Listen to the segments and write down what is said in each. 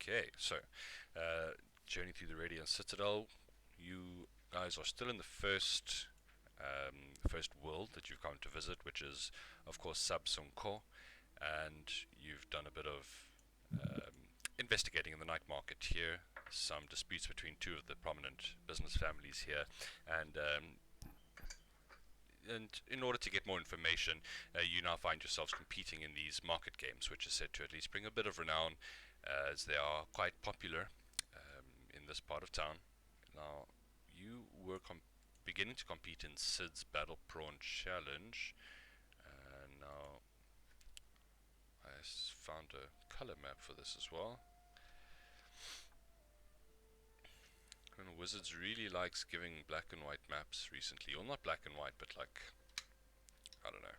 Okay, so journey through the Radiant Citadel. You guys are still in the first world that you've come to visit, which is, of course, Sabsunko, and you've done a bit of investigating in the night market here. Some disputes between two of the prominent business families here, and and in order to get more information, you now find yourselves competing in these market games, which is said to at least bring a bit of renown, as they are quite popular in this part of town. Now, you were beginning to compete in Sid's Battle Prawn Challenge. Now, found a color map for this as well. And Wizards really likes giving black and white maps recently. Well, not black and white, but like, I don't know.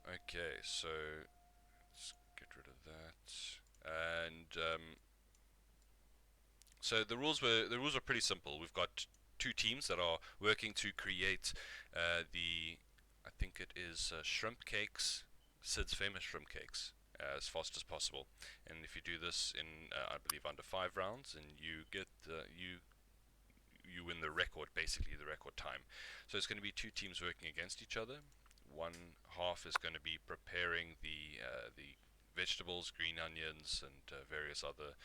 Okay, so let's get rid of that. And so the rules were pretty simple. We've got two teams that are working to create I think it is shrimp cakes, Sid's famous shrimp cakes, as fast as possible. And if you do this in I believe under 5 rounds, and you get you win the record, basically the record time. So it's going to be two teams working against each other. One half is going to be preparing the vegetables, green onions, and various other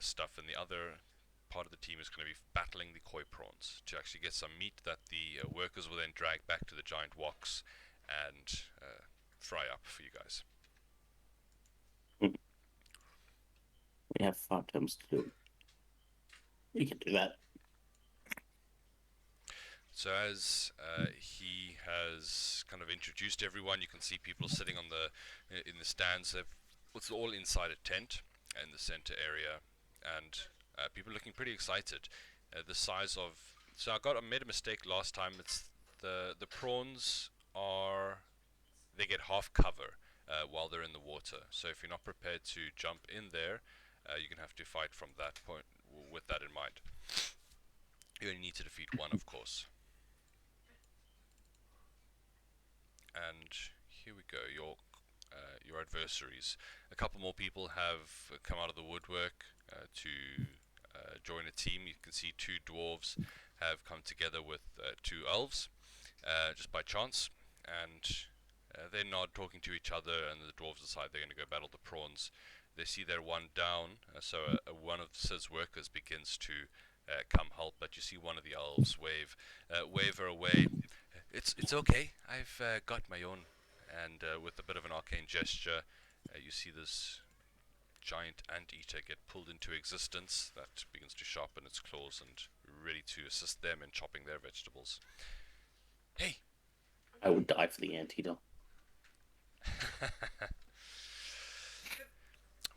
stuff, and the other part of the team is going to be battling the koi prawns to actually get some meat that the workers will then drag back to the giant woks and fry up for you guys. We have 5 times to do. We can do that. So as he has kind of introduced everyone, you can see people sitting on in the stands. It's all inside a tent in the center area, and people looking pretty excited. The size of I made a mistake last time. It's the prawns they get half cover while they're in the water. So if you're not prepared to jump in there, you're gonna have to fight from that point with that in mind. You only need to defeat one, of course. And here we go. Your adversaries. A couple more people have come out of the woodwork to join a team. You can see 2 dwarves have come together with 2 elves just by chance, and they're not talking to each other, and the dwarves decide they're going to go battle the prawns. They see their one down, so one of Sid's workers begins to come help, but you see one of the elves wave her away. It's okay, I've got my own. And with a bit of an arcane gesture, you see this giant anteater get pulled into existence that begins to sharpen its claws and ready to assist them in chopping their vegetables. Hey! I would die for the anteater.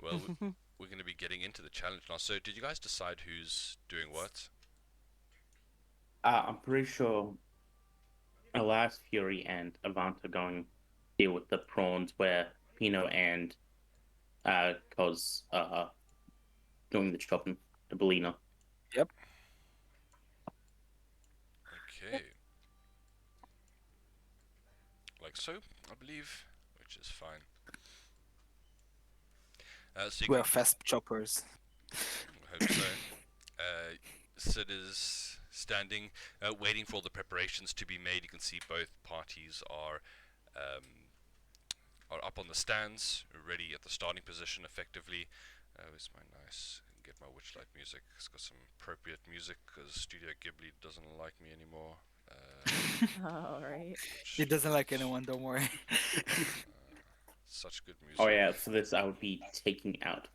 Well, we're going to be getting into the challenge now. So did you guys decide who's doing what? I'm pretty sure Elias, Fury, and Avant are going to deal with the prawns, where Pino and Cos doing the chopping, the Belina. Yep. Okay. Like so, I believe, which is fine. So We're fast choppers. I hope so. Sid is standing, waiting for all the preparations to be made. You can see both parties are up on the stands, ready at the starting position, effectively. Where's my nice? Get my Witchlight music. It's got some appropriate music because Studio Ghibli doesn't like me anymore. Alright. He doesn't like anyone, don't worry. Such good music. Oh yeah, for this I would be taking off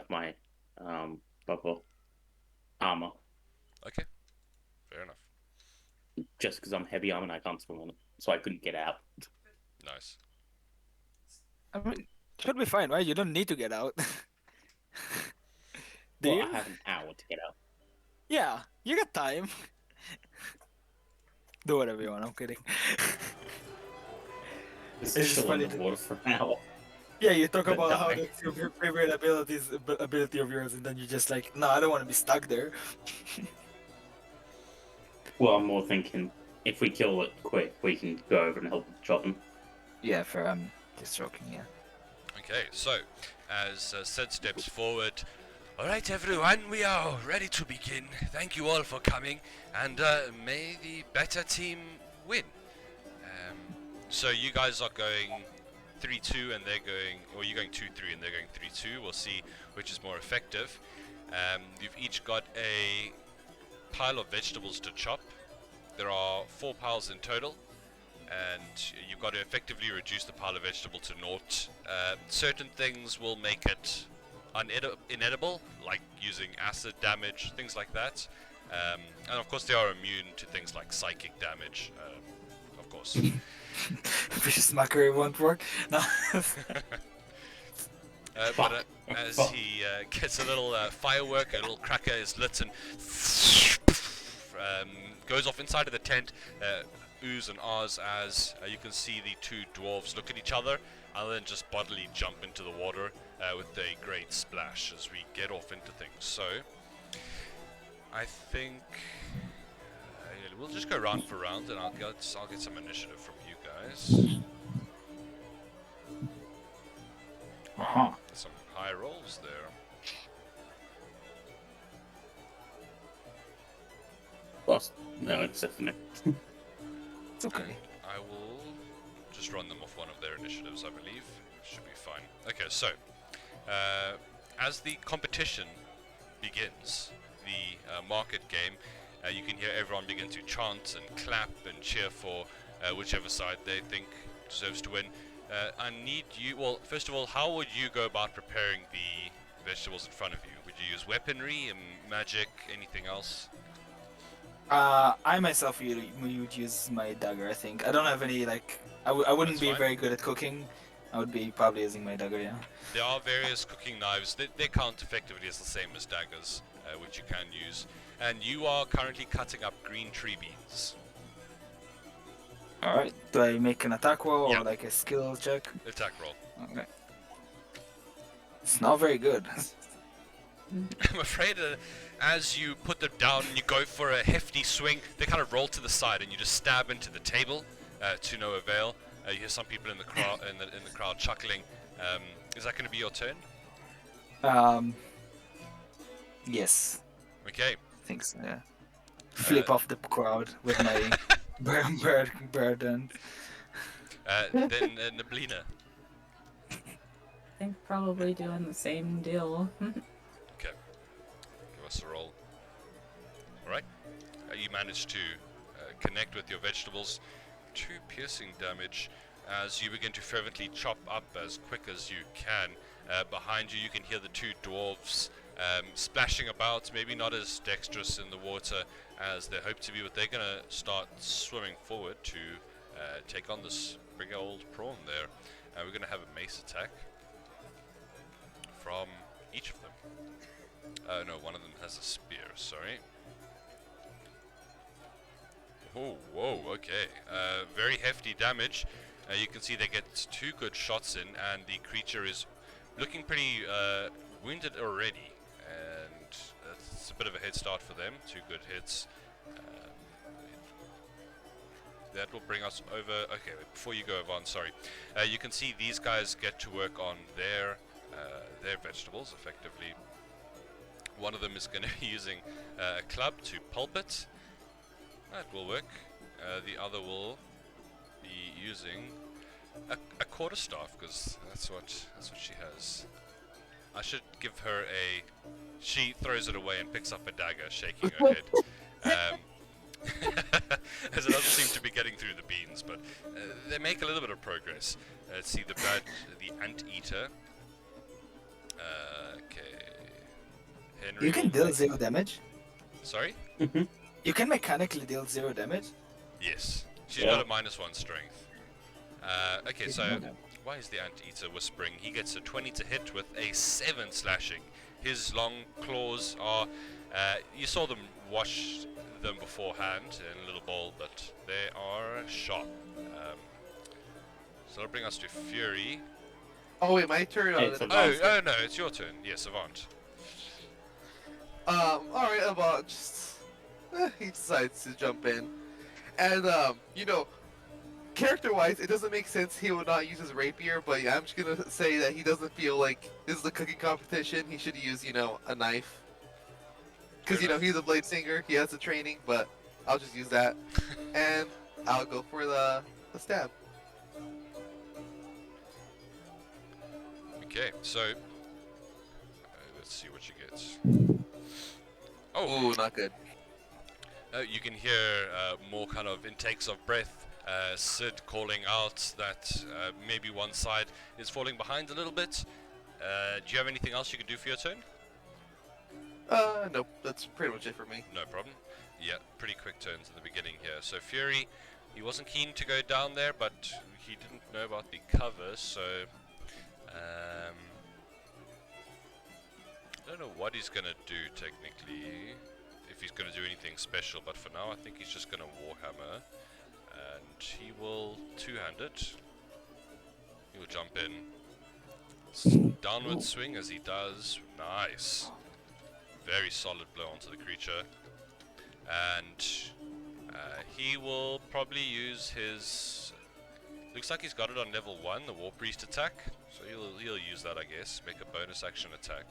my bubble armor. Okay, fair enough. Just because I'm heavy armor and I can't swim on it, so I couldn't get out. Nice. I mean, should be fine, right? You don't need to get out. Do Well, you? I have an hour to get out. Yeah, you got time. Do whatever you want, I'm kidding. It's just chill in funny the water for an hour. Yeah, you talk But about how die. that's your favorite ability of yours, and then you're just like, no, I don't want to be stuck there. Well, I'm more thinking if we kill it quick, we can go over and help with chopping. Yeah, for just joking. Yeah. Okay, so as Sid steps forward, all right, everyone, we are ready to begin. Thank you all for coming, and may the better team win. So you guys are going 3-2, and they're going, or you're going 2-3, and they're going 3-2. We'll see which is more effective. You've each got a pile of vegetables to chop. There are 4 piles in total, and you've got to effectively reduce the pile of vegetable to naught. Certain things will make it inedible, like using acid damage, things like that. And of course they are immune to things like psychic damage, of course. Vicious mockery won't work. No. But as he gets a little firework, a little cracker is lit and goes off inside of the tent, oohs and ahs as you can see the 2 dwarves look at each other and then just bodily jump into the water with a great splash as we get off into things. So I think we'll just go round for round, and I'll get some initiative from you guys. Some high rolls there. Well, no, it's definitely. It's okay. I will just run them off one of their initiatives, I believe. Should be fine. Okay, so as the competition begins, the market game, you can hear everyone begin to chant and clap and cheer for whichever side they think deserves to win. I need you, well, first of all, how would you go about preparing the vegetables in front of you? Would you use weaponry and magic, anything else? I myself would use my dagger. I think I don't have any like. I wouldn't That's be fine. very good at cooking. I would be probably using my dagger. Yeah. There are various cooking knives. They count effectively as the same as daggers, which you can use. And you are currently cutting up green tree beans. All right. Do I make an attack roll Yeah. or like a skill check? Attack roll. Okay. It's not very good. I'm afraid as you put them down and you go for a hefty swing, they kind of roll to the side and you just stab into the table to no avail. You hear some people in the crowd in the crowd chuckling. Is that going to be your turn? Yes. Okay. I think so. Yeah. Flip off the crowd with my bird and. Then Nablina. I think probably doing the same deal. Okay. Give us a roll. Alright. You manage to connect with your vegetables. 2 piercing damage as you begin to fervently chop up as quick as you can. Behind you, you can hear the 2 dwarves splashing about, maybe not as dexterous in the water as they hope to be, but they're going to start swimming forward to take on this big old prawn there. We're going to have a mace attack from each of them. No, one of them has a spear, sorry. Oh, whoa, okay. Very hefty damage. You can see they get 2 good shots in, and the creature is looking pretty wounded already. And it's a bit of a head start for them. 2 good hits. That will bring us over. Okay, before you go, Yvonne, sorry. You can see these guys get to work on their vegetables effectively. One of them is going to be using a club to pulp it. That will work. The other will be using a quarterstaff, because that's what she has. I should give her a. She throws it away and picks up a dagger, shaking her head. As it doesn't seem to be getting through the beans, but they make a little bit of progress. Let's see the anteater. Okay. Henry. You can deal 0 damage. Sorry? You can mechanically deal 0 damage. Yes. She's Yeah. got a -1 strength. Okay, so why is the anteater whispering? He gets a 20 to hit with a 7 slashing. His long claws are. You saw them wash them beforehand in a little bowl, but they are sharp. So that'll bring us to Fury. Oh wait, my turn. It's Oh no, it's your turn. Yes, Avant. Alright, about just he decides to jump in. And character-wise, it doesn't make sense he would not use his rapier, but yeah, I'm just gonna say that he doesn't feel like this is a cooking competition. He should use, a knife. Because, he's a blade singer, he has the training, but I'll just use that. And I'll go for the stab. Okay, so let's see what you get. Ooh, not good. You can hear more kind of intakes of breath. Sid calling out that maybe one side is falling behind a little bit. Do you have anything else you can do for your turn? Nope, that's pretty much it for me. No problem. Yeah, pretty quick turns in the beginning here. So Fury, he wasn't keen to go down there, but he didn't know about the cover, so I don't know what he's gonna do technically, if he's gonna do anything special, but for now I think he's just gonna Warhammer, and he will two-hand it. He will jump in. Downward swing as he does. Nice. Very solid blow onto the creature. And he will probably use his... Looks like he's got it on level 1, the War Priest attack. So he'll use that, I guess. Make a bonus action attack.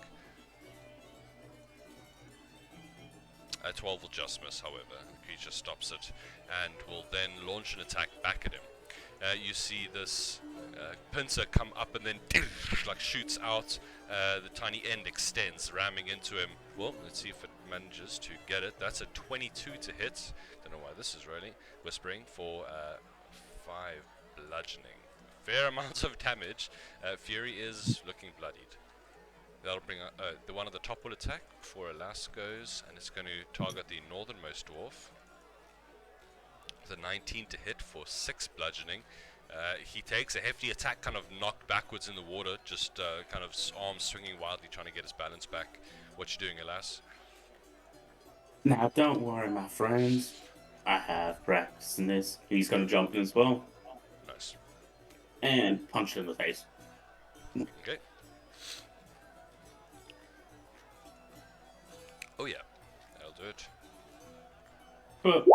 12 will just miss, however. The creature stops it and will then launch an attack back at him. You see this pincer come up and then like shoots out. The tiny end extends, ramming into him. Well, let's see if it manages to get it. That's a 22 to hit. Don't know why this is rolling. Whispering for 5 bludgeoning. Fair amount of damage. Fury is looking bloodied. That'll bring the one at the top will attack before Alas goes, and it's going to target the northernmost dwarf. The 19 to hit for 6 bludgeoning. He takes a hefty attack, kind of knocked backwards in the water, just kind of arms swinging wildly, trying to get his balance back. What you doing, Alas? Now, don't worry, my friends. I have practice in this. He's going to jump in as well. Nice. And punch it in the face. Okay. Oh yeah, that'll do it. But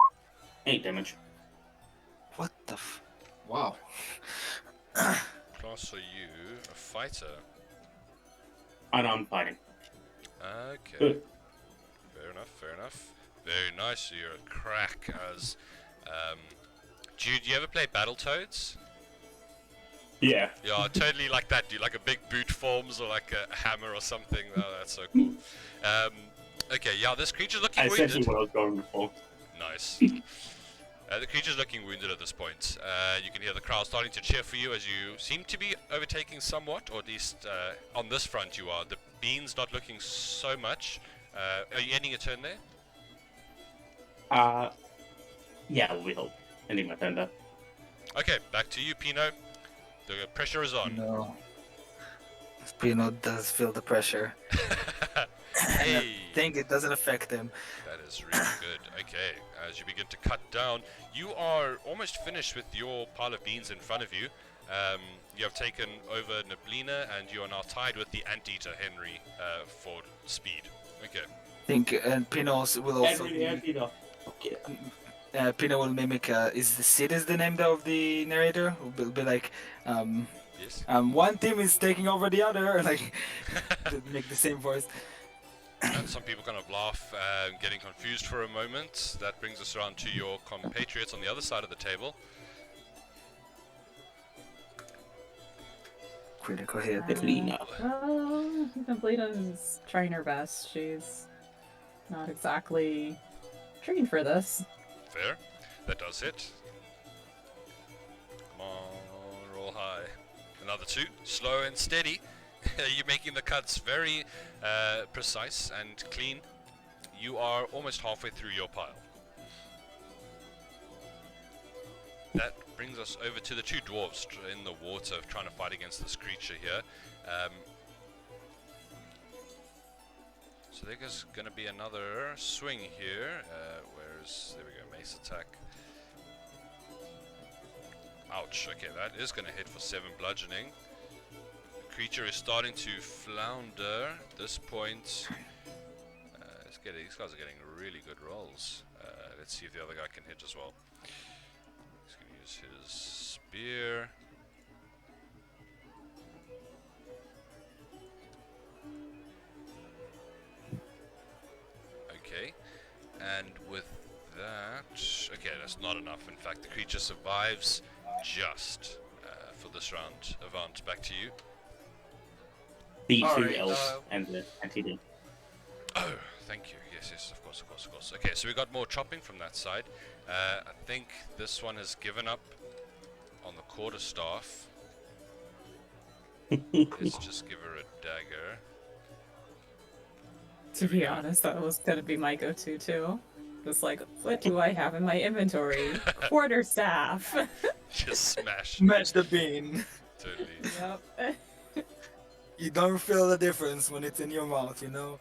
8 damage. What the Wow. Class are you a fighter? And I'm fighting. Okay. Good. Fair enough, fair enough. Very nice, so you're a crack as... do you ever play Battletoads? Yeah. Yeah, totally like that. Do you like a big boot forms or like a hammer or something? Oh, that's so cool. Okay, yeah, this creature's looking Essentially wounded. what I was going for. Nice. The creature's looking wounded at this point. You can hear the crowd starting to cheer for you as you seem to be overtaking somewhat, or at least on this front you are. The beans not looking so much. Are you ending a turn there? Yeah, we'll ending my turn there. Okay, back to you, Pino. The pressure is on. No. Pino does feel the pressure. Hey! I think it doesn't affect him. That is really good. Okay, as you begin to cut down, you are almost finished with your pile of beans in front of you. You have taken over Nablina, and you are now tied with the Anteater Henry for speed. Okay. I think Pino will also Pino will mimic. Is the Sid is the name of the narrator? Will be like, Yes. one team is taking over the other. Like, to make the same voice. Some people kind of laugh, getting confused for a moment. That brings us around to your compatriots on the other side of the table. Critical hit. Nablina's trying her best. She's not exactly trained for this. Fair. That does hit. Come on, roll high. Another 2. Slow and steady. You're making the cuts very precise and clean. You are almost halfway through your pile. That brings us over to the 2 dwarves in the water trying to fight against this creature here. So there's going to be another swing here. There we go, mace attack. Ouch, okay, that is going to hit for 7 bludgeoning. The creature is starting to flounder at this point. These guys are getting really good rolls. Let's see if the other guy can hit as well. He's going to use his spear. Okay, and with that, okay, that's not enough. In fact, the creature survives just for this round. Avant, back to you. The two Alright, elves and the anti. Oh, thank you. Yes, yes, of course, of course, of course. Okay, so we got more chopping from that side. I think this one has given up on the quarterstaff. Let's just give her a dagger. To be honest, that was gonna be my go-to too. It's like, what do I have in my inventory? Quarterstaff. Just smash. Match the bean. Totally. Yep. You don't feel the difference when it's in your mouth, you know.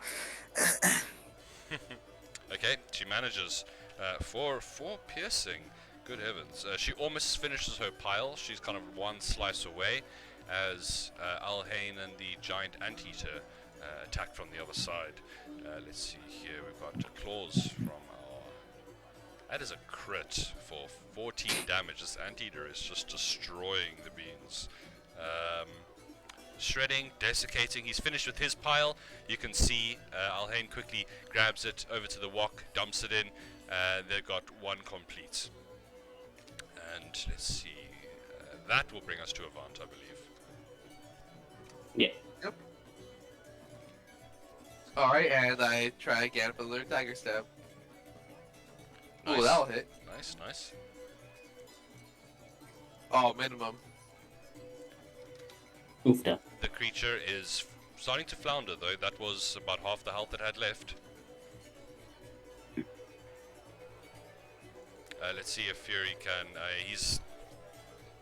Okay, she manages. Four piercing. Good heavens. She almost finishes her pile. She's kind of one slice away as Alhain and the giant anteater attack from the other side. Let's see here. We've got claws from our... That is a crit for 14 damage. This anteater is just destroying the beans. Shredding, desiccating. He's finished with his pile. You can see Alhain quickly grabs it over to the wok, dumps it in. They've got one complete. And let's see. That will bring us to Avant, I believe. Yeah. Yep. Alright, and I try again for the dagger stab. Nice. Oh, that'll hit. Nice, nice. Oh, minimum. Oofda. The creature is starting to flounder, though. That was about half the health it had left. Let's see if Fury can... he's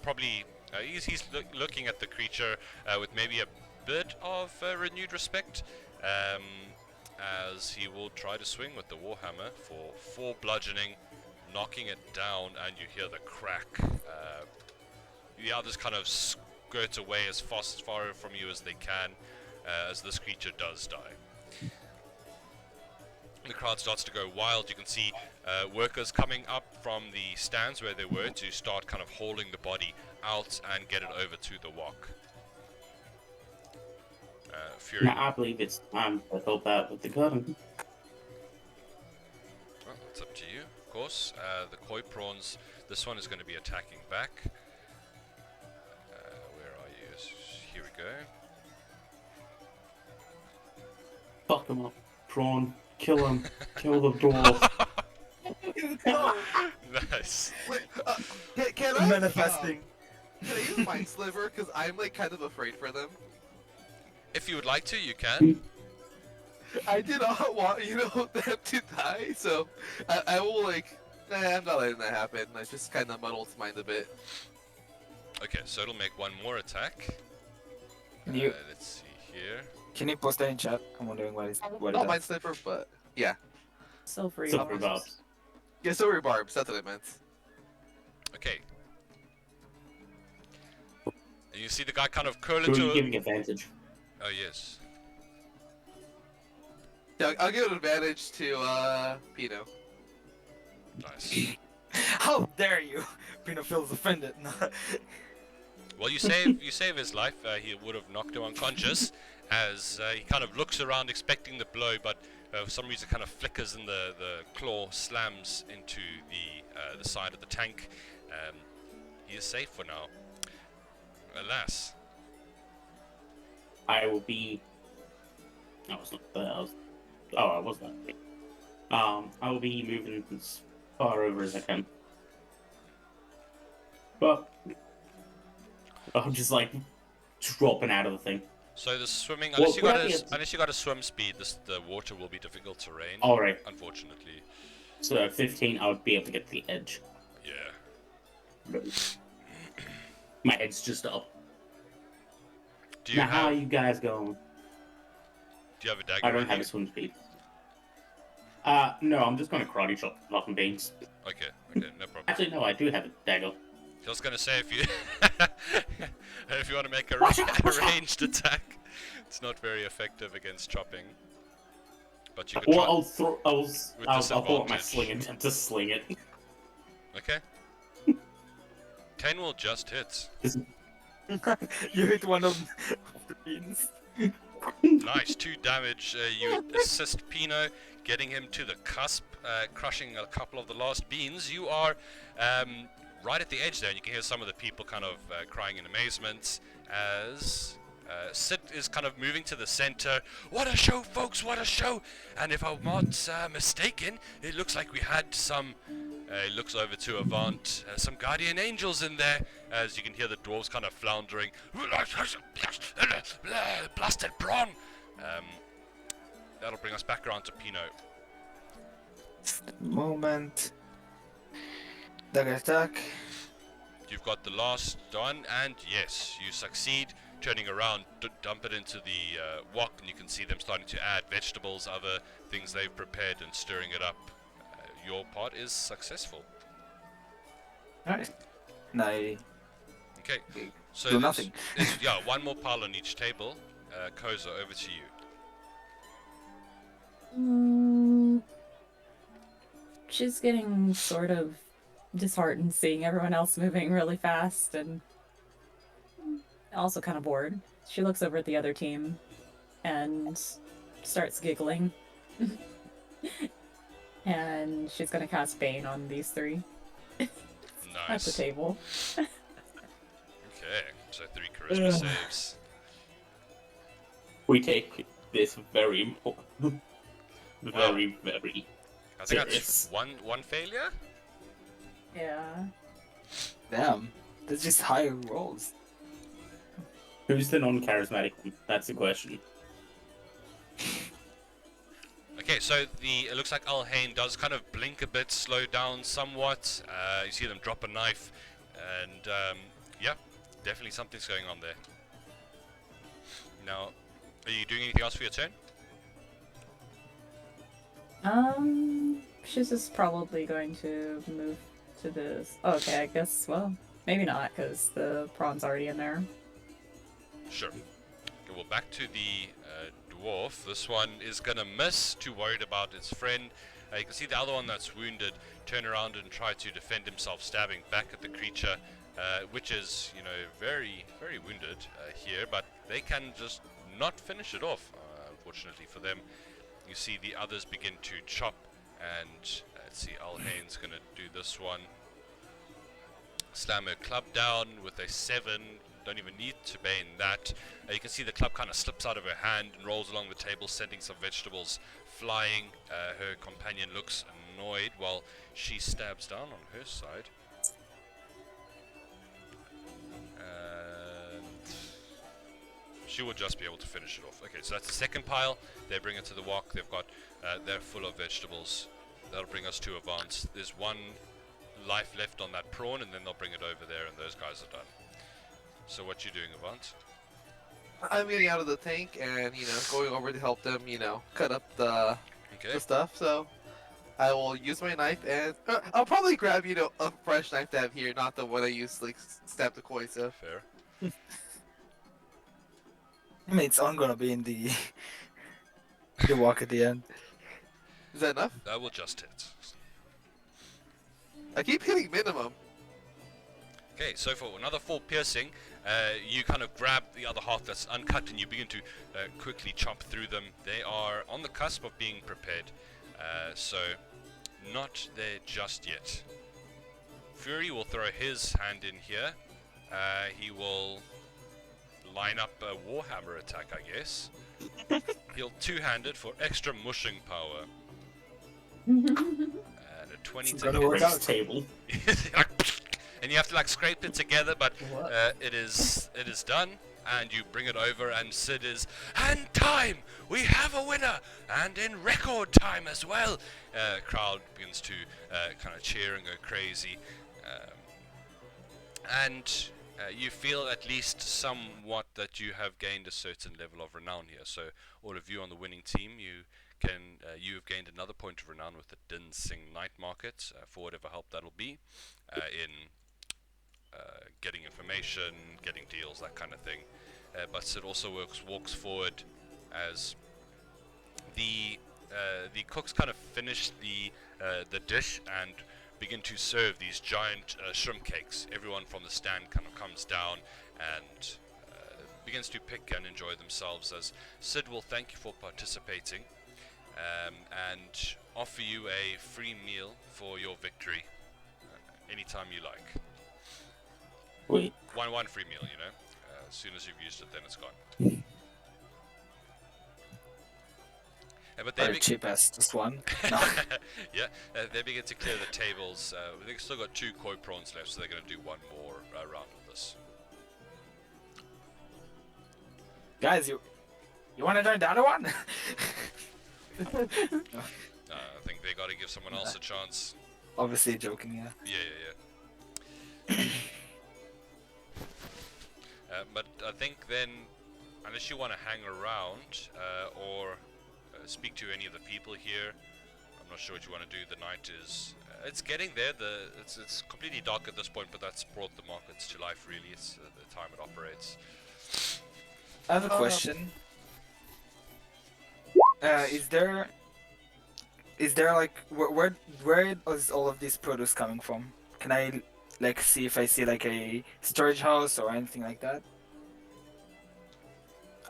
probably... he's looking at the creature with maybe a bit of renewed respect. As he will try to swing with the Warhammer for 4 bludgeoning, knocking it down, and you hear the crack. The others kind of skirt away as far from you as they can, as this creature does die. The crowd starts to go wild. You can see workers coming up from the stands where they were to start kind of hauling the body out and get it over to the wok. Fury. Now I believe it's time to help out with the garden. Well, it's up to you, of course. The koi prawns, this one is going to be attacking back. Where are you? Here we go. Fuck him up, prawn. Kill him. Kill the dwarf. Nice. Wait, can I... Manifesting. Can I use Mind Sliver? Because I'm like kind of afraid for them. If you would like to, you can. I did not want, them to die, so I will like... I'm not letting that happen. I just kind of muddles mind a bit. Okay, so it'll make one more attack. Can you Let's see here. can you post that in chat? I'm wondering what it Not does. Mind Sliver, but yeah. Silvery Silver barbs. barbs. Yeah, silver barbs, that's what I meant. Okay. And you see the guy kind of curl Who are you into... giving advantage? Oh, yes. Yeah, I'll give an advantage to, Pino. Nice. How dare you? Pino feels offended. Well, you save his life. He would have knocked him unconscious, as he kind of looks around expecting the blow, but for some reason kind of flickers and the claw slams into the side of the tank. He is safe for now. Alas. I will be. I was not there. I was there. I will be moving as far over as I can. But I'm just like dropping out of the thing. So the swimming, Well, unless you got a swim speed, the water will be difficult terrain. All right. Unfortunately. So at 15, I would be able to get to the edge. Yeah. My head's just up. Do you Now, how are have? you guys going? Do you have a dagger? I don't with have you? a swim speed. No, I'm just going to karate chop fucking beans. Okay. Okay. No problem. Actually, no, I do have a dagger. I was gonna say if you if you want to make a Watch out, watch out. ranged attack, it's not very effective against chopping. But you could Well, try. I'll throw. I'll pull out my disadvantage. sling and attempt to sling it. Okay. 10 will just hit. You hit one of the beans. Nice, 2 damage. You assist Pino, getting him to the cusp, crushing a couple of the last beans. You are right at the edge there, and you can hear some of the people kind of crying in amazement as Sid is kind of moving to the center. What a show, folks, what a show! And if I'm not mistaken, it looks like we had some... he looks over to Avant, some guardian angels in there, as you can hear the dwarves kind of floundering. Blasted prawn! That'll bring us back around to Pino. Moment. Dagger attack. You've got the last done, and yes, you succeed. Turning around, dump it into the wok, and you can see them starting to add vegetables, other things they've prepared, and stirring it up. Your part is successful. Alright. And I Okay, so do there's- nothing. yeah, one more pile on each table. Koza, over to you. She's getting sort of disheartened seeing everyone else moving really fast and also kind of bored. She looks over at the other team and starts giggling. And she's gonna cast Bane on these 3 at the Nice. table. Okay, so 3 charisma saves. We take this very important. Very, very. I think that's Serious. one failure. Yeah. Damn. That's just higher rolls. Who's the non-charismatic one? That's the question. Okay, so it looks like Alhain does kind of blink a bit, slow down somewhat. You see them drop a knife, and yeah, definitely something's going on there. Now, are you doing anything else for your turn? She's just probably going to move to this. Oh, okay, I guess, well, maybe not, because the prawn's already in there. Sure. Okay, well, back to the dwarf. This one is gonna miss, too worried about its friend. You can see the other one that's wounded turn around and try to defend himself, stabbing back at the creature, which is, you know, very, very wounded here, but they can just not finish it off, unfortunately for them. You see the others begin to chop, and let's see, Alhain's gonna do this one. Slam her club down with a 7. Don't even need to bane that. You can see the club kind of slips out of her hand and rolls along the table, sending some vegetables flying. Her companion looks annoyed while she stabs down on her side. And she will just be able to finish it off. Okay, so that's the second pile. They bring it to the wok. They've got, they're full of vegetables. That'll bring us to Avance. There's 1 life left on that prawn, and then they'll bring it over there, and those guys are done. So what you doing, Avant? I'm getting out of the tank and, you know, going over to help them, you know, cut up the Okay. stuff. So I will use my knife and I'll probably grab, you know, a fresh knife to have here, not the one I used to, like, stab the koi. So Fair. I mean, it's all gonna be in the the walk at the end. is that enough? That will just hit. I keep hitting minimum. Okay, so for another 4 piercing, you kind of grab the other half that's uncut and you begin to quickly chop through them. They are on the cusp of being prepared, so not there just yet. Fury will throw his hand in here. He will line up a Warhammer attack, I guess. He'll two-handed for extra mushing power. And a 20 It's to gonna hit. work Breaks out. the table. And you have to like scrape it together, but What? it is done, and you bring it over, and Sid is, and time! We have a winner, and in record time as well. Crowd begins to kind of cheer and go crazy, and you feel at least somewhat that you have gained a certain level of renown here. So all of you on the winning team, you have gained another point of renown with the Dyn Singh night market for whatever help that'll be in getting information, getting deals, that kind of thing. But Sid also walks forward as the cooks kind of finish the dish and begin to serve these giant shrimp cakes. Everyone from the stand kind of comes down and begins to pick and enjoy themselves, as Sid will thank you for participating and offer you a free meal for your victory anytime you like. Wait. One free meal, you know. As soon as you've used it, then it's gone. But they Very cheap as just one. No. yeah, they begin to clear the tables. They've still got 2 koi prawns left, so they're going to do one more round of this. Guys, you want to join the other one? I think they got to give someone else a chance. Obviously joking, yeah. Yeah. But I think then, unless you want to hang around or speak to any of the people here, I'm not sure what you want to do. The night is it's getting there. It's completely dark at this point, but that's brought the markets to life. Really, it's the time it operates. I have a question. Is there like where is all of this produce coming from? Can I like see if I see like a storage house or anything like that?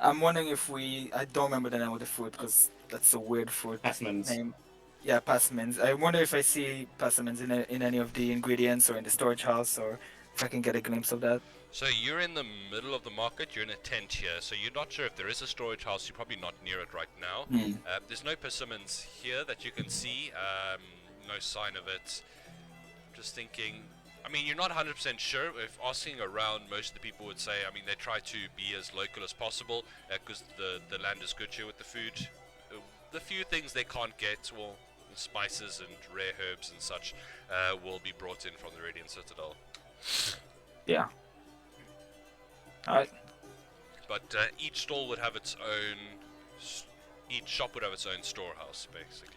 I'm wondering if I don't remember the name of the fruit because that's a weird fruit Persimmons. name. Yeah, persimmons. I wonder if I see persimmons in any of the ingredients or in the storage house, or if I can get a glimpse of that. So you're in the middle of the market. You're in a tent here, so you're not sure if there is a storage house. You're probably not near it right now. There's no persimmons here that you can see. No sign of it. Just thinking. I mean, you're not 100% sure. If asking around, most of the people would say, I mean, they try to be as local as possible because the land is good here with the food. The few things they can't get, well, spices and rare herbs and such, will be brought in from the Radiant Citadel. Yeah. Alright. But each stall would have its own, each shop would have its own storehouse, basically.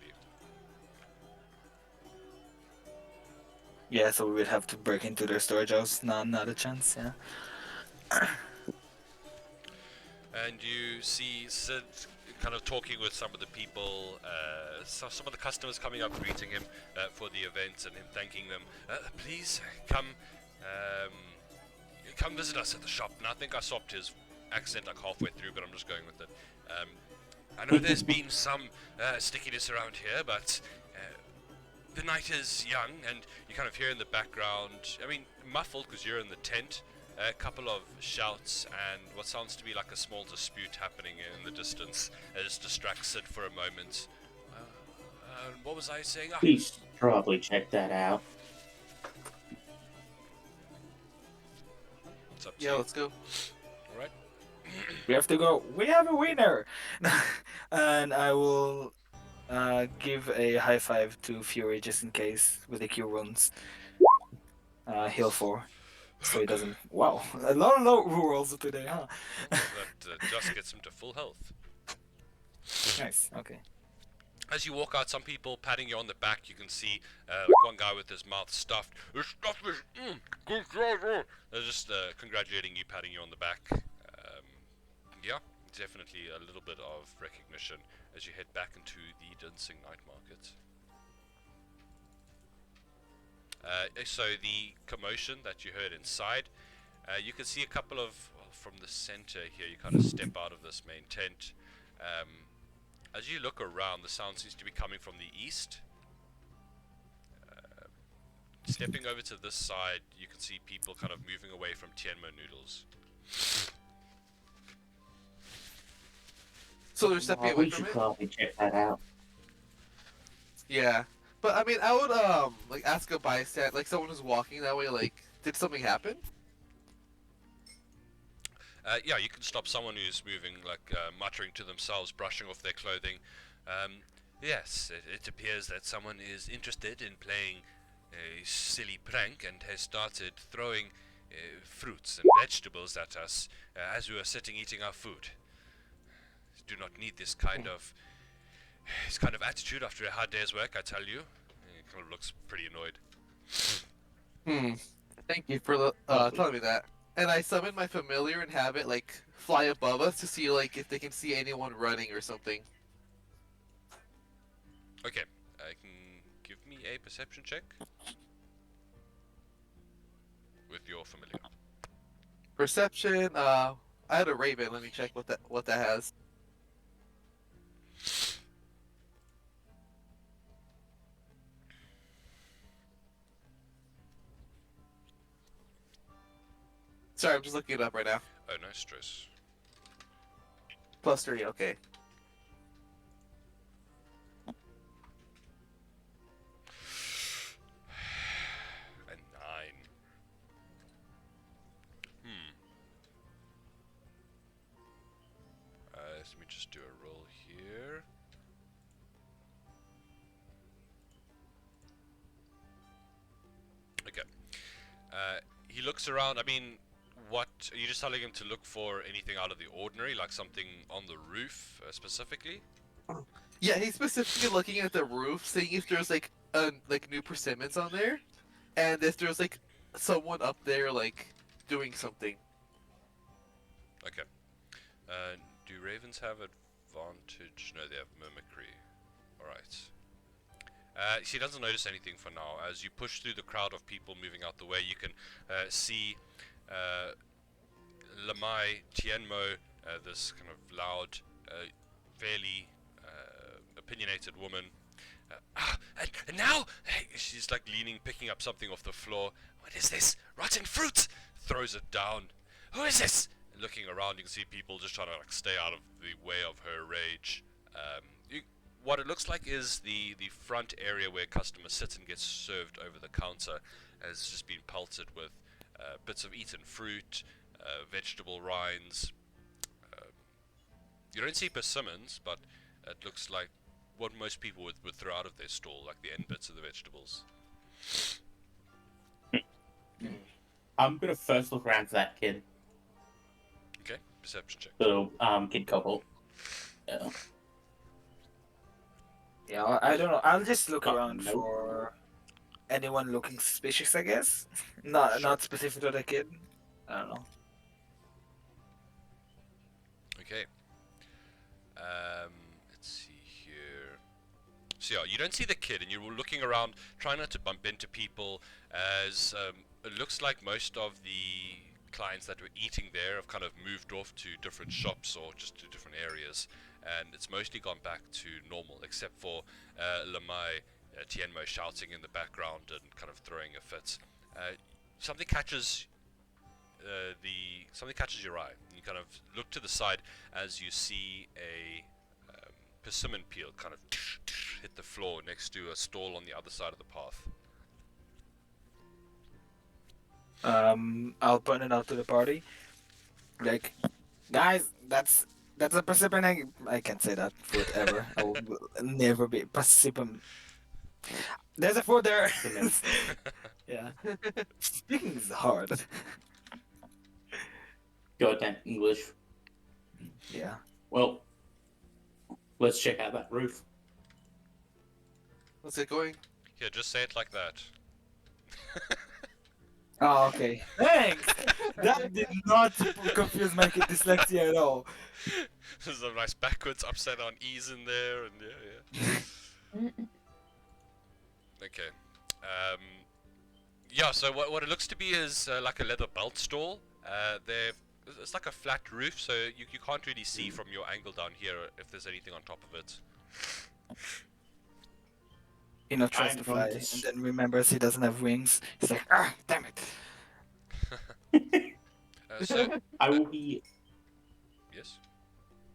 Yeah, so we would have to break into their storage house. Not a chance, yeah. And you see Sid kind of talking with some of the people, some of the customers coming up greeting him for the event and him thanking them. Please come visit us at the shop. And I think I swapped his accent like halfway through, but I'm just going with it. I know there's been some stickiness around here, but the night is young, and you kind of hear in the background, I mean, muffled because you're in the tent, a couple of shouts and what sounds to be like a small dispute happening in the distance. Just distracts Sid for a moment. What was I saying? We should probably check that out. It's up to Yeah, you. let's go. Alright. We have to go. We have a winner! And I will give a high five to Fury just in case with the Q runes. Heal 4. So he doesn't. Wow, a lot of low rolls today, huh? That just gets him to full health. Nice, okay. As you walk out, some people patting you on the back. You can see like one guy with his mouth stuffed. This stuff is good job. They're just congratulating you, patting you on the back. Yeah, definitely a little bit of recognition as you head back into the Dyn Singh night market. So the commotion that you heard inside, you can see a couple of, well, from the center here, you kind of step out of this main tent. As you look around, the sound seems to be coming from the east. Stepping over to this side, you can see people kind of moving away from Tianmo noodles. So they're stepping away We from should it? probably check that out. Yeah. But I mean, I would like ask a bystander, like someone who's walking that way, like, did something happen? Yeah, you can stop someone who's moving, like muttering to themselves, brushing off their clothing. Yes, it appears that someone is interested in playing a silly prank and has started throwing fruits and vegetables at us as we are sitting eating our food. Do not need this kind of attitude after a hard day's work, I tell you. He kind of looks pretty annoyed. Thank you for telling me that. And I summon my familiar and have it like fly above us to see like if they can see anyone running or something. Okay, can give me a perception check. with your familiar. Perception. I had a raven. Let me check what that has. Sorry, I'm just looking it up right now. Oh, no stress. +3. Okay. A 9. Let me just do a roll here. Okay. He looks around. I mean, what are you just telling him to look for? Anything out of the ordinary, like something on the roof specifically? Yeah, he's specifically looking at the roof, seeing if there's like new persimmons on there, and if there's like someone up there like doing something. Okay. Do ravens have advantage? No, they have mimicry. Alright. She doesn't notice anything for now. As you push through the crowd of people moving out the way, you can see Lamai Tienmo, this kind of loud, fairly opinionated woman. And now, hey, she's like leaning, picking up something off the floor. What is this? Rotten fruit! Throws it down. Who is this? Looking around, you can see people just trying to like stay out of the way of her rage. What it looks like is the front area where customers sit and get served over the counter has just been pelted with bits of eaten fruit, vegetable rinds. You don't see persimmons, but it looks like what most people would throw out of their stall, like the end bits of the vegetables. I'm gonna first look around for that kid. Okay, perception check. Little kid couple. Yeah. Yeah, I don't know. I'll just look around nope. for anyone looking suspicious, I guess. Not specific to the kid. I don't know. Okay. Let's see here. So yeah, you don't see the kid, and you're looking around, trying not to bump into people, as it looks like most of the clients that were eating there have kind of moved off to different shops or just to different areas, and it's mostly gone back to normal, except for Lamai Tienmo shouting in the background and kind of throwing a fit. Something catches your eye. You kind of look to the side as you see a persimmon peel kind of hit the floor next to a stall on the other side of the path. I'll point it out to the party. Like, guys, that's a persimmon. I can't say that fruit ever. I will never be persimmon. There's a fruit there. Yeah. Speaking is hard. Goddamn English. Yeah. Well, let's check out that roof. What's it going? Yeah, just say it like that. Oh, okay. Thanks. That did not confuse my dyslexia at all. There's a nice backwards, upside down E's in there, and yeah. Okay. Yeah, so what it looks to be is like a leather belt stall. It's like a flat roof, so you can't really see from your angle down here if there's anything on top of it. He not tries I'm to going fly, to and then remembers he doesn't have wings. He's like, ah, damn it. So, I will be yes?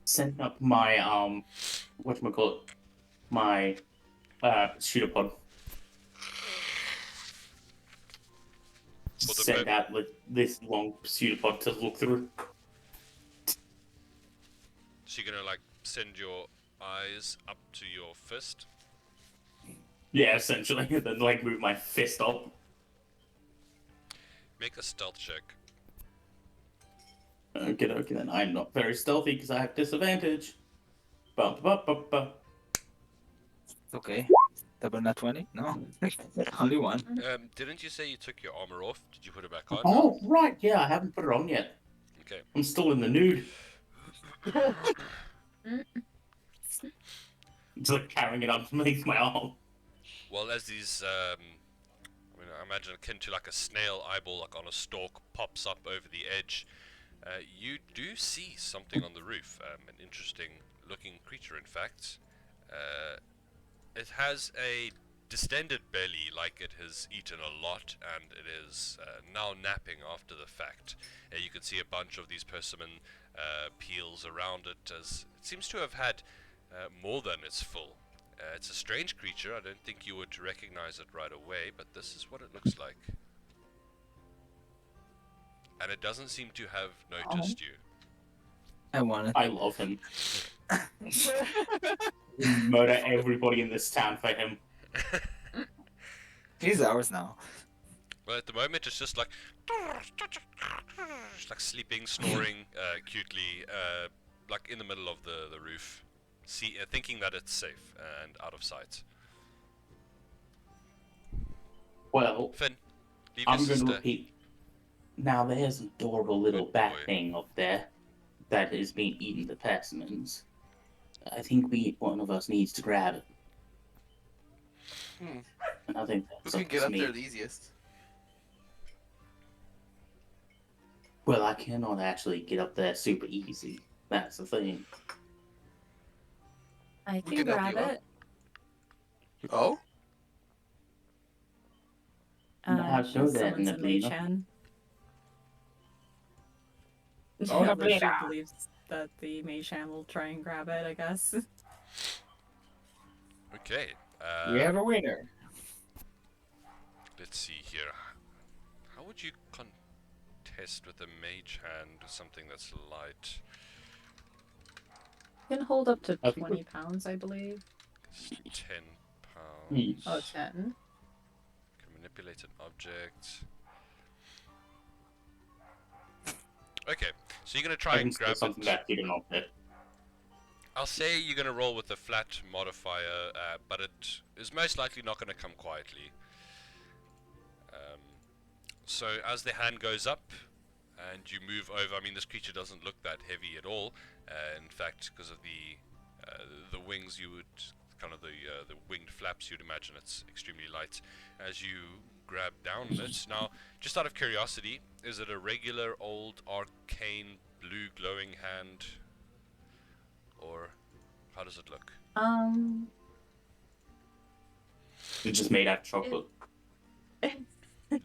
setting up my whatchamacallit, my pseudopod. Well, the Send out this long pseudopod to look through. So you're gonna like send your eyes up to your fist? Yeah, essentially. Then like move my fist up. Make a stealth check. Okay, then I'm not very stealthy because I have disadvantage. Bum, bum, bum, bum. Okay. Double nat 20? No. Only one. Didn't you say you took your armor off? Did you put it back on? Oh, right, yeah, I haven't put it on yet. Okay. I'm still in the nude. It's like carrying it underneath my arm. Well, as these, I mean, I imagine akin to like a snail eyeball, like on a stalk, pops up over the edge. You do see something on the roof, an interesting looking creature in fact. It has a distended belly, like it has eaten a lot, and it is now napping after the fact. You can see a bunch of these persimmon peels around it, as it seems to have had more than its full. It's a strange creature. I don't think you would recognize it right away, but this is what it looks like. And it doesn't seem to have noticed you. I want it. I love him. Murder everybody in this town for him. He's ours now. Well, at the moment it's just like sleeping, snoring cutely, like in the middle of the roof, thinking that it's safe and out of sight. Well, Finn, leave I'm your going to sister. repeat. Now there's an adorable little Good bat boy. thing up there that has been eating the persimmons. I think one of us needs to grab it. And I think Who that's can up get to up me. there the easiest? Well, I cannot actually get up there super easy. That's the thing. I We can can help grab you up. it. Oh? I'll She show that, summons a mage Nablina. hand. Oh, Yeah, but she Nablina. believes that the mage hand will try and grab it, I guess. Okay. We have a winner. Let's see here. How would you contest with a mage hand or something that's light? Can hold up to I think 20 pounds, I believe. It's 10 pounds. Oh, 10. Can manipulate an object. Okay, so you're gonna try I can and steal grab something it. back to an object. I'll say you're gonna roll with a flat modifier, but it is most likely not gonna come quietly. So as the hand goes up and you move over, I mean this creature doesn't look that heavy at all. In fact, because of the wings, you would kind of the winged flaps, you'd imagine it's extremely light. As you grab down on it, now just out of curiosity, is it a regular old arcane blue glowing hand, or how does it look? It's just made out of chocolate.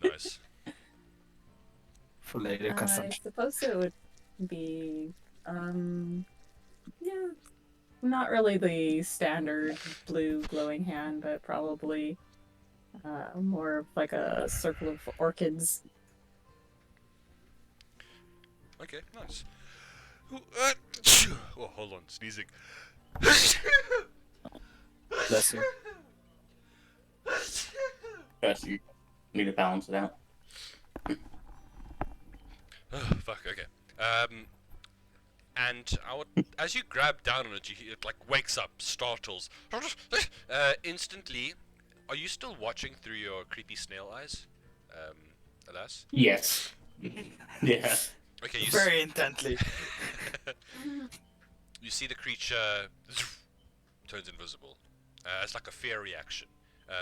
Nice. For later I consumption. suppose it would be, yeah, not really the standard blue glowing hand, but probably more of like a circle of orchids. Okay, nice. Oh, hold on, sneezing. Bless you. First, you need to balance it out. Fuck, okay. And as you grab down on it, it like wakes up, startles. Instantly, are you still watching through your creepy snail eyes? Alas? Yes. Yeah. Okay, you Very intently. you see the creature turns invisible. It's like a fear reaction,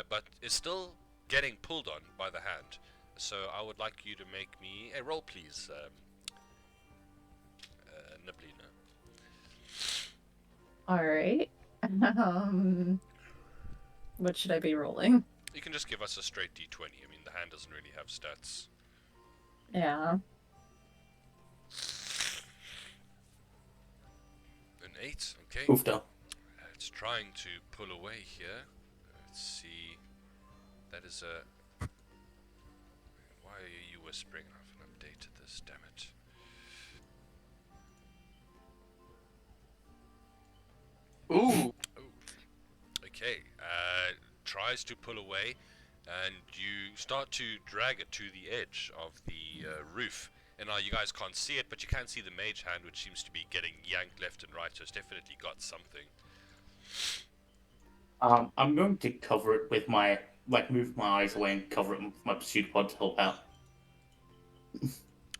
but it's still getting pulled on by the hand. So I would like you to make me a roll, please, Nablina. Alright. What should I be rolling? You can just give us a straight d20. I mean, the hand doesn't really have stats. Yeah. An 8, okay. Oofed up. It's trying to pull away here. Let's see. That is a... Why are you whispering? I haven't updated this, damn it. Ooh. Okay, tries to pull away, and you start to drag it to the edge of the roof. And now you guys can't see it, but you can see the mage hand, which seems to be getting yanked left and right, so it's definitely got something. I'm going to cover it with my, move my eyes away and cover it with my pursuit pod to help out.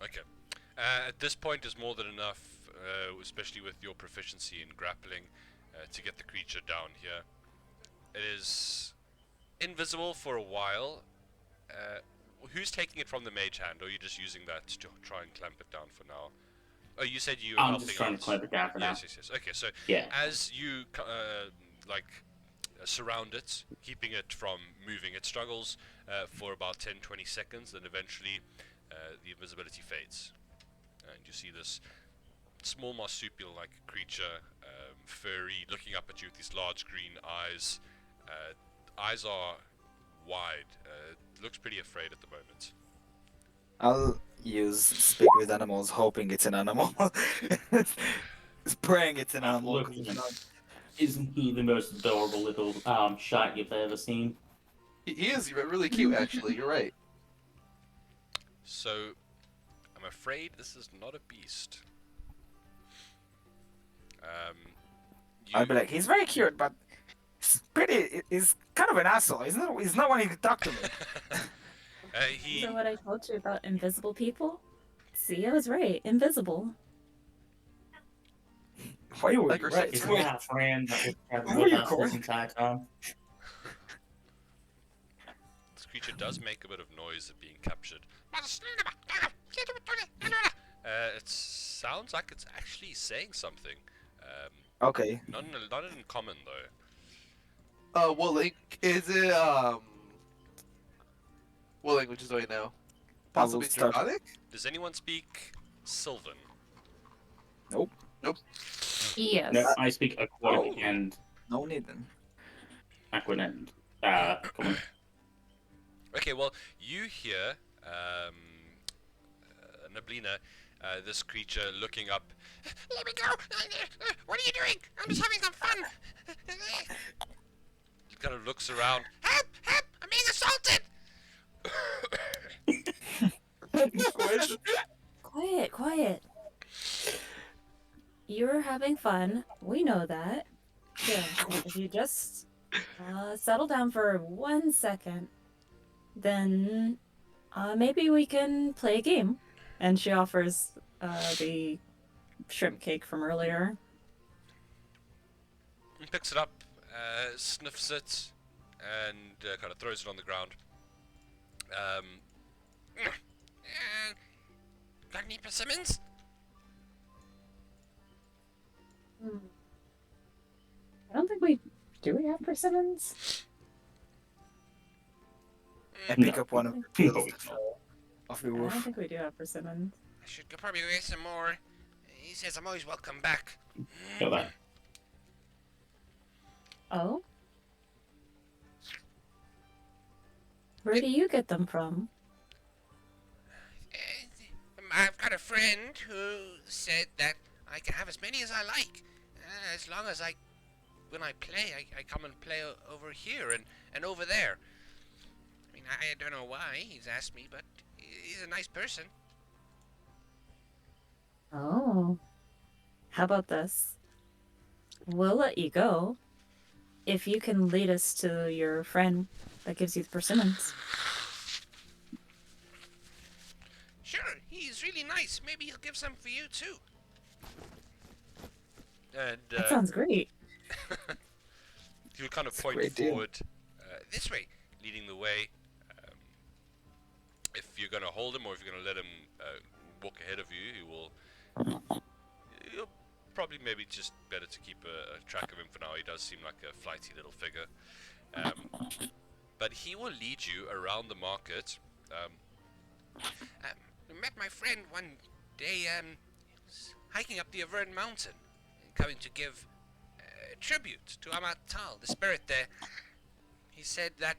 Okay. At this point is more than enough, especially with your proficiency in grappling, to get the creature down here. It is invisible for a while, who's taking it from the mage hand, or are you just using that to try and clamp it down for now? Oh, you said you were I'm helping just trying out. to clamp it down for now. Yes. Okay, so Yeah. as you surround it, keeping it from moving, it struggles for about 10-20 seconds, then eventually the invisibility fades, and you see this small marsupial-like creature, furry, looking up at you with these large green eyes. Eyes are wide. Looks pretty afraid at the moment. I'll use speak with animals, hoping it's an animal. Praying it's an animal. Look, 'cause if not- isn't he the most adorable little shark you've ever seen? He is really cute, actually. You're right. So, I'm afraid this is not a beast. I'd be like, he's very cute, but he's kind of an asshole. He's not wanting to talk to me. He So what I told you about invisible people? See, I was right. Invisible. Why you Like right? we're Isn't Wait, that a friend that was Who are with you us calling? this entire time? This creature does make a bit of noise at being captured. It sounds like it's actually saying something. okay. Not in common though. What link is it? What language is right now? I will Possibly start- Draconic? Does anyone speak Sylvan? Yes. No, I speak aquatic Oh. and No need then. aquanet. Common. Okay, well, you hear Nablina, this creature looking up. Let me go! What are you doing? I'm just having some fun! He kind of looks around. Help! Help! I'm being assaulted! Quiet. You're having fun. We know that. Here, if you just settle down for 1 second, then maybe we can play a game. And she offers the shrimp cake from earlier. He picks it up, sniffs it, and kind of throws it on the ground. Got any persimmons? I don't think we... Do we have persimmons? And pick up one of the No, pills we that don't. fall off the I don't roof. think we do have persimmons. I should probably go get some more. He says I'm always welcome back. Go back. Oh? Where do you get them from? I've got a friend who said that I can have as many as I like, as long as when I play, I come and play over here and over there. I mean, I don't know why he's asked me, but he's a nice person. Oh. How about this? We'll let you go if you can lead us to your friend that gives you the persimmons. Sure, he's really nice. Maybe he'll give some for you too. And That sounds great. he'll kind of It's a point great deal. forward this way, leading the way. If you're going to hold him or if you're going to let him walk ahead of you, you'll probably maybe just better to keep a track of him for now. He does seem like a flighty little figure. But he will lead you around the market. I met my friend one day hiking up the Avern Mountain, coming to give tribute to Amat Tal, the spirit there. He said that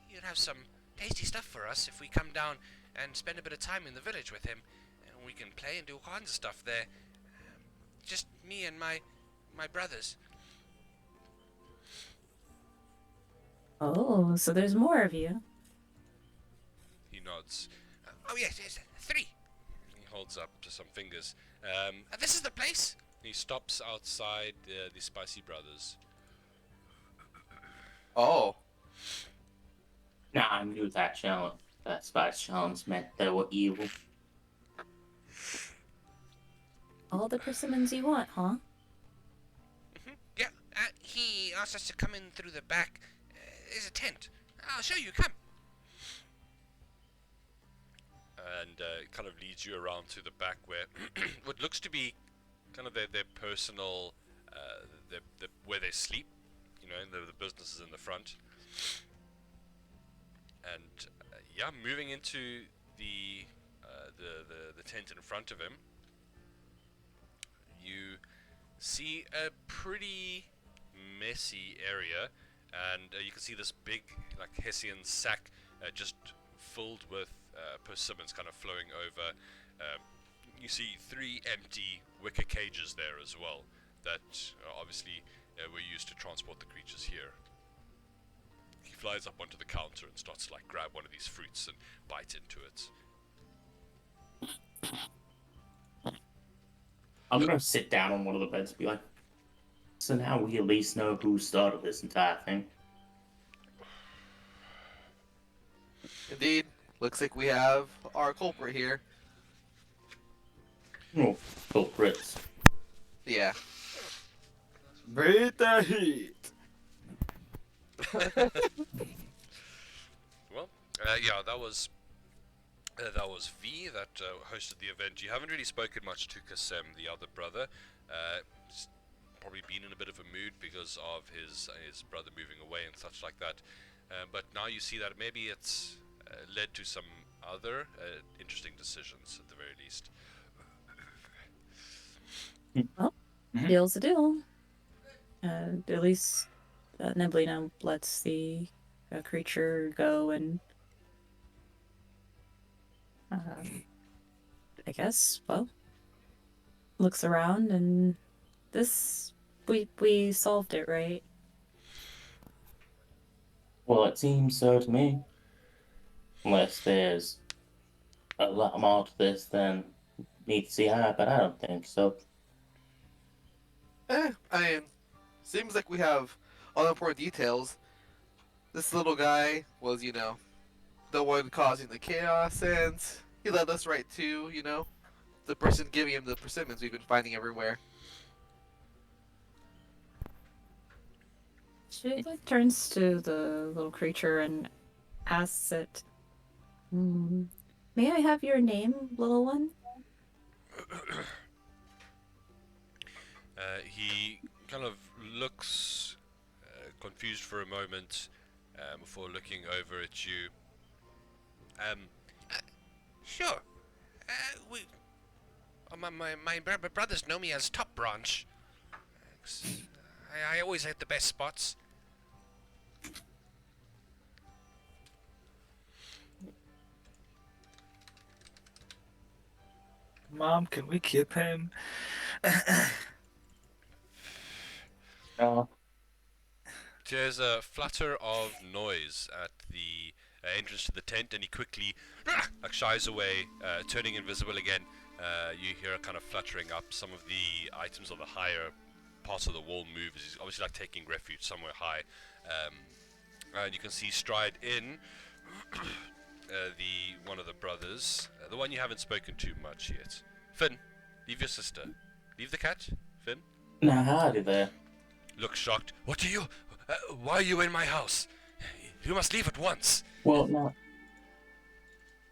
he'd have some tasty stuff for us if we come down and spend a bit of time in the village with him. And we can play and do all kinds of stuff there. Just me and my brothers. Oh, so there's more of you. He nods. Oh yes, 3. He holds up to some fingers. This is the place. He stops outside the Spicy Brothers. Oh. Nah, I knew that challenge. That spice challenge meant they were evil. All the persimmons you want, huh? Yeah, he asked us to come in through the back. There's a tent. I'll show you. Come. and it kind of leads you around to the back where what looks to be kind of their personal, where they sleep. You know, the business is in the front. And yeah, moving into the tent in front of him, you see a pretty messy area, and you can see this big, like, Hessian sack just filled with persimmons kind of flowing over. You see 3 empty wicker cages there as well that obviously were used to transport the creatures here. He flies up onto the counter and starts to, like, grab one of these fruits and bite into it. I'm gonna sit down on one of the beds and be like, so now we at least know who started this entire thing. Indeed. Looks like we have our culprit here. Oh, culprits. Yeah. Beat the heat. Well, yeah, that was V that hosted the event. You haven't really spoken much to Kasem, the other brother. He's probably been in a bit of a mood because of his brother moving away and such like that. But now you see that maybe it's led to some other interesting decisions at the very least. Deal's a deal. At least Neblina lets the creature go and I guess, well, looks around and this, we solved it, right? Well, it seems so to me. Unless there's a lot more to this than meets the eye, but I don't think so. I mean, seems like we have all the important details. This little guy was, you know, the one causing the chaos, and he led us right to, you know, the person giving him the persimmons we've been finding everywhere. She turns to the little creature and asks it, may I have your name, little one? He kind of looks confused for a moment before looking over at you. Sure. My brothers know me as Top Branch. I always hit the best spots. Mom, can we keep him? There's a flutter of noise at the entrance to the tent, and he quickly like shies away, turning invisible again. You hear a kind of fluttering up. Some of the items on the higher parts of the wall move. He's obviously like taking refuge somewhere high. And you can see stride in the one of the brothers, the one you haven't spoken to much yet. Finn, leave your sister. Leave the cat, Finn. Now, howdy there. Looks shocked. What are you? Why are you in my house? You must leave at once. Well, now,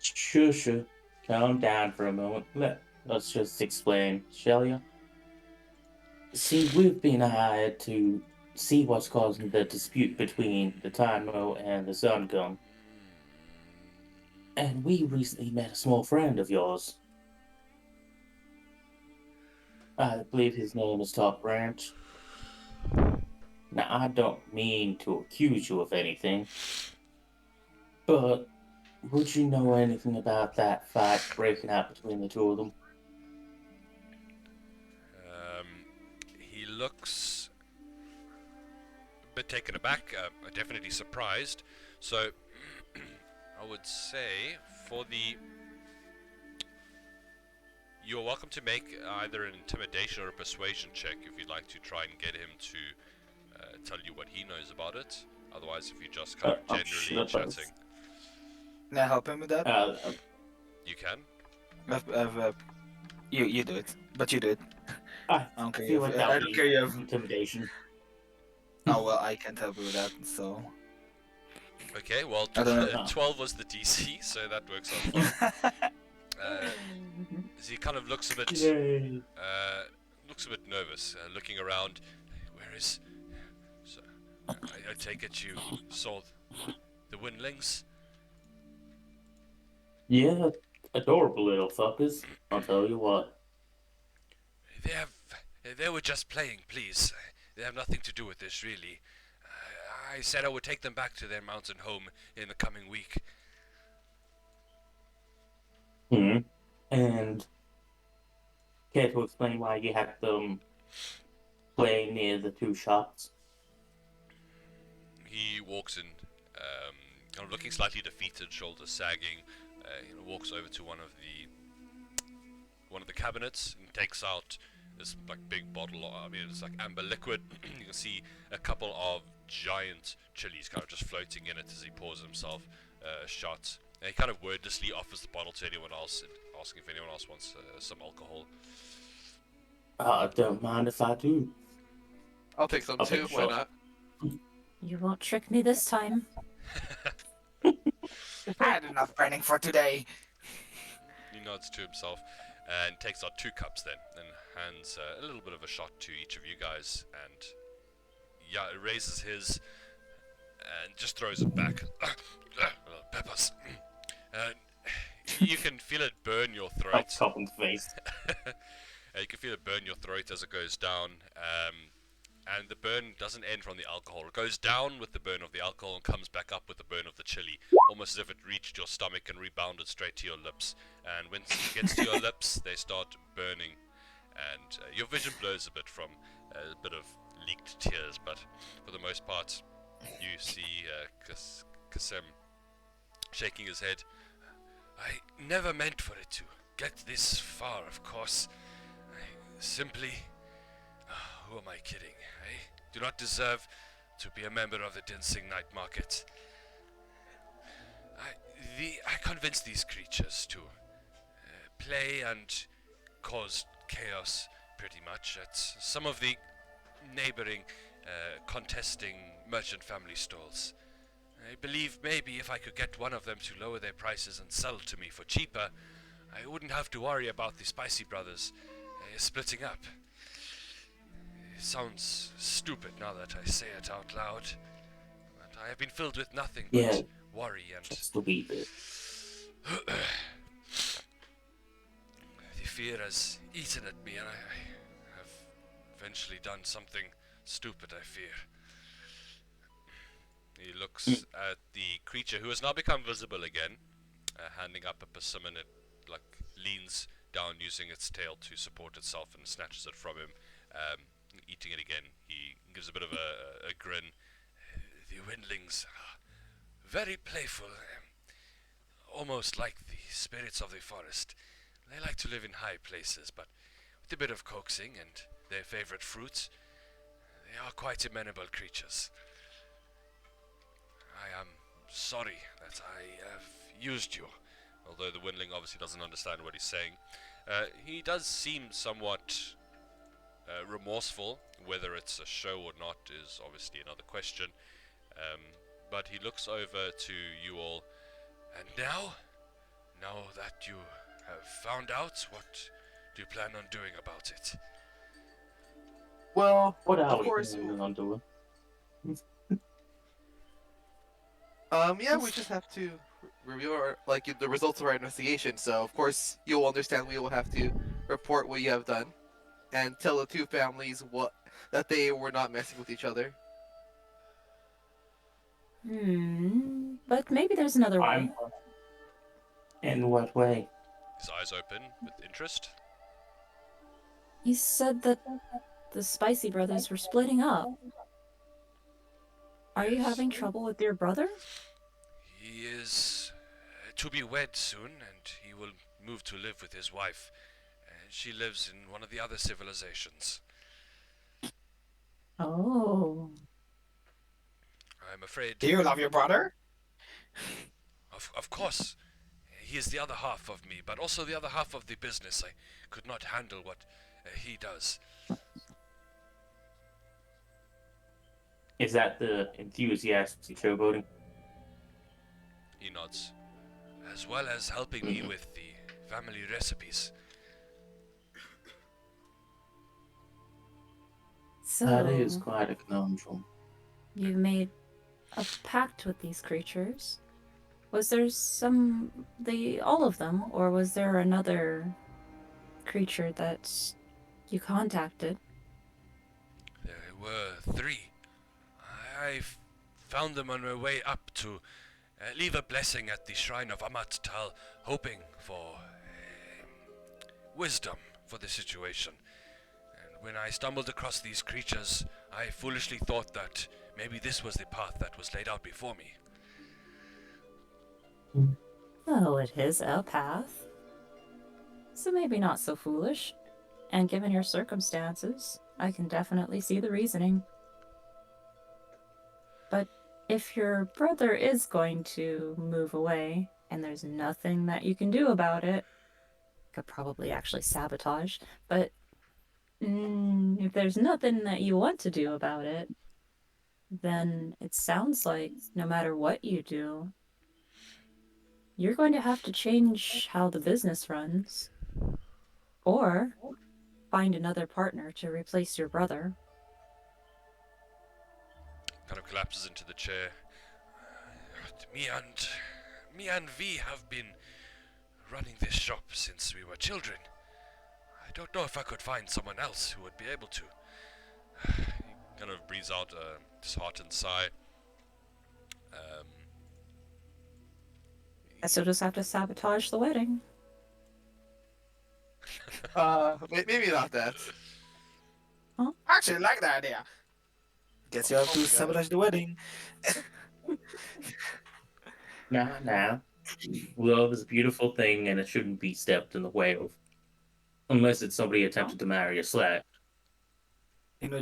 sure. Calm down for a moment. Let's just explain, shall ya? See, we've been hired to see what's causing the dispute between the Tymo and the Sun Gun. And we recently met a small friend of yours. I believe his name is Top Branch. Now, I don't mean to accuse you of anything, but would you know anything about that fight breaking out between the two of them? He looks a bit taken aback, definitely surprised. So, I would say for the... You're welcome to make either an intimidation or a persuasion check if you'd like to try and get him to tell you what he knows about it. Otherwise, if you're just kind of generally chatting. Can I help him with that? You can? You do it, but you do it. I don't care. feel like I that don't care. You have. intimidation. Oh well, I can't help you with that. So. Okay, well, I don't know. 12 was the DC, so that works out fine. As he kind of looks a bit Yay. nervous, looking around. Where is? So, I take it you saw the windlings. Yeah, adorable little fuckers. I'll tell you what. They were just playing, please. They have nothing to do with this, really. I said I would take them back to their mountain home in the coming week. And care to explain why you had them play near the two shops? He walks in, kind of looking slightly defeated, shoulders sagging. Walks over to one of the cabinets and takes out this like big bottle. It's like amber liquid. You can see a couple of giant chilies kind of just floating in it as he pours himself a shot. And he kind of wordlessly offers the bottle to anyone else, asking if anyone else wants some alcohol. Don't mind if I do. I'll take some I'll too. take a Why shot. not? You won't trick me this time. I had enough burning for today. He nods to himself and takes out 2 cups then and hands a little bit of a shot to each of you guys, and raises his and just throws it back. Peppers. You can feel it burn your throat. Like top in the face. You can feel it burn your throat as it goes down, and the burn doesn't end from the alcohol. It goes down with the burn of the alcohol and comes back up with the burn of the chili, almost as if it reached your stomach and rebounded straight to your lips. And when it gets to your lips, they start burning, and your vision blurs a bit from a bit of leaked tears, but for the most part, you see Kasem shaking his head. I never meant for it to get this far, of course. I simply... who am I kidding? I do not deserve to be a member of the Dyn Singh night market. I convinced these creatures to play and cause chaos, pretty much, at some of the neighboring contesting merchant family stalls. I believe maybe if I could get one of them to lower their prices and sell to me for cheaper, I wouldn't have to worry about the Spicy Brothers splitting up. It sounds stupid now that I say it out loud, but I have been filled with nothing but Yeah. worry and Just a wee bit. the fear has eaten at me, and I have eventually done something stupid, I fear. He looks at the creature, who has now become visible again, handing up a persimmon. It leans down using its tail to support itself and snatches it from him. Eating it again, he gives a bit of a grin. The windlings are very playful, almost like the spirits of the forest. They like to live in high places, but with a bit of coaxing and their favorite fruits, they are quite amenable creatures. I am sorry that I have used you, although the windling obviously doesn't understand what he's saying. He does seem somewhat remorseful. Whether it's a show or not is obviously another question. But he looks over to you all, and now that you have found out, what do you plan on doing about it? Well, What are of we course. planning on doing? Yeah, we just have to review the results of our investigation. So of course you'll understand we will have to report what you have done, and tell the 2 families that they were not messing with each other. But maybe there's another way. I'm... In what way? His eyes open with interest. You said that the Spicy Brothers were splitting up. Are you having trouble with your brother? He is to be wed soon, and he will move to live with his wife. She lives in one of the other civilizations. Oh. I'm afraid... Do you love your brother? Of course. He is the other half of me, but also the other half of the business. I could not handle what he does. Is that the enthusiastic showboating? He nods. As well as helping me with the family recipes. So That is quite a conundrum. you made a pact with these creatures. Was there all of them, or was there another creature that you contacted? There were 3. I found them on my way up to leave a blessing at the shrine of Amat Tal, hoping for wisdom for the situation. And when I stumbled across these creatures, I foolishly thought that maybe this was the path that was laid out before me. Oh, it is a path. So maybe not so foolish. And given your circumstances, I can definitely see the reasoning. But if your brother is going to move away, and there's nothing that you can do about it, could probably actually sabotage, but if there's nothing that you want to do about it, then it sounds like no matter what you do, you're going to have to change how the business runs. Or find another partner to replace your brother. Kind of collapses into the chair. Me and V have been running this shop since we were children. I don't know if I could find someone else who would be able to. He kind of breathes out a disheartened sigh. I still just have to sabotage the wedding. Maybe not that. Actually, I like that idea. Guess you have to sabotage the wedding. Nah. Love is a beautiful thing and it shouldn't be stepped in the way of. Unless it's somebody attempted to marry a slut.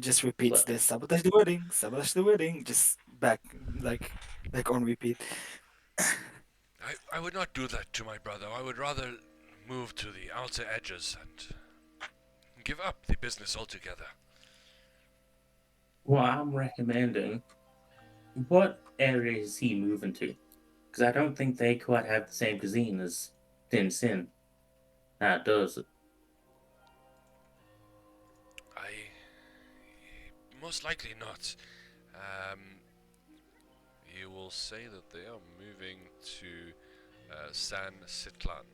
Just repeats this: sabotage the wedding, just back like on repeat. I would not do that to my brother. I would rather move to the outer edges and give up the business altogether. Well, I'm recommending. What area is he moving to? Because I don't think they quite have the same cuisine as Dyn Singh. Does it? Most likely not. You will say that they are moving to San Sitlan.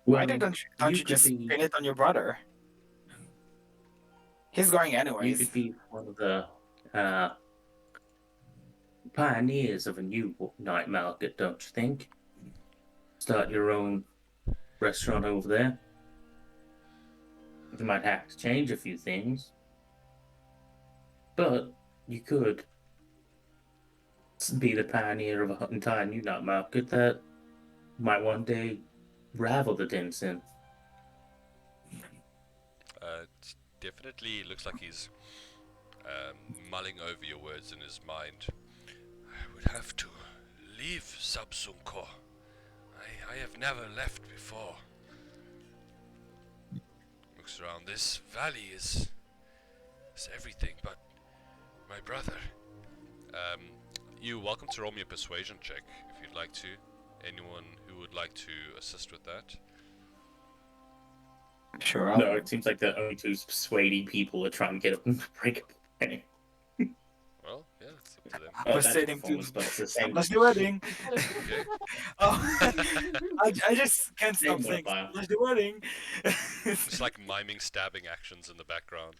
Why Well, don't you just pin it on your brother? He's going you anyways. could be one of the pioneers of a new night market, don't you think? Start your own restaurant over there. You might have to change a few things, but you could be the pioneer of an entire new night market that might one day rival the Dyn Singh. It definitely looks like he's mulling over your words in his mind. I would have to leave Sabsunko. I have never left before. Looks around. This valley is everything but my brother. You're welcome to roll me a persuasion check if you'd like to. Anyone who would like to assist with that? Sure. No, it seems like the only two persuading people are trying to get up and break up the wedding. Well, yeah, it's up to them. Persuading to but it's the same. sabotage the wedding. Okay. Oh, I just can't stop Same saying modifier. sabotage the wedding. It's like miming stabbing actions in the background.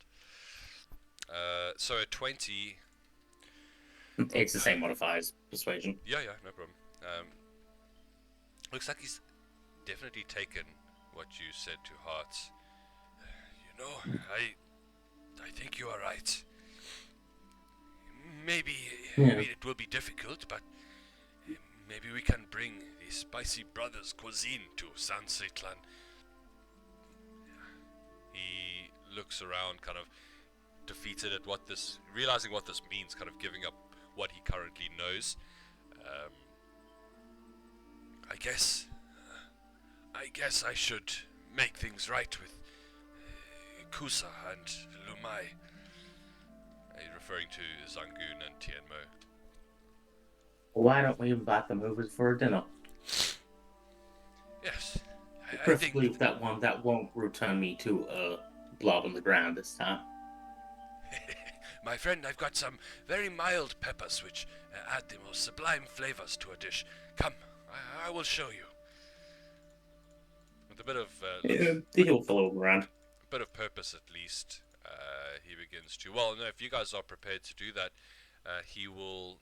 So at 20, It's the same modifiers, persuasion. yeah, no problem. Looks like he's definitely taken what you said to heart. You know, I think you are right. Maybe it will be difficult, but maybe we can bring the Spicy Brothers cuisine to San Sitlan. He looks around, kind of defeated at realizing what this means, kind of giving up what he currently knows. I guess I should make things right with Kusa and Lumai. Referring to Zangoon and Tianmo. Why don't we invite them over for dinner? Yes, I Preferably think with that one that won't return me to blob on the ground this time. my friend, I've got some very mild peppers which add the most sublime flavors to a dish. Come, I will show you. With a bit of He'll follow around. a bit of purpose at least, he begins to. Well, no, if you guys are prepared to do that, he will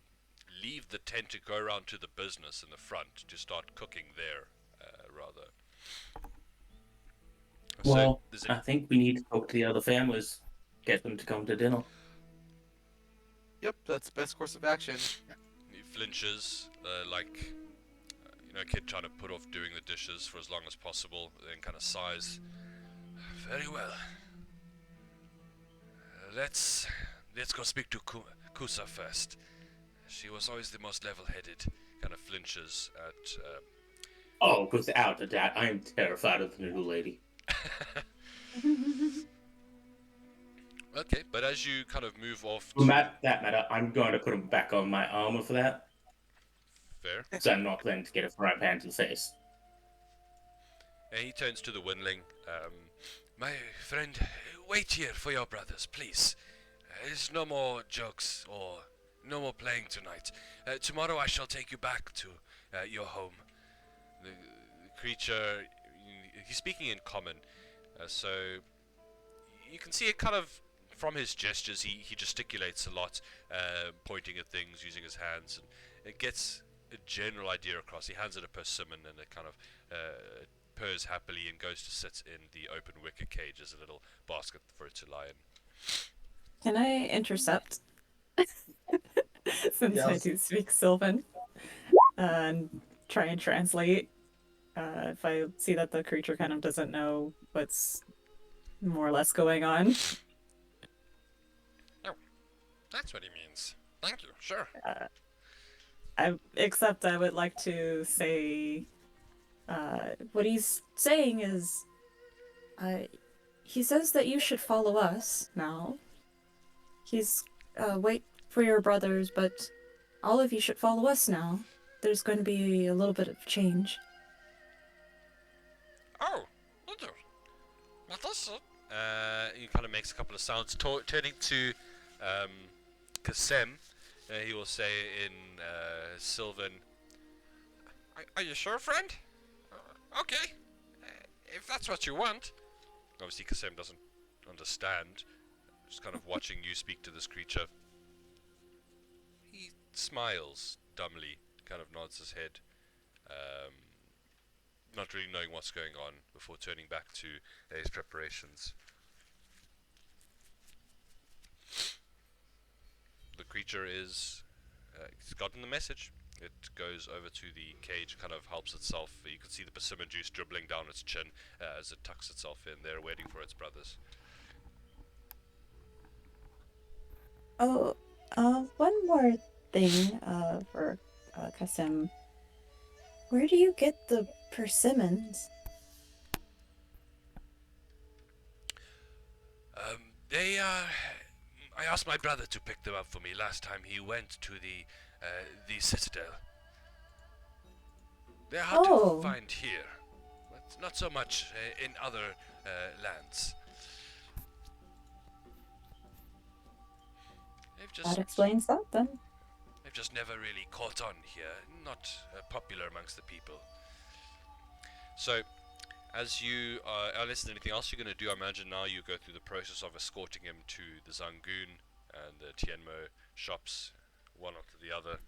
leave the tent to go around to the business in the front to start cooking there, rather. Well, there's I think we need to talk to the other families, get them to come to dinner. Yep, that's the best course of action. he flinches, like a kid trying to put off doing the dishes for as long as possible, then kind of sighs. Very well. Let's go speak to Kusa first. She was always the most level-headed. Kind of flinches at. Oh, without a doubt, I am terrified of the new lady. Okay, but as you kind of move off For to... that matter, I'm going to put him back on my armor for that. Fair. So I'm not planning to get a frying pan to the face. And he turns to the windling. My friend, wait here for your brothers, please. There's no more jokes or no more playing tonight. Tomorrow I shall take you back to your home. The creature, he's speaking in common, so you can see it kind of from his gestures. He gesticulates a lot, pointing at things, using his hands, and it gets a general idea across. He hands it a persimmon, and it kind of purrs happily and goes to sit in the open wicker cage as a little basket for it to lie in. Can I intercept? Since I Yes. do speak Sylvan, and try and translate. If I see that the creature kind of doesn't know what's more or less going on. That's what he means. Thank you. Sure. Except I would like to say, what he's saying is, he says that you should follow us now. He's, wait for your brothers, but all of you should follow us now. There's going to be a little bit of change. Oh, that is it. He kind of makes a couple of sounds, turning to Kasem. He will say in Sylvan, are you sure, friend? Okay, if that's what you want. Obviously, Kasem doesn't understand. Just kind of watching you speak to this creature. He smiles dumbly, kind of nods his head, not really knowing what's going on, before turning back to his preparations. The creature is... he's gotten the message. It goes over to the cage, kind of helps itself. You can see the persimmon juice dribbling down its chin as it tucks itself in there, waiting for its brothers. Oh, one more thing, for, Kasem. Where do you get the persimmons? I asked my brother to pick them up for me last time he went to the Citadel. They're hard Oh. to find here, but not so much in other lands. That explains that, then. They've just never really caught on here, not popular amongst the people. So, as you unless there's anything else you're going to do, I imagine now you go through the process of escorting him to the Zangoon and the Tianmo shops, one after the other.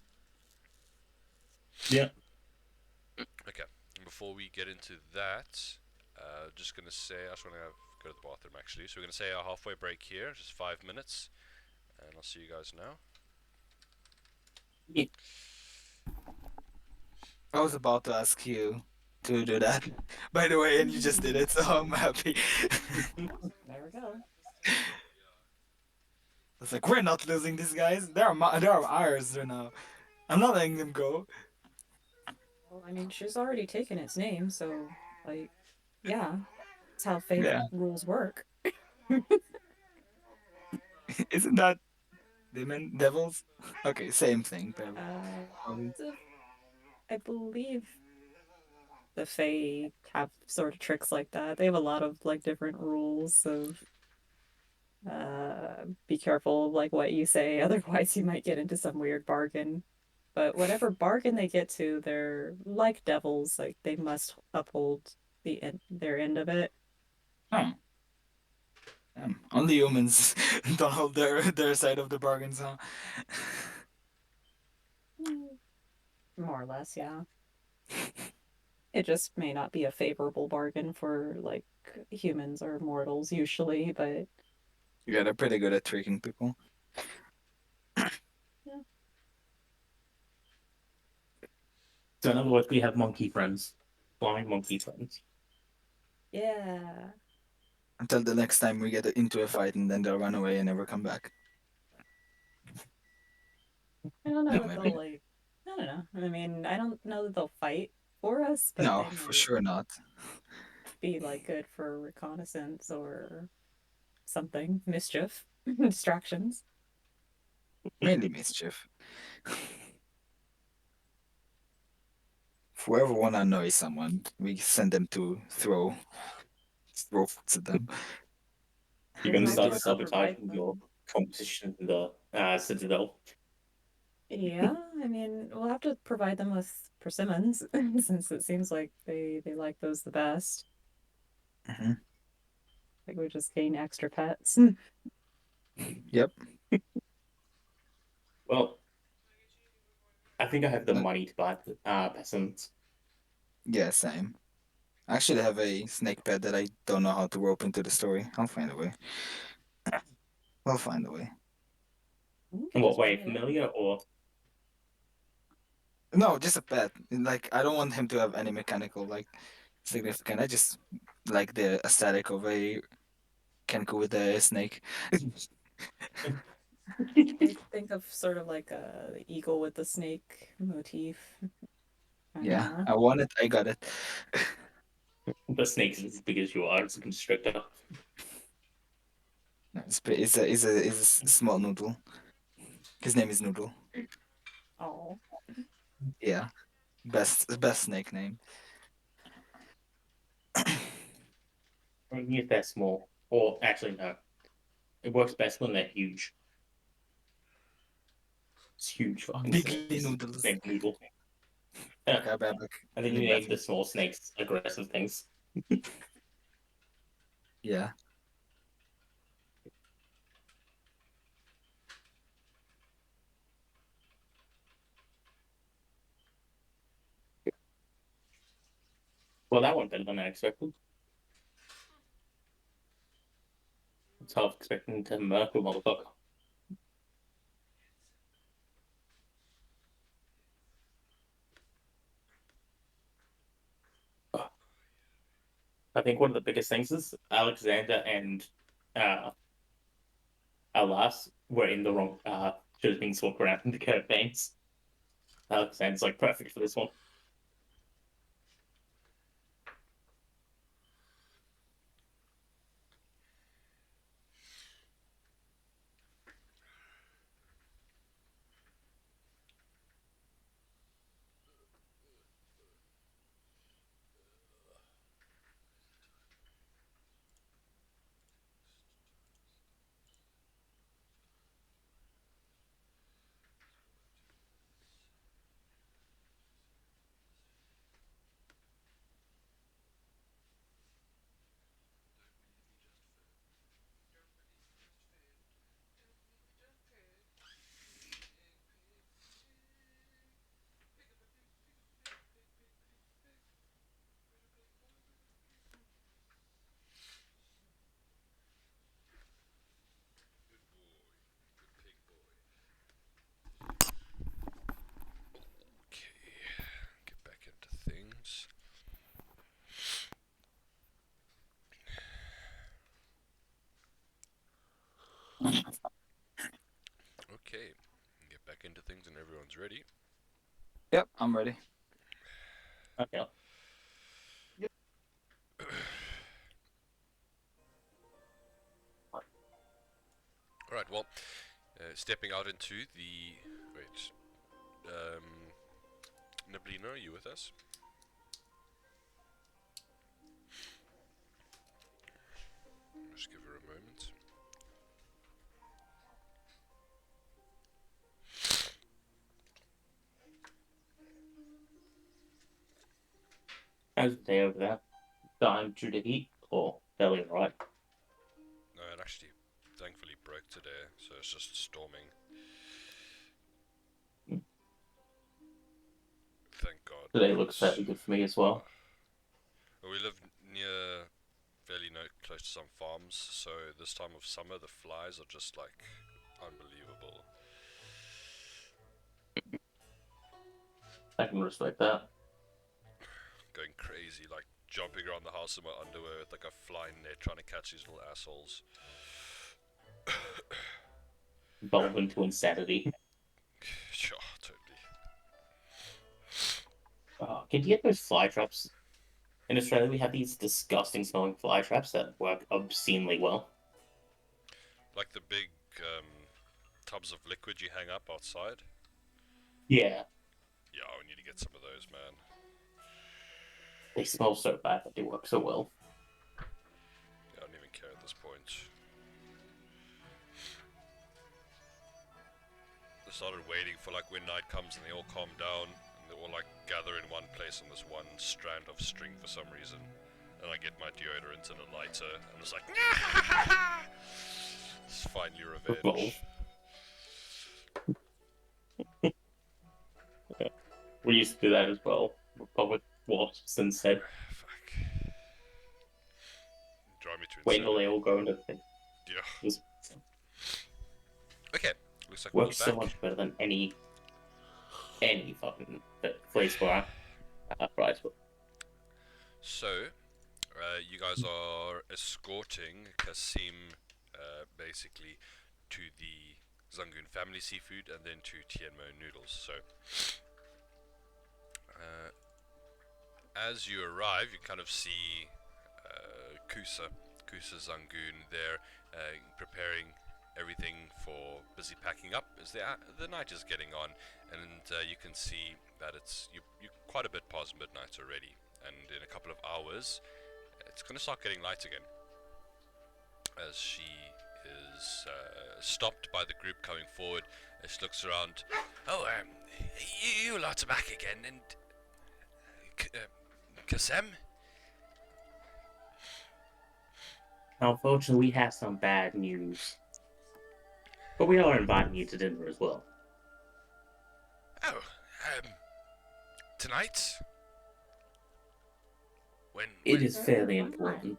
Yeah. Okay, and before we get into that, just going to say, I just want to go to the bathroom actually, so we're going to say a halfway break here, just 5 minutes, and I'll see you guys now. Yeah. I was about to ask you to do that, by the way, and you just did it, so I'm happy. There we go. It's like, we're not losing these guys. They're ours now. I'm not letting them go. Well, I mean, she's already taken its name, so, like, yeah. That's how fate Yeah. rules work. Isn't that Demon? Devils? Okay, same thing. Probably. So I believe the Fae have sort of tricks like that. They have a lot of like different rules of be careful of like what you say, otherwise you might get into some weird bargain. But whatever bargain they get to, they're like devils, like they must uphold their end of it. Oh. Only humans don't hold their side of the bargains, huh? More or less, yeah. It just may not be a favorable bargain for like humans or mortals usually, but Yeah, they're pretty good at tricking people. yeah. So in other words, we have monkey friends, flying monkey friends. Yeah. Until the next time we get into a fight and then they'll run away and never come back. I don't know No, that maybe. they'll like I don't know. I mean, I don't know that they'll fight for us, but No, they for might sure not. be like good for reconnaissance or something. Mischief. Distractions. Mainly mischief. If we ever want to annoy someone, we send them to throw foods at them. You're We'll going to also Maybe start have with to provide sabotaging your them. competition in the Citadel. Yeah, I mean, we'll have to provide them with persimmons since it seems like they like those the best. hmm Like we just gain extra pets. Yep. Well, I think I have the But money to buy peasants. yeah, same. I actually have a snake pet that I don't know how to rope into the story. I'll find a way. We'll find a way. You In can what just way? bring it in. Familiar or No, just a pet. Like I don't want him to have any mechanical like significant. I just like the aesthetic of a Kenku with a snake. I think of sort of like a the eagle with the snake motif. Yeah, Uh, I want it. I got it. the snakes as big as you are as a constrictor? No, it's a small noodle. His name is Noodle. oh, Yeah, best snake name. Only if they're small. Or actually, no. It works best when they're huge. It's huge fucking Bigly snakes. noodles. Named Noodle. Yeah. Okay, I'll be back. And then I'll you be back. name the small snakes aggressive things. Yeah. Well, that went better than I expected. It's half expecting to murk a motherfucker. I think one of the biggest things is Alexander and uh, Alas were in the wrong. Should have been swapped around in the campaigns. Alexander's like perfect for this one. Okay, get back into things. Okay, get back into things and everyone's ready. Yep, I'm ready. Okay. Alright, well, Stepping out into the... Wait. Nablina, are you with us? Just give her a moment. How's the day over there? Dying through the heat, or fairly right? No, it actually thankfully broke today, so it's just storming. Thank God. Today looks fairly good for me as well. Well, we live near, fairly close to some farms, so this time of summer the flies are just like unbelievable. I can respect that. Going crazy, like jumping around the house in my underwear with like a fly net trying to catch these little assholes. Evolve into insanity. Sure, totally. Can you get those fly traps? In Australia, we have these disgusting smelling fly traps that work obscenely well. Like the big tubs of liquid you hang up outside? Yeah, Yeah, we need to get some of those, man. they smell so bad, but they work so well. Yeah, I don't even care at this point. I started waiting for like when night comes and they all calm down and they all like gather in one place on this one strand of string for some reason. And I get my deodorant and a lighter and it's like it's finally revenge. We used to do that as well. Republic wasps instead. Fuck. Drive me to Wait till insanity. they all go into the thing. Yeah. Okay. Looks like Works we're so back. much better than any fucking place where I price for. So, you guys are escorting Kasim basically to the Zangoon family seafood and then to Tianmo noodles. So, as you arrive, you kind of see Kusa Zangoon there preparing everything for busy packing up as the night is getting on, and you can see that you're quite a bit past midnight already, and in a couple of hours it's going to start getting light again as she is stopped by the group coming forward. As she looks around, oh, you lot are back again, and Kasem? Unfortunately, we have some bad news. But we are inviting you to dinner as well. Oh, tonight? It is fairly important.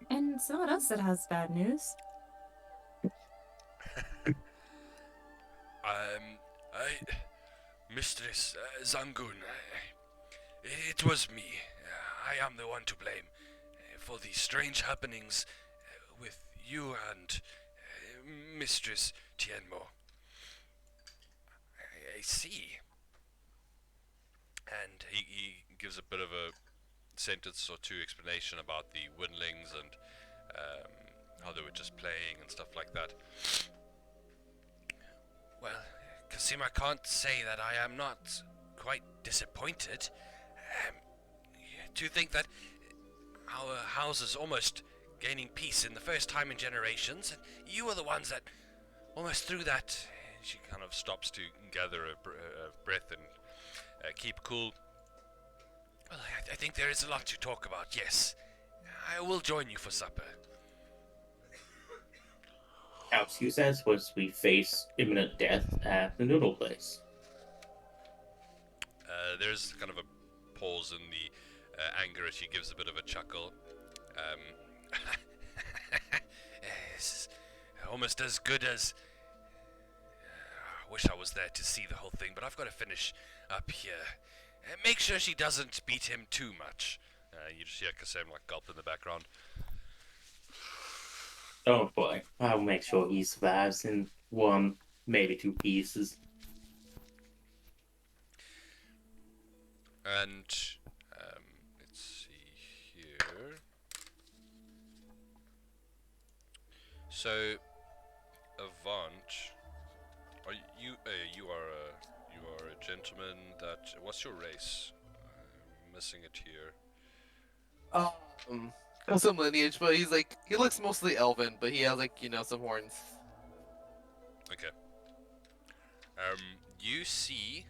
And it's not us that has bad news. Mistress Zangoon, it was me. I am the one to blame for the strange happenings with you and Mistress Tianmo. I see. And he gives a bit of a sentence or two explanation about the Winlings and how they were just playing and stuff like that. Well, Kasim, I can't say that I am not quite disappointed. To think that our house is almost gaining peace in the first time in generations, and you are the ones that almost threw that. She kind of stops to gather a breath and keep cool. Well, I think there is a lot to talk about, yes. I will join you for supper. Our excuse as was we face imminent death at the noodle place. There's kind of a pause in the anger as she gives a bit of a chuckle. It's almost as good as... I wish I was there to see the whole thing, but I've got to finish up here. Make sure she doesn't beat him too much. You just hear Kasem like gulp in the background. Oh boy, I'll make sure he survives in one, maybe two pieces. And let's see here. So Avant, are you are a gentleman that. What's your race? I'm missing it here. Some lineage, but he looks mostly elven, but he has some horns. Okay. You see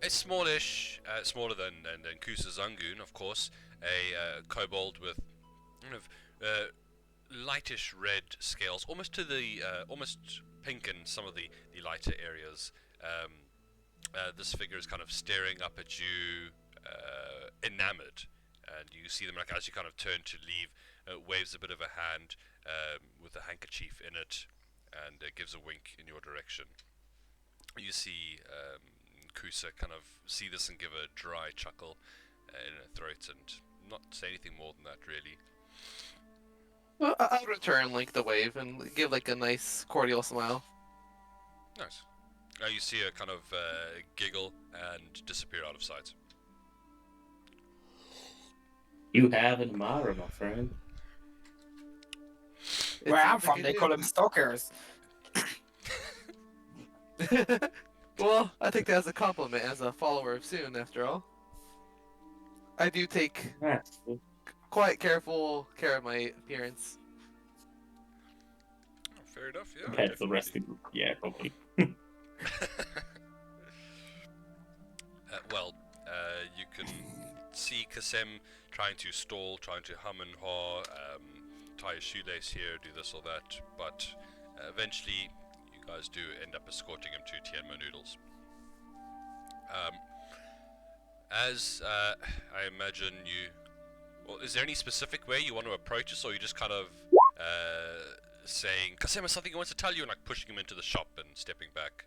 a smallish, smaller than Kusa Zangoon, of course, a kobold with kind of lightish red scales, almost to the almost pink in some of the lighter areas. This figure is kind of staring up at you, enamored, and you see them as you kind of turn to leave, waves a bit of a hand with a handkerchief in it, and gives a wink in your direction. You see Kusa kind of see this and give a dry chuckle in her throat, and not say anything more than that, really. Well, I'll return the wave and give a nice cordial smile. Nice. You see her kind of giggle and disappear out of sight. You have an admirer, my friend. Where I'm from, they call them stalkers. Well, I think that's a compliment as a follower of Soon, after all. I do take quite careful care of my appearance. Oh, fair enough, yeah. Compared to the rest of the group, yeah, probably. You can see Kasem trying to stall, trying to hum and haw, tie a shoelace here, do this or that, but eventually you guys do end up escorting him to Tianmo Noodles. As I imagine well, is there any specific way you want to approach us, or you just kind of saying, Kasem has something he wants to tell you, and pushing him into the shop and stepping back?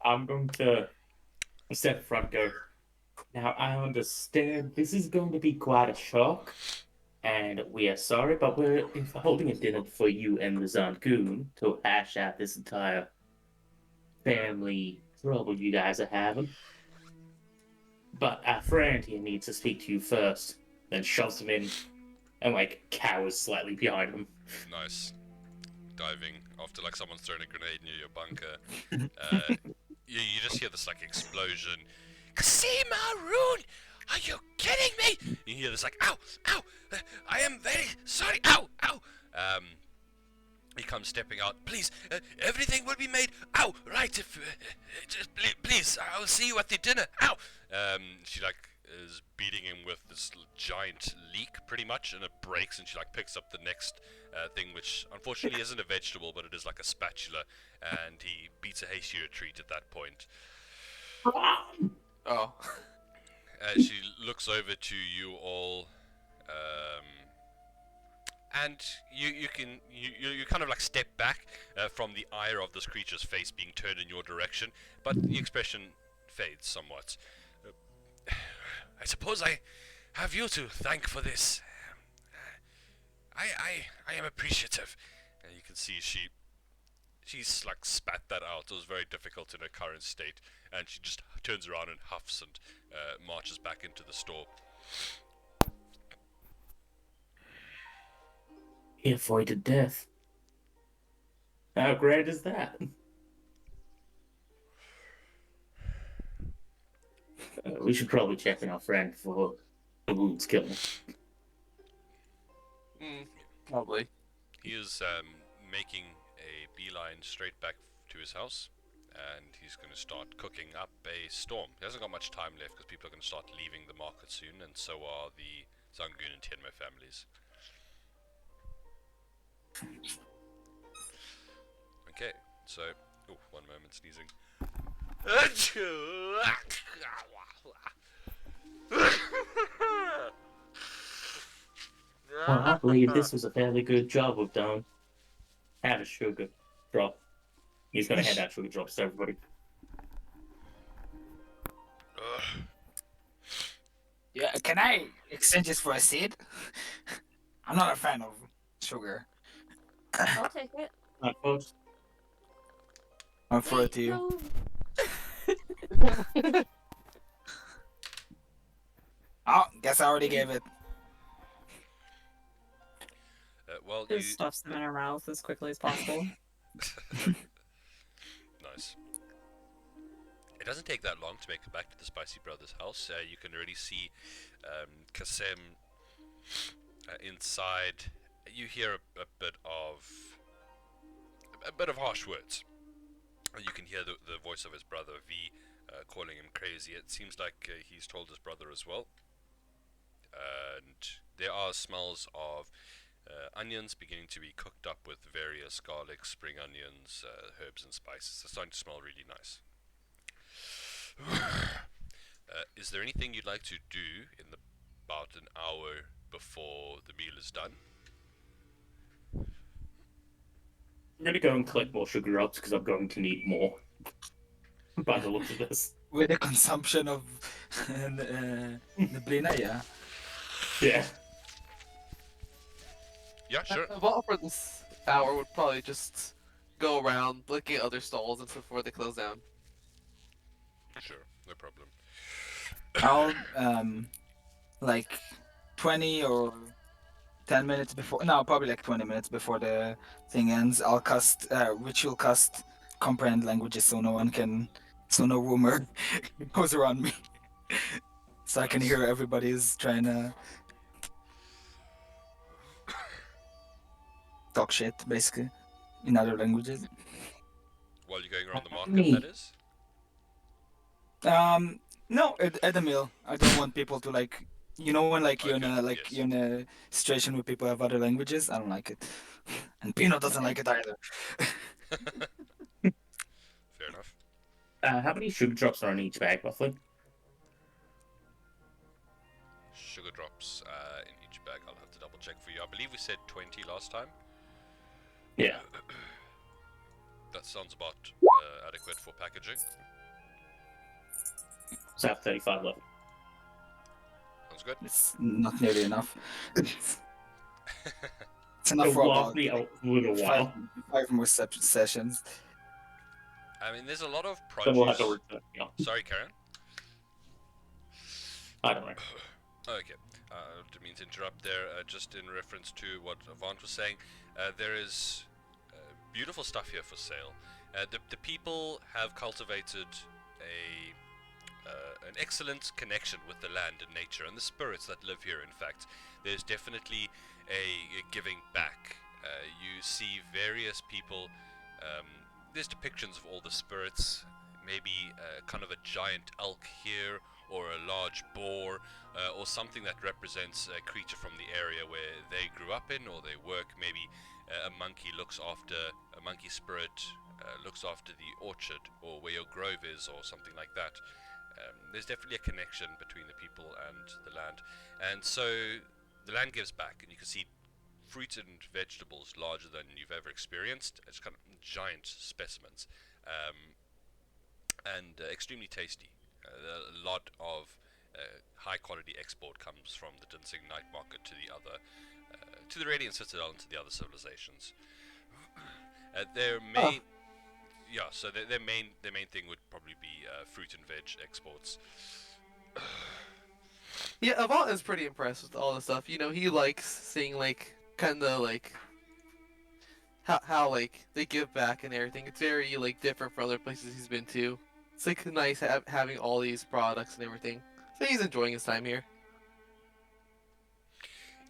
I'm going to step front, go. Now, I understand this is going to be quite a shock, and we are sorry, but we're holding a dinner for you and the Zangoon to hash out this entire family trouble you guys are having. But our friend here needs to speak to you first, then shoves him in and cowers slightly behind him. Nice. Diving after someone's thrown a grenade near your bunker. You just hear this explosion. Kasem Haroon! Are you kidding me? You hear this ow, ow, I am very sorry, ow, ow. He comes stepping out. Please, everything will be made. Ow, right, if, just please, I'll see you at the dinner. Ow. She is beating him with this giant leek, pretty much, and it breaks, and she picks up the next thing, which unfortunately isn't a vegetable, but it is a spatula, and he beats a hasty retreat at that point. Oh. She looks over to you all, and you kind of step back from the ire of this creature's face being turned in your direction, but the expression fades somewhat. I suppose I have you to thank for this. I am appreciative. And you can see she's spat that out. It was very difficult in her current state, and she just turns around and huffs and marches back into the store. He avoided death. How great is that? We should probably check on our friend for the wounds killing. Probably. He is making a beeline straight back to his house, and he's going to start cooking up a storm. He hasn't got much time left because people are going to start leaving the market soon, and so are the Zangoon and Tianmo families. Okay, so... Oh, one moment, sneezing. Well, I believe this was a fairly good job we've done. Have a sugar drop. He's going to hand out sugar drops to everybody. Yeah, can I exchange this for a seed? I'm not a fan of sugar. I'll take it. Right, folks. I'll throw it to you. Oh, guess I already gave it. Well, Just stuffs them in her mouth as quickly as possible. Nice. It doesn't take that long to make it back to the Spicy Brothers' house. You can already see Kasem inside. You hear a bit of harsh words. You can hear the voice of his brother V calling him crazy. It seems like he's told his brother as well. And there are smells of onions beginning to be cooked up with various garlic, spring onions, herbs and spices. It's starting to smell really nice. Is there anything you'd like to do in about an hour before the meal is done? I'm going to go and collect more sugar drops because I'm going to need more by the looks of this. With the consumption of the blina, yeah. Yeah. Yeah, sure. Avant for this hour would probably just go around looking at other stalls and stuff before they close down. Sure, no problem. I'll like 20 or 10 minutes before, no, probably like 20 minutes before the thing ends, I'll cast ritual cast comprehend languages so no rumor goes around me. So I can hear everybody's trying to talk shit basically in other languages. While you're going around the market, Me. that is? No, at the meal. I don't want people to like, you know, when like you're in Okay, a yes. you're in a situation where people have other languages. I don't like it, and Pino doesn't like it either. Fair enough. How many sugar drops are in each bag, roughly? Sugar drops in each bag. I'll have to double check for you. I believe we said 20 last time. Yeah. That sounds about adequate for packaging. So I have 35 left. Sounds good. It's not nearly enough. It's enough It for will about be a little while. five more sessions. I mean, there's a lot of So we'll have to produce. return. Yeah. Sorry, Karen. I don't know. Okay. Didn't mean to interrupt there. Just in reference to what Avant was saying, there is beautiful stuff here for sale. The people have cultivated an excellent connection with the land and nature and the spirits that live here. In fact, there's definitely a giving back. You see various people. There's depictions of all the spirits. Maybe kind of a giant elk here, or a large boar, or something that represents a creature from the area where they grew up in or they work. Maybe a monkey spirit looks after the orchard or where your grove is or something like that. There's definitely a connection between the people and the land, and so the land gives back, and you can see fruit and vegetables larger than you've ever experienced. It's kind of giant specimens, and extremely tasty. A lot of high quality export comes from the Dyn Singh night market to the Radiant Citadel and to the other civilizations. So their main thing would probably be fruit and veg exports. Yeah, Avant is pretty impressed with all the stuff. You know, he likes seeing like kind of like how like they give back and everything. It's very like different from other places he's been to. It's like nice having all these products and everything. So he's enjoying his time here.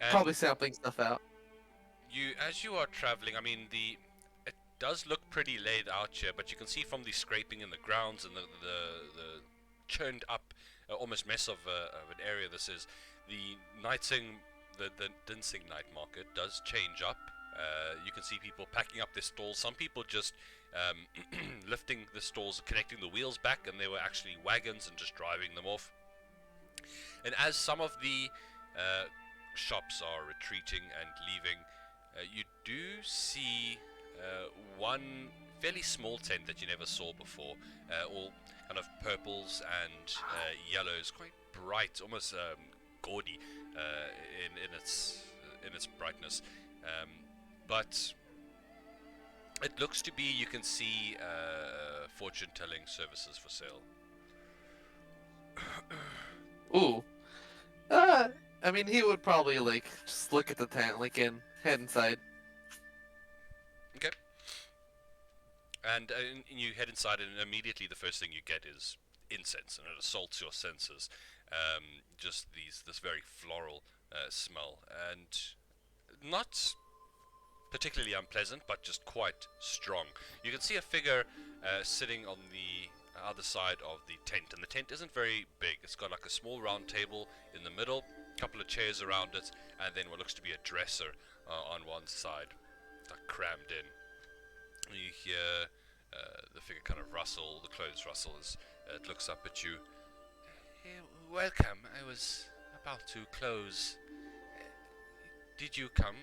And Probably sampling stuff out. as you are traveling, I mean, it does look pretty laid out here, but you can see from the scraping in the grounds and the churned up, almost mess of an area this is. The Dyn Singh night market does change up. You can see people packing up their stalls. Some people just lifting the stalls, connecting the wheels back, and they were actually wagons and just driving them off. And as some of the shops are retreating and leaving, you do see one fairly small tent that you never saw before, all kind of purples and yellows, quite bright, almost gaudy in its brightness. But it looks to be, you can see fortune-telling services for sale. Ooh. I mean, he would probably like just look at the tent, like, and head inside. And you head inside, and immediately the first thing you get is incense, and it assaults your senses. Just this very floral smell, and not particularly unpleasant, but just quite strong. You can see a figure sitting on the other side of the tent, and the tent isn't very big. It's got like a small round table in the middle, a couple of chairs around it, and then what looks to be a dresser on one side, like crammed in. You hear the figure kind of rustle, the clothes rustle as it looks up at you. Welcome. I was about to close. Did you come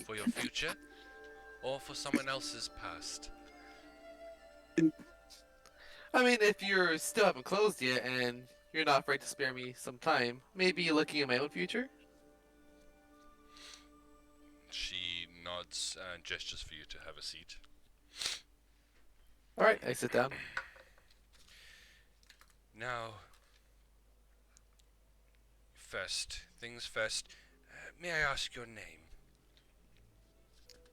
for your future, or for someone else's past? I mean, if you still haven't closed yet and you're not afraid to spare me some time, maybe looking at my own future? She nods and gestures for you to have a seat. Alright, I sit down. Now, first things first, may I ask your name?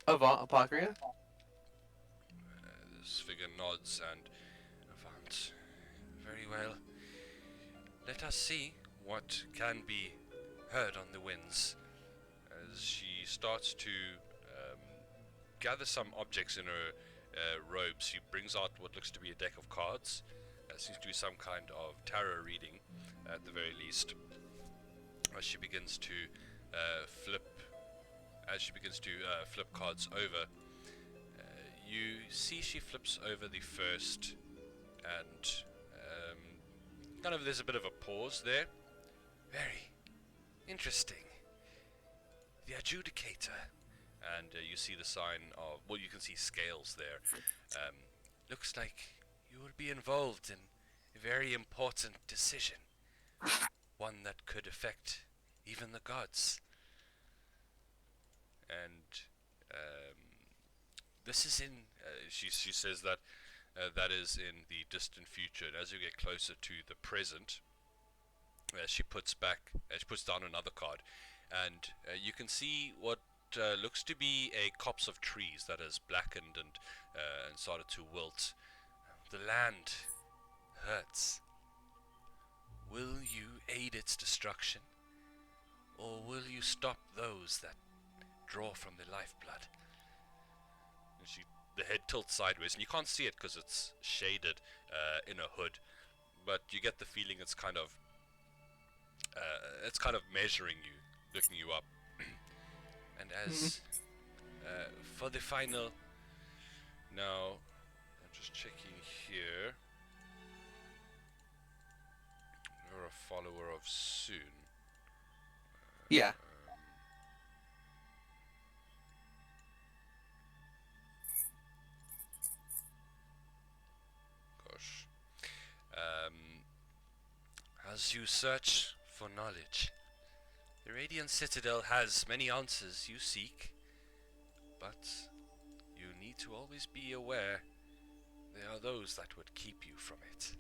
Avant Apocria? This figure nods and Avant. Very well. Let us see what can be heard on the winds. As she starts to gather some objects in her robe, she brings out what looks to be a deck of cards. Seems to be some kind of tarot reading, at the very least. As she begins to flip cards over, you see she flips over the first, and kind of there's a bit of a pause there. Very interesting. The adjudicator, and you see the sign of, well, you can see scales there. Looks like you will be involved in a very important decision, one that could affect even the gods. And this is in, she says that that is in the distant future, and as you get closer to the present, she puts down another card, and you can see what looks to be a copse of trees that has blackened and started to wilt. The land hurts. Will you aid its destruction, or will you stop those that draw from the lifeblood? And the head tilts sideways, and you can't see it because it's shaded in a hood, but you get the feeling it's kind of measuring you, looking you up. And as for the final, now I'm just checking here. You're a follower of Soon. Yeah. Gosh. As you search for knowledge, the Radiant Citadel has many answers you seek, but you need to always be aware there are those that would keep you from it.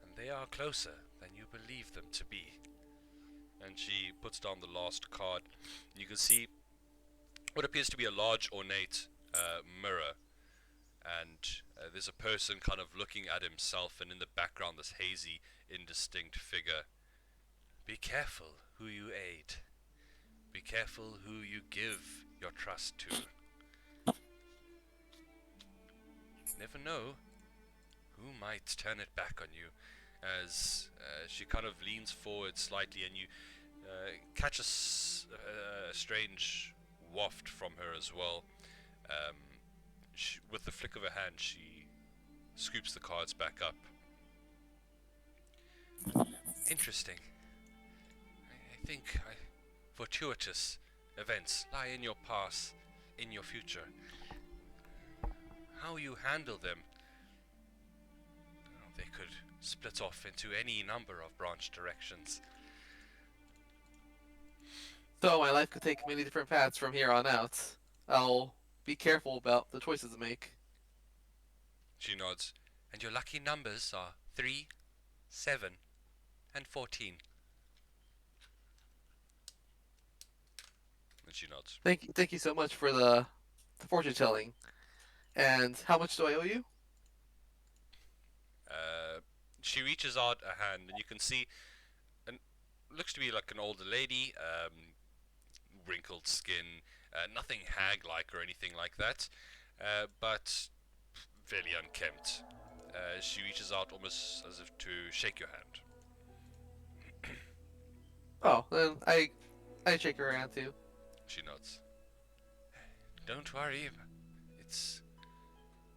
And they are closer than you believe them to be. And she puts down the last card. You can see what appears to be a large ornate mirror, and there's a person kind of looking at himself, and in the background this hazy, indistinct figure. Be careful who you aid. Be careful who you give your trust to. Never know who might turn it back on you. As she kind of leans forward slightly, and you catch a strange waft from her as well. With the flick of her hand, she scoops the cards back up. Interesting. I think fortuitous events lie in your past, in your future. How you handle them, they could split off into any number of branch directions. So my life could take many different paths from here on out. I'll be careful about the choices I make. She nods. And your lucky numbers are 3, 7, and 14. And she nods. Thank you so much for the fortune telling. And how much do I owe you? She reaches out a hand, and you can see, and looks to be like an older lady, wrinkled skin, nothing hag-like or anything like that, but fairly unkempt. She reaches out almost as if to shake your hand. Oh, then I shake her hand too. She nods. Don't worry, it's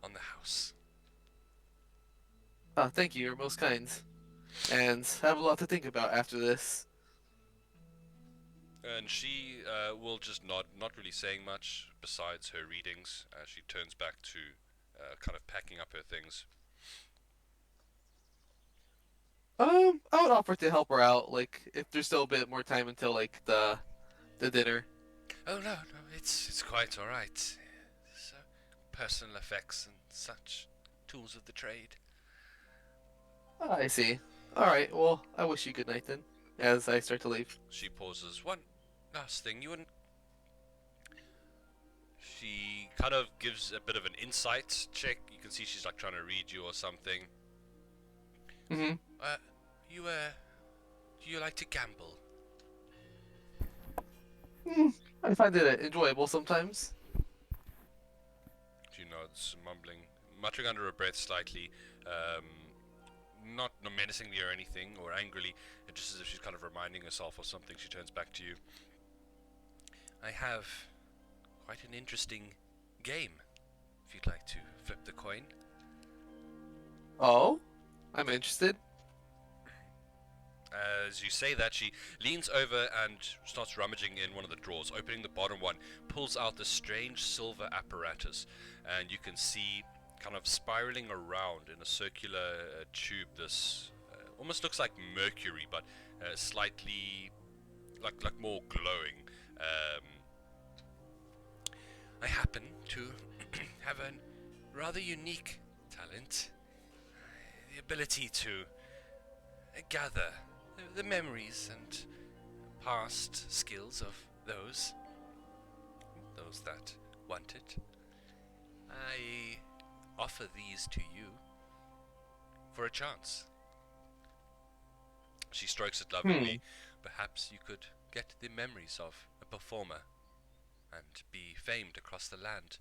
on the house. Thank you, you're most kind. And I have a lot to think about after this. And she will just nod, not really saying much besides her readings. She turns back to kind of packing up her things. I would offer to help her out, like if there's still a bit more time until like the dinner. Oh no, it's quite all right. So, personal effects and such, tools of the trade. Oh, I see. All right. Well, I wish you good night then. As I start to leave. She pauses. One last thing, you wouldn't. She kind of gives a bit of an insight check. You can see she's like trying to read you or something. Mm-hmm. Do you like to gamble? I find it enjoyable sometimes. She nods, mumbling, muttering under her breath slightly, not menacingly or anything, or angrily, just as if she's kind of reminding herself of something. She turns back to you. I have quite an interesting game, if you'd like to flip the coin. Oh, I'm interested. As you say that, she leans over and starts rummaging in one of the drawers, opening the bottom one, pulls out this strange silver apparatus, and you can see kind of spiraling around in a circular tube this almost looks like mercury, but slightly like more glowing. I happen to have a rather unique talent, the ability to gather the memories and past skills of those that want it. I offer these to you for a chance. She strokes it lovingly. Perhaps you could get the memories of a performer and be famed across the land,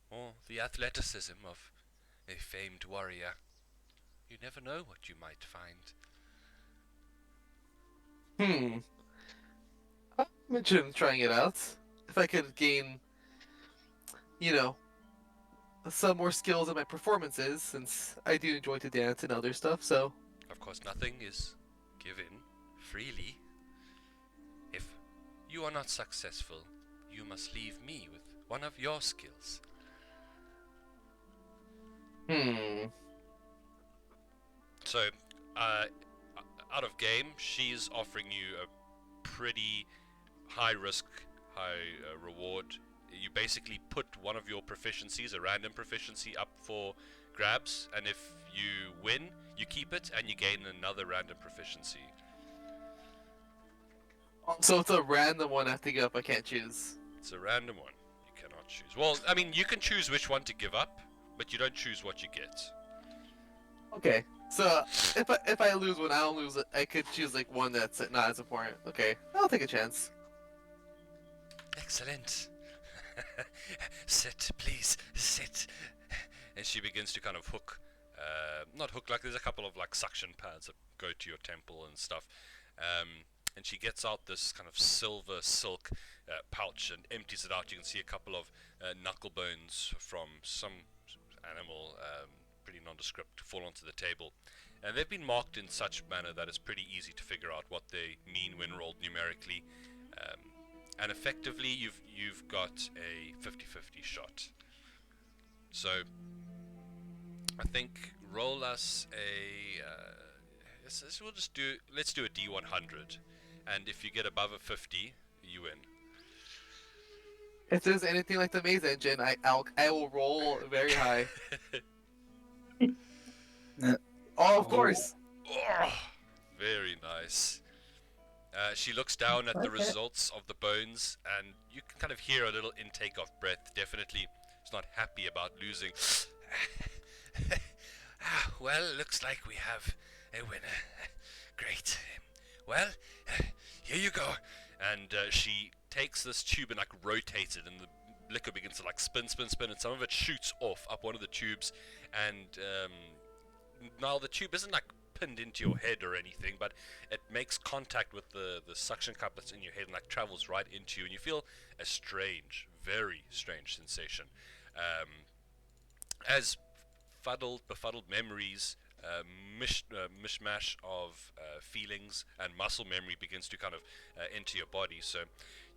or the athleticism of a famed warrior. You never know what you might find. I'm interested in trying it out. If I could gain, some more skills in my performances, since I do enjoy to dance and other stuff, so. Of course, nothing is given freely. If you are not successful, you must leave me with one of your skills. So, out of game, she's offering you a pretty high risk, high reward. You basically put one of your proficiencies, a random proficiency, up for grabs, and if you win, you keep it, and you gain another random proficiency. So it's a random one I have to give up, I can't choose. It's a random one. You cannot choose. Well, I mean, you can choose which one to give up, but you don't choose what you get. Okay. So if I lose one, I don't lose it. I could choose like one that's not as important. Okay, I'll take a chance. Excellent. Sit, please, sit. And she begins to kind of hook, not hook, like there's a couple of like suction pads that go to your temple and stuff. And she gets out this kind of silver silk pouch and empties it out. You can see a couple of knuckle bones from some animal, pretty nondescript, fall onto the table. And they've been marked in such manner that it's pretty easy to figure out what they mean when rolled numerically. And effectively, you've got a 50-50 shot. So I think roll us a. Let's do a D100, and if you get above a 50, you win. If there's anything like the maze engine, I will roll very high. Oh, of course. Oh, very nice. She looks down at the results of the bones, and you can kind of hear a little intake of breath. Definitely He's not happy about losing. Well, looks like we have a winner. Great. Well, here you go. And she takes this tube and like rotates it, and the liquor begins to like spin, and some of it shoots off up one of the tubes. And now the tube isn't like pinned into your head or anything, but it makes contact with the suction cup that's in your head and like travels right into you, and you feel a strange, very strange sensation. As befuddled memories, mishmash of feelings and muscle memory begins to kind of enter your body. So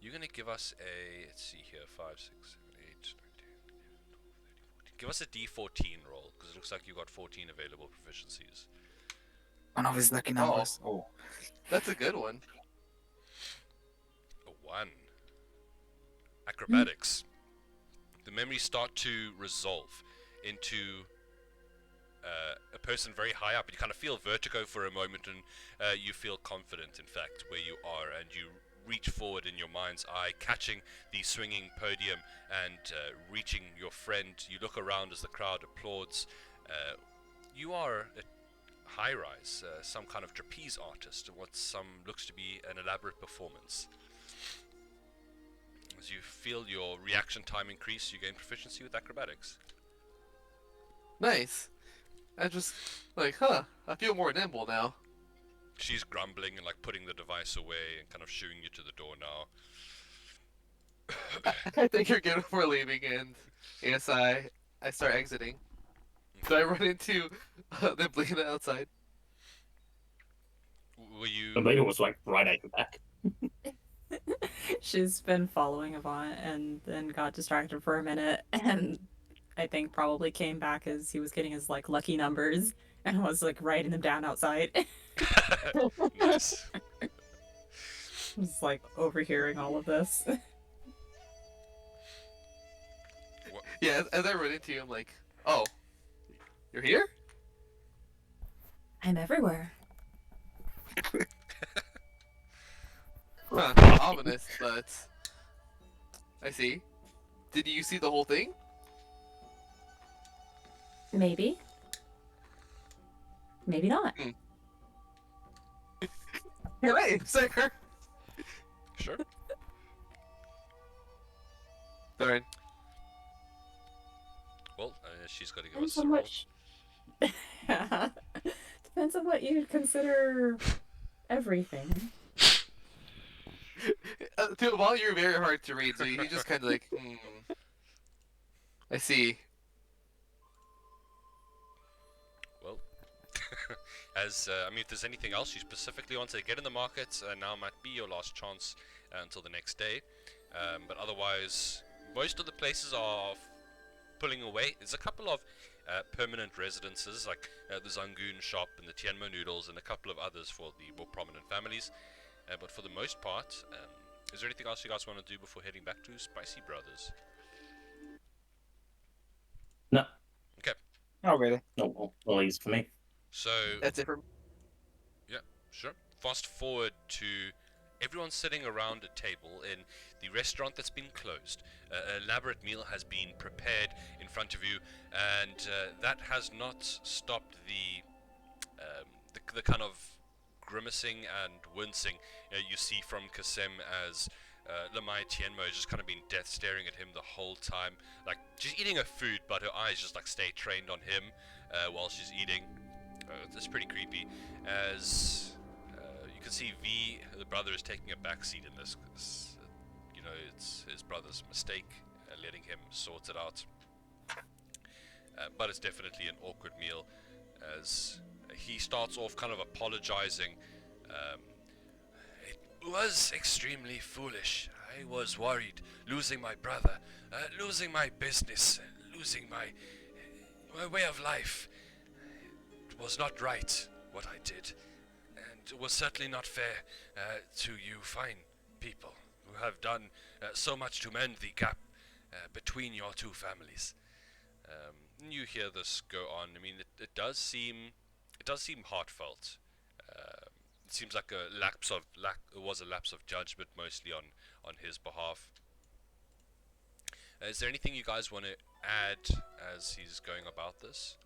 you're going to give us a, let's see here, 5, 6, 7, 8, 9, 10, 11, 12, 13, 14. Give us a D14 roll, because it looks like you got 14 available proficiencies. One of his lucky numbers. Oh. That's a good one. A 1. Acrobatics. The memories start to resolve into a person very high up. You kind of feel vertigo for a moment, and you feel confident, in fact, where you are, and you reach forward in your mind's eye, catching the swinging podium and reaching your friend. You look around as the crowd applauds. You are a high-rise, some kind of trapeze artist, in what some looks to be an elaborate performance. As you feel your reaction time increase, you gain proficiency with acrobatics. Nice. I just like, I feel more nimble now. She's grumbling and like putting the device away and kind of shooing you to the door now. I think you're good for leaving, and yes, I start exiting. So I run into them bleeding outside. Were you? The lady was like right at your back. She's been following Avant and then got distracted for a minute, and I think probably came back as he was getting his like lucky numbers and was like writing them down outside. Nice. Just like overhearing all of this. Yeah, as I run into you, I'm like, oh, you're here? I'm everywhere. Huh, ominous, but I see. Did you see the whole thing? Maybe. Maybe not. Hey, sir. Sure. Sorry. Well, she's got to give Depends us a on roll. what. Depends on what you consider everything. While you're very hard to read, so you just kind of like, I see. Well, as I mean, if there's anything else you specifically want to get in the market, now might be your last chance until the next day. But otherwise, most of the places are pulling away. There's a couple of permanent residences, like the Zangoon shop and the Tianmo noodles, and a couple of others for the more prominent families. But for the most part, is there anything else you guys want to do before heading back to Spicy Brothers? No. Okay. Oh, really? No, well, he's for me. So, That's it for me. sure. Fast forward to everyone sitting around a table in the restaurant that's been closed. An elaborate meal has been prepared in front of you, and that has not stopped the kind of grimacing and wincing you see from Kasem as Lamai Tianmo has just kind of been death staring at him the whole time. Like, she's eating her food, but her eyes just like stay trained on him while she's eating. It's pretty creepy. As you can see, V, the brother, is taking a backseat in this, because you know, it's his brother's mistake, letting him sort it out. But it's definitely an awkward meal, as he starts off kind of apologizing. It was extremely foolish. I was worried, losing my brother, losing my business, losing my way of life. It was not right what I did, and it was certainly not fair to you fine people who have done so much to mend the gap between your two families. You hear this go on. I mean, it does seem heartfelt. It seems like it was a lapse of judgment, mostly on his behalf. Is there anything you guys want to add as he's going about this?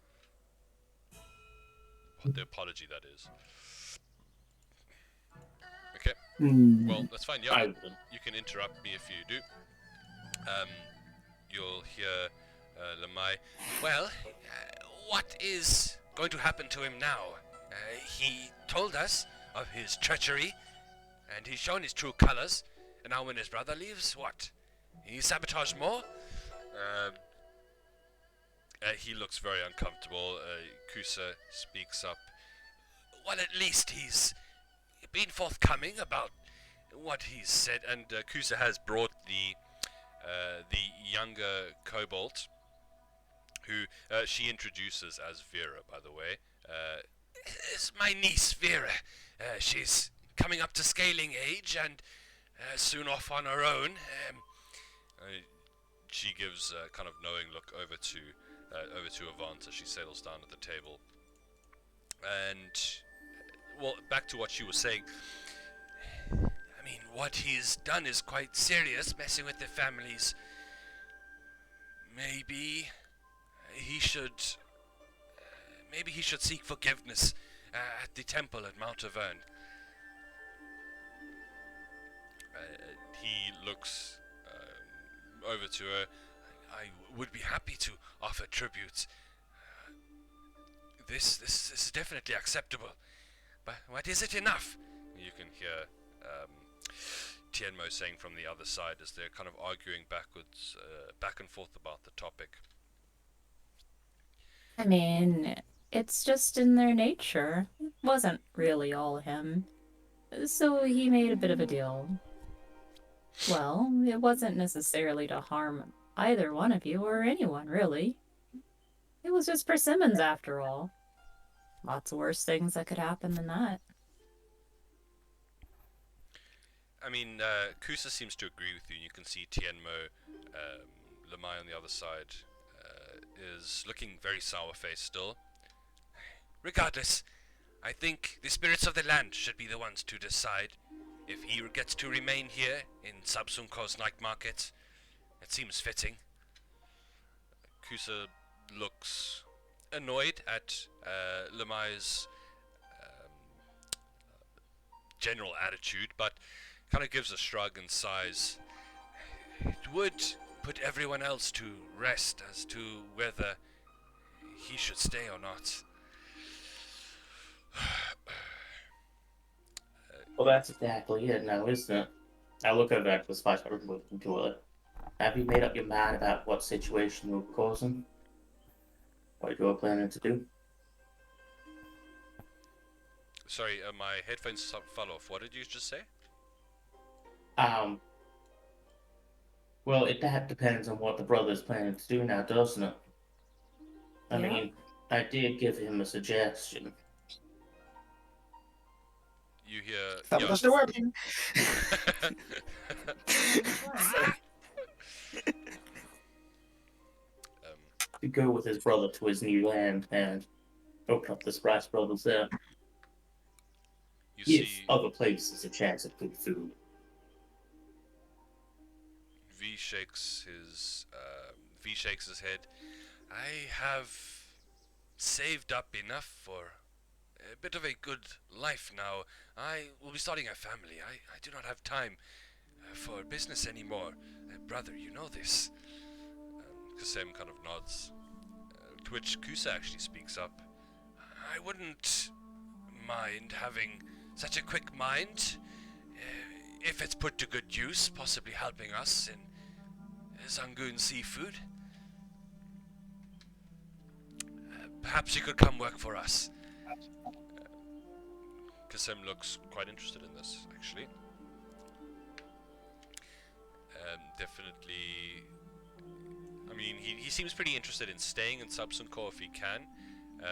What the apology that is. Okay. Well, that's fine. Yeah, I would. you can interrupt me if you do. You'll hear Lamai. Well, what is going to happen to him now? He told us of his treachery, and he's shown his true colors. And now when his brother leaves, what? He sabotaged more? He looks very uncomfortable. Kusa speaks up. Well, at least he's been forthcoming about what he's said, and Kusa has brought the younger kobold, who she introduces as Vera, by the way. It's my niece, Vera. She's coming up to scaling age and soon off on her own. She gives a kind of knowing look over to Avant as she settles down at the table. And, well, back to what she was saying. I mean, what he's done is quite serious, messing with the families. Maybe he should seek forgiveness at the temple at Mount Avern. He looks over to her. I would be happy to offer tribute. This is definitely acceptable. But is it enough? You can hear Tienmo saying from the other side as they're kind of arguing back and forth about the topic. I mean, it's just in their nature. It wasn't really all him. So he made a bit of a deal. Well, it wasn't necessarily to harm either one of you or anyone, really. It was just Persimmons, after all. Lots of worse things that could happen than that. I mean, Kusa seems to agree with you. You can see Tienmo, Lamai on the other side, is looking very sour-faced still. Regardless, I think the spirits of the land should be the ones to decide if he gets to remain here in Sabsunko's night market. It seems fitting. Kusa looks annoyed at Lamai's general attitude, but kind of gives a shrug and sighs. It would put everyone else to rest as to whether he should stay or not. Well, that's exactly it now, isn't it? I look over at the spice looking to her. Have you made up your mind about what situation you're causing? What you're planning to do? Sorry, my headphones fell off. What did you just say? Well, that depends on what the brother's planning to do now, doesn't it? I Yeah. mean, I did give him a suggestion. You hear... Sabotage the weapon. To go with his brother to his new land and open up the Spice Brothers there. you Give see other places a chance at good food. V shakes his head. I have saved up enough for a bit of a good life now. I will be starting a family. I do not have time for business anymore. Brother, you know this. Kasem kind of nods. To which Kusa actually speaks up. I wouldn't mind having such a quick mind. If it's put to good use, possibly helping us in Zangoon seafood. Perhaps you could come work for us. Kasem looks quite interested in this, actually. Definitely... I mean, he seems pretty interested in staying in Sabsunko if he can,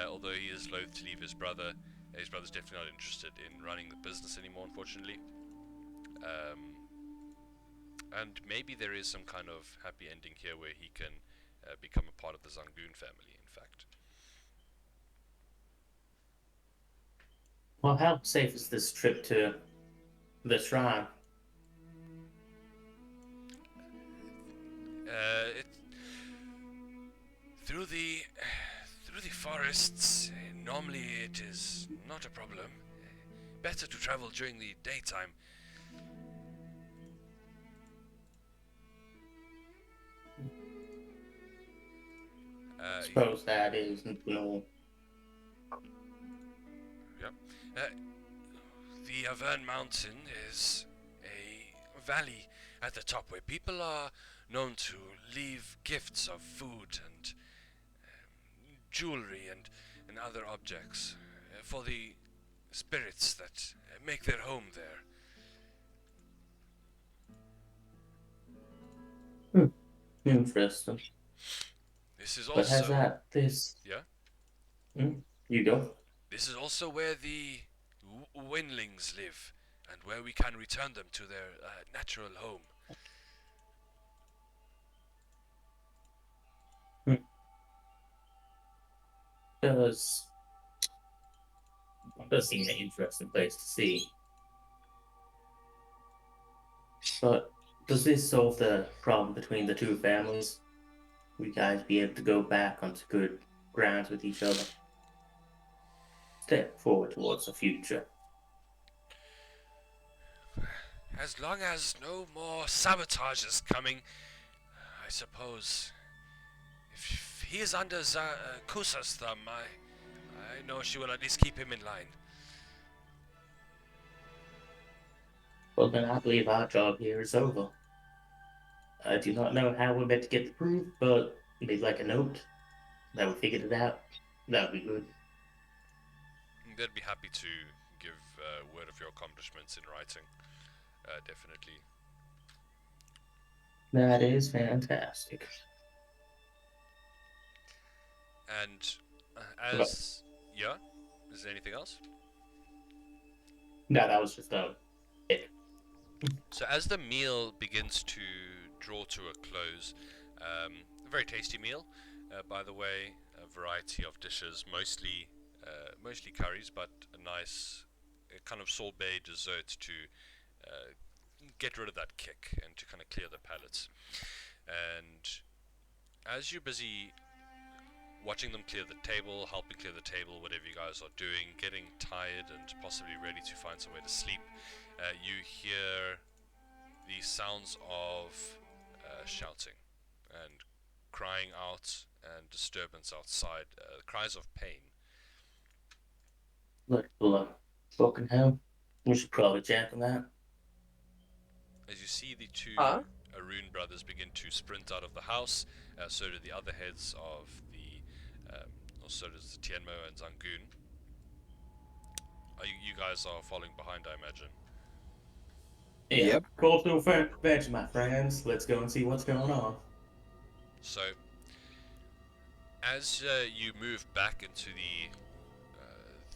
although he is loath to leave his brother. His brother's definitely not interested in running the business anymore, unfortunately. And maybe there is some kind of happy ending here where he can become a part of the Zangoon family, in fact. Well, how safe is this trip to the shrine? through the forests. Normally it is not a problem. Better to travel during the daytime. Suppose that is no. The Avern Mountain is a valley at the top where people are known to leave gifts of food and jewelry and other objects for the spirits that make their home there. Interesting. This is But has also that this? Yeah? You go. This is also where the windlings live, and where we can return them to their natural home. Does seem an interesting place to see. But does this solve the problem between the two families? We guys be able to go back onto good grounds with each other. Step forward towards the future. As long as no more sabotage is coming, I suppose. If he is under Kusa's thumb, I know she will at least keep him in line. Well, then I believe our job here is over. I do not know how we're meant to get the proof, but maybe like a note that we figured it out. That would be good. They'd be happy to give word of your accomplishments in writing. Definitely. That is fantastic. And yeah, is there anything else? No, that was just it. So as the meal begins to draw to a close, a very tasty meal, by the way, a variety of dishes, mostly curries, but a nice kind of sorbet dessert to get rid of that kick and to kind of clear the palates. And as you're busy watching them clear the table, helping clear the table, whatever you guys are doing, getting tired and possibly ready to find somewhere to sleep, you hear the sounds of shouting and crying out and disturbance outside, cries of pain. Look, fucking hell. We should probably check on that. As you see the two Huh? Arun brothers begin to sprint out of the house, so do the other heads of the, also does the Tianmo and Zangun. You guys are following behind, I imagine. Yeah. Yep. Cold no veg, my friends. Let's go and see what's going on. So, as you move back into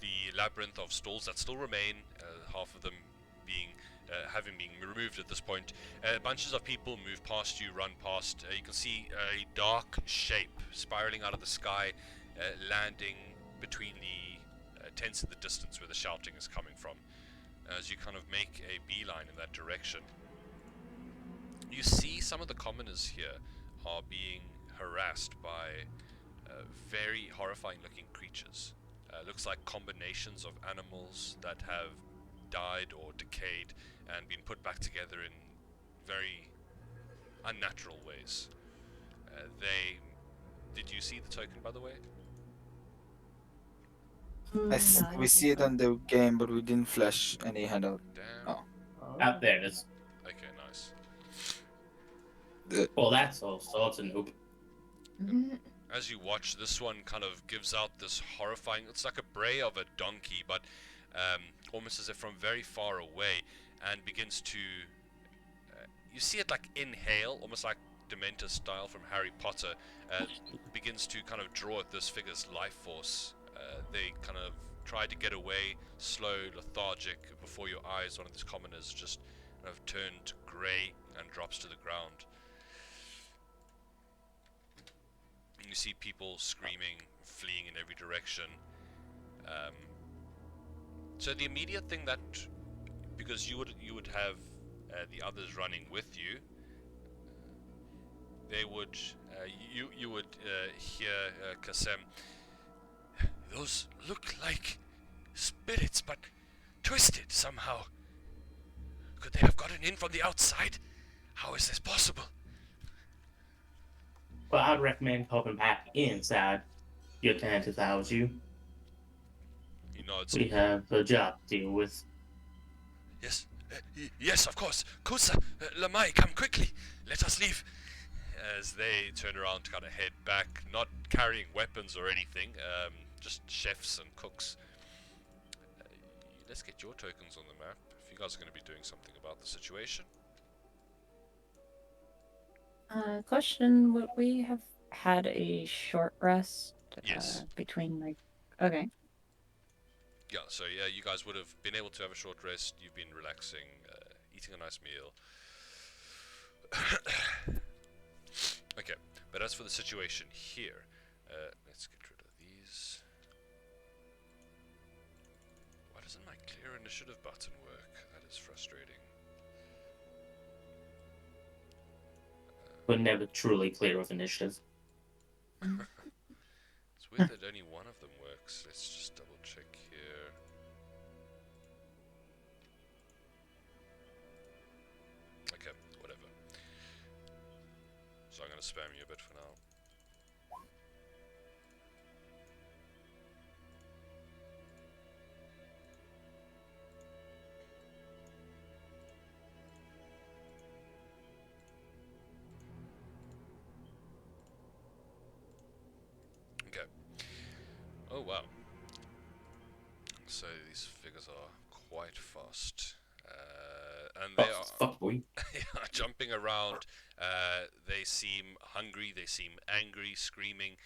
the labyrinth of stalls that still remain, half of them being having been removed at this point, bunches of people move past you, run past. You can see a dark shape spiraling out of the sky, landing between the tents in the distance where the shouting is coming from. As you kind of make a beeline in that direction, you see some of the commoners here are being harassed by very horrifying looking creatures. Looks like combinations of animals that have died or decayed and been put back together in very unnatural ways. Did you see the token, by the way? We see it on the game, but we didn't flash any handout. Damn. Oh. Out there, this. Okay, nice. Well, that's all sorts of noob. As you watch, this one kind of gives out this horrifying, it's like a bray of a donkey, but almost as if from very far away, and begins to, you see it like inhale, almost like Dementor style from Harry Potter, begins to kind of draw at this figure's life force. They kind of try to get away, slow, lethargic, before your eyes, one of these commoners just kind of turned grey and drops to the ground. You see people screaming, fleeing in every direction. So the immediate thing that, because you would have the others running with you, they would, you would hear Kasem. Those look like spirits, but twisted somehow. Could they have gotten in from the outside? How is this possible? Well, I'd recommend popping back inside, Lieutenant, if I was you. He nods. We have a job to deal with. Yes, yes, of course. Kusa, Lamai, come quickly. Let us leave. As they turn around to kind of head back, not carrying weapons or anything, just chefs and cooks. Let's get your tokens on the map if you guys are going to be doing something about the situation. Question, would we have had a short rest? Yes. Between, like... Okay. Yeah, so yeah, you guys would have been able to have a short rest. You've been relaxing, eating a nice meal. Okay, but as for the situation here, let's get rid of these. Why doesn't my clear initiative button work? That is frustrating. But never truly clear with initiative. It's weird that only one of them works. Let's just double check here. Okay, whatever. So I'm going to spam you a bit for now. Okay. Oh wow. So these figures are quite fast. And they are Fuck, boy. jumping around. They seem hungry, they seem angry, screaming.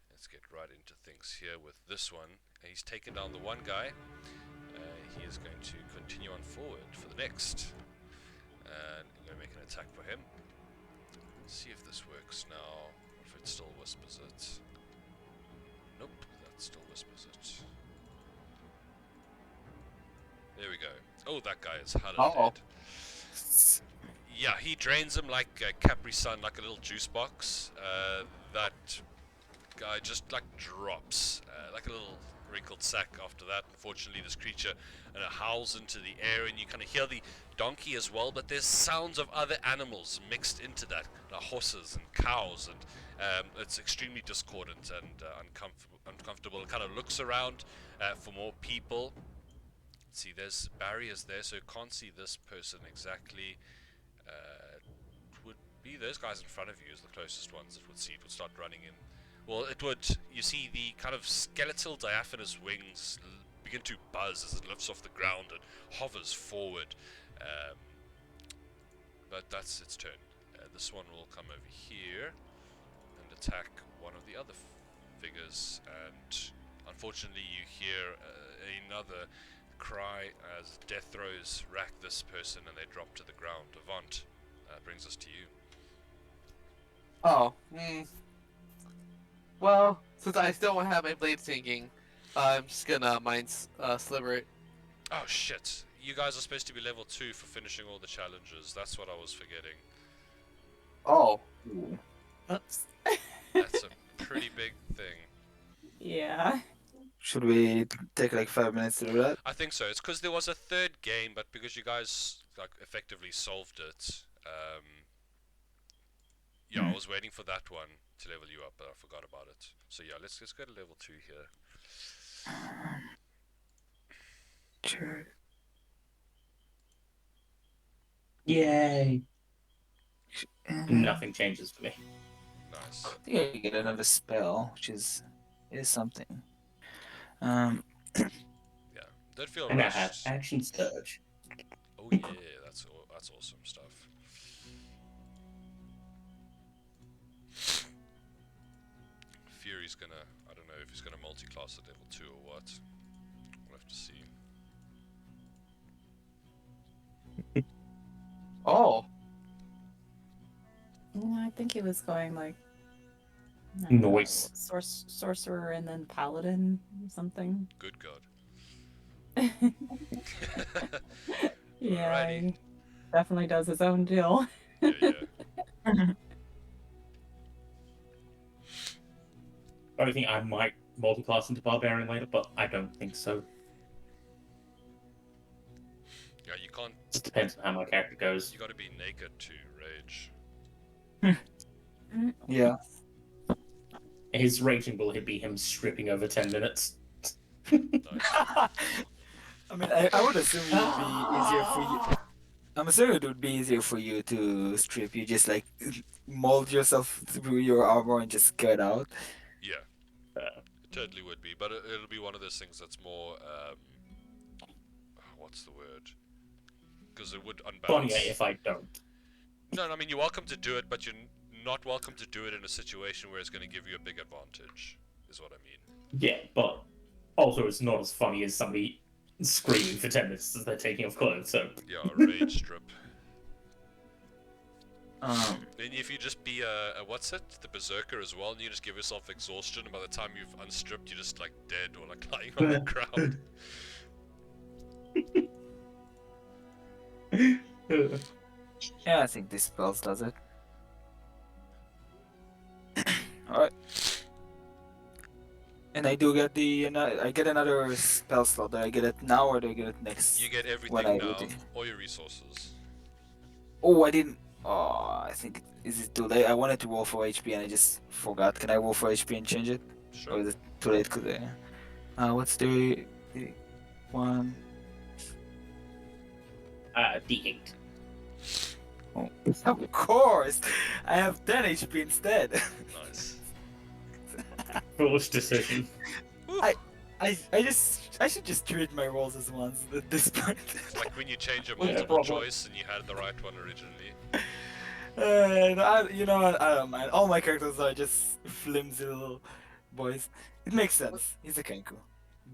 Let's get right into things here with this one. He's taken down the one guy. He is going to continue on forward for the next. And I'm going to make an attack for him. See if this works now. Or if it still whispers it. Nope, that still whispers it. There we go. Oh, that guy is hella dead. Yeah, he drains him like a Capri Sun, like a little juice box. That guy just like drops, like a little wrinkled sack after that. Unfortunately, this creature howls into the air, and you kind of hear the donkey as well, but there's sounds of other animals mixed into that, horses and cows, and it's extremely discordant and uncomfortable. It kind of looks around for more people. See, there's barriers there, so you can't see this person exactly. It would be those guys in front of you as the closest ones that would see it, would start running in. Well, it would, you see the kind of skeletal diaphanous wings begin to buzz as it lifts off the ground and hovers forward. But that's its turn. This one will come over here and attack one of the other figures, and unfortunately you hear another cry as death throes rack this person and they drop to the ground. Avant, brings us to you. Oh, well, since I still don't have my blade sinking, I'm just gonna sliver it. Oh shit, you guys are supposed to be level 2 for finishing all the challenges. That's what I was forgetting. Oh. Oops. That's a pretty big thing. Yeah. Should we take like 5 minutes to do that? I think so. It's because there was a third game, but because you guys like effectively solved it, yeah, I was waiting for that one to level you up, but I forgot about it. So yeah, let's go to level 2 here. Sure. Yay. Nothing changes for me. Nice. I think I can get another spell, which is something. Yeah, don't feel And I have rushed. action surge. Oh yeah, that's awesome stuff. Fury's gonna, I don't know if he's gonna multi-class at level 2 or what. We'll have to see. Oh. I think he was going like I don't know, Noise. sorcerer and then paladin or something. Good God. Yeah, Alrighty. he definitely does his own deal. Yeah. only thing I might multi-class into Barbarian later, but I don't think so. Yeah, you can't. Just depends on how my character goes. You gotta be naked to rage. Yeah. His raging will be him stripping over 10 minutes. Nice. I mean, I would assume it would be easier for you. I'm assuming it would be easier for you to strip. You just like mold yourself through your armor and just get out. Yeah, it totally would be, but it'll be one of those things that's more. What's the word? Because it would unbalance. Funnier if I don't. No, I mean you're welcome to do it, but you're not welcome to do it in a situation where it's going to give you a big advantage. Is what I mean. Yeah, but also it's not as funny as somebody screaming for 10 minutes as they're taking off clothes, so... Yeah, rage strip. Um, Then if you just be a what's it? The berserker as well, and you just give yourself exhaustion, and by the time you've unstripped, you're just like dead or like lying on the ground. yeah, I think this spells does it. Alright. And I do get I get another spell slot. Do I get it now or do I get it next? You get When I everything do now, the- all your resources. Oh, I didn't. Oh, I think is it too late? I wanted to roll for HP and I just forgot. Can I roll for HP and change it? Or Sure. is it too late? Cause what's the one? D8. Oh, of course, I have 10 HP instead. Nice. Foolish decision. I should just treat my rolls as ones at this point. It's like when you change your Yeah, multiple probably. choice and you had the right one originally. You know what? I don't mind. All my characters are just flimsy little boys. It makes sense. He's a Kenku.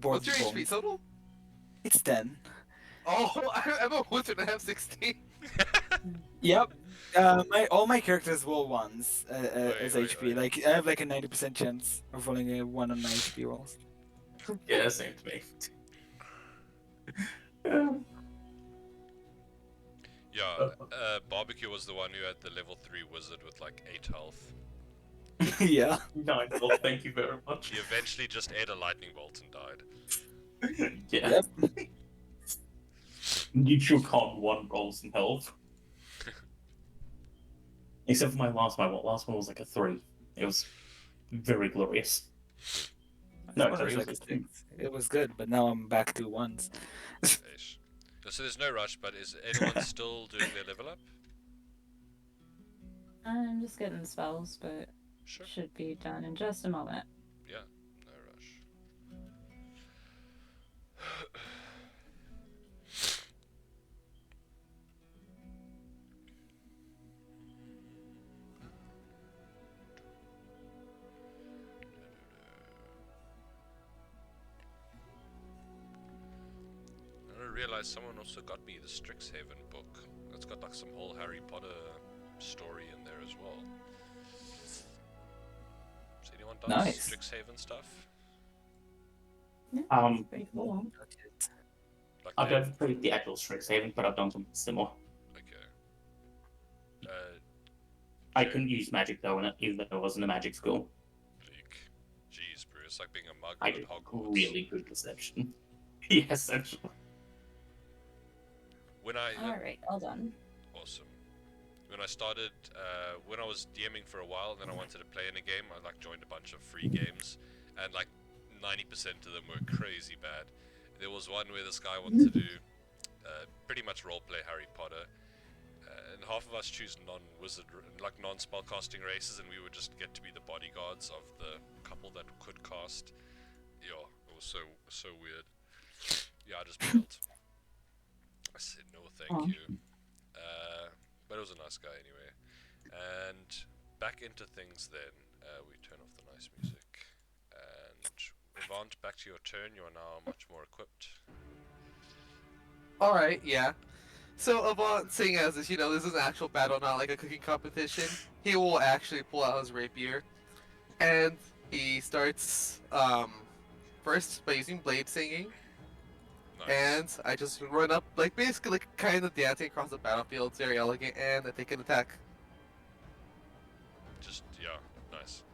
What's your Born. HP total? It's 10. Oh, I'm a wizard and I have 16. Yep. All my characters roll ones as right, HP. right. Like I have like a 90% chance of rolling a 1 on my HP rolls. Yeah, same to me. Yeah, Barbecue was the one who had the level 3 wizard with like 8 health. Yeah. Nine, well, thank you very much. He eventually just ate a lightning bolt and died. Yeah. Yep. Neutral con 1 rolls in health. Except for my last one. Last one was like a 3. It was very glorious. No, It sorry, was, it was like a a 2. 6. It was good, but now I'm back to ones. Ish. So there's no rush, but is anyone still doing their level up? I'm just getting spells, but Sure. should be done in just a moment. Yeah, no rush. I realized someone also got me the Strixhaven book. That's got like some whole Harry Potter story in there as well. Has anyone done Nice. Strixhaven stuff? Pretty cool. Not yet. Like I've the- never played the actual Strixhaven, but I've done something similar. Okay. I Okay. couldn't use magic though in it, even though I wasn't a magic school. Bleak. Jeez, bro, it's like being a mug I at did Hogwarts. really good perception. Yes, actually. When I Alright, all done. awesome. When I started, when I was DMing for a while, and then I wanted to play in a game, I like joined a bunch of free games, and like 90% of them were crazy bad. There was one where this guy wanted to do pretty much roleplay Harry Potter, and half of us choose non-wizard, like non-spellcasting races, and we would just get to be the bodyguards of the couple that could cast. Yeah, it was so weird. Yeah, I just bailed. I said no, thank Aw. you. But it was a nice guy anyway. And back into things then. We turn off the nice music. And Avant, back to your turn. You are now much more equipped. Alright, yeah. So Avant, seeing as this, this is an actual battle, not like a cooking competition, he will actually pull out his rapier. And he starts, first by using blade singing. Nice. And I just run up, like basically like, kind of dancing across the battlefield. It's very elegant, and I take an attack. Just, yeah, nice.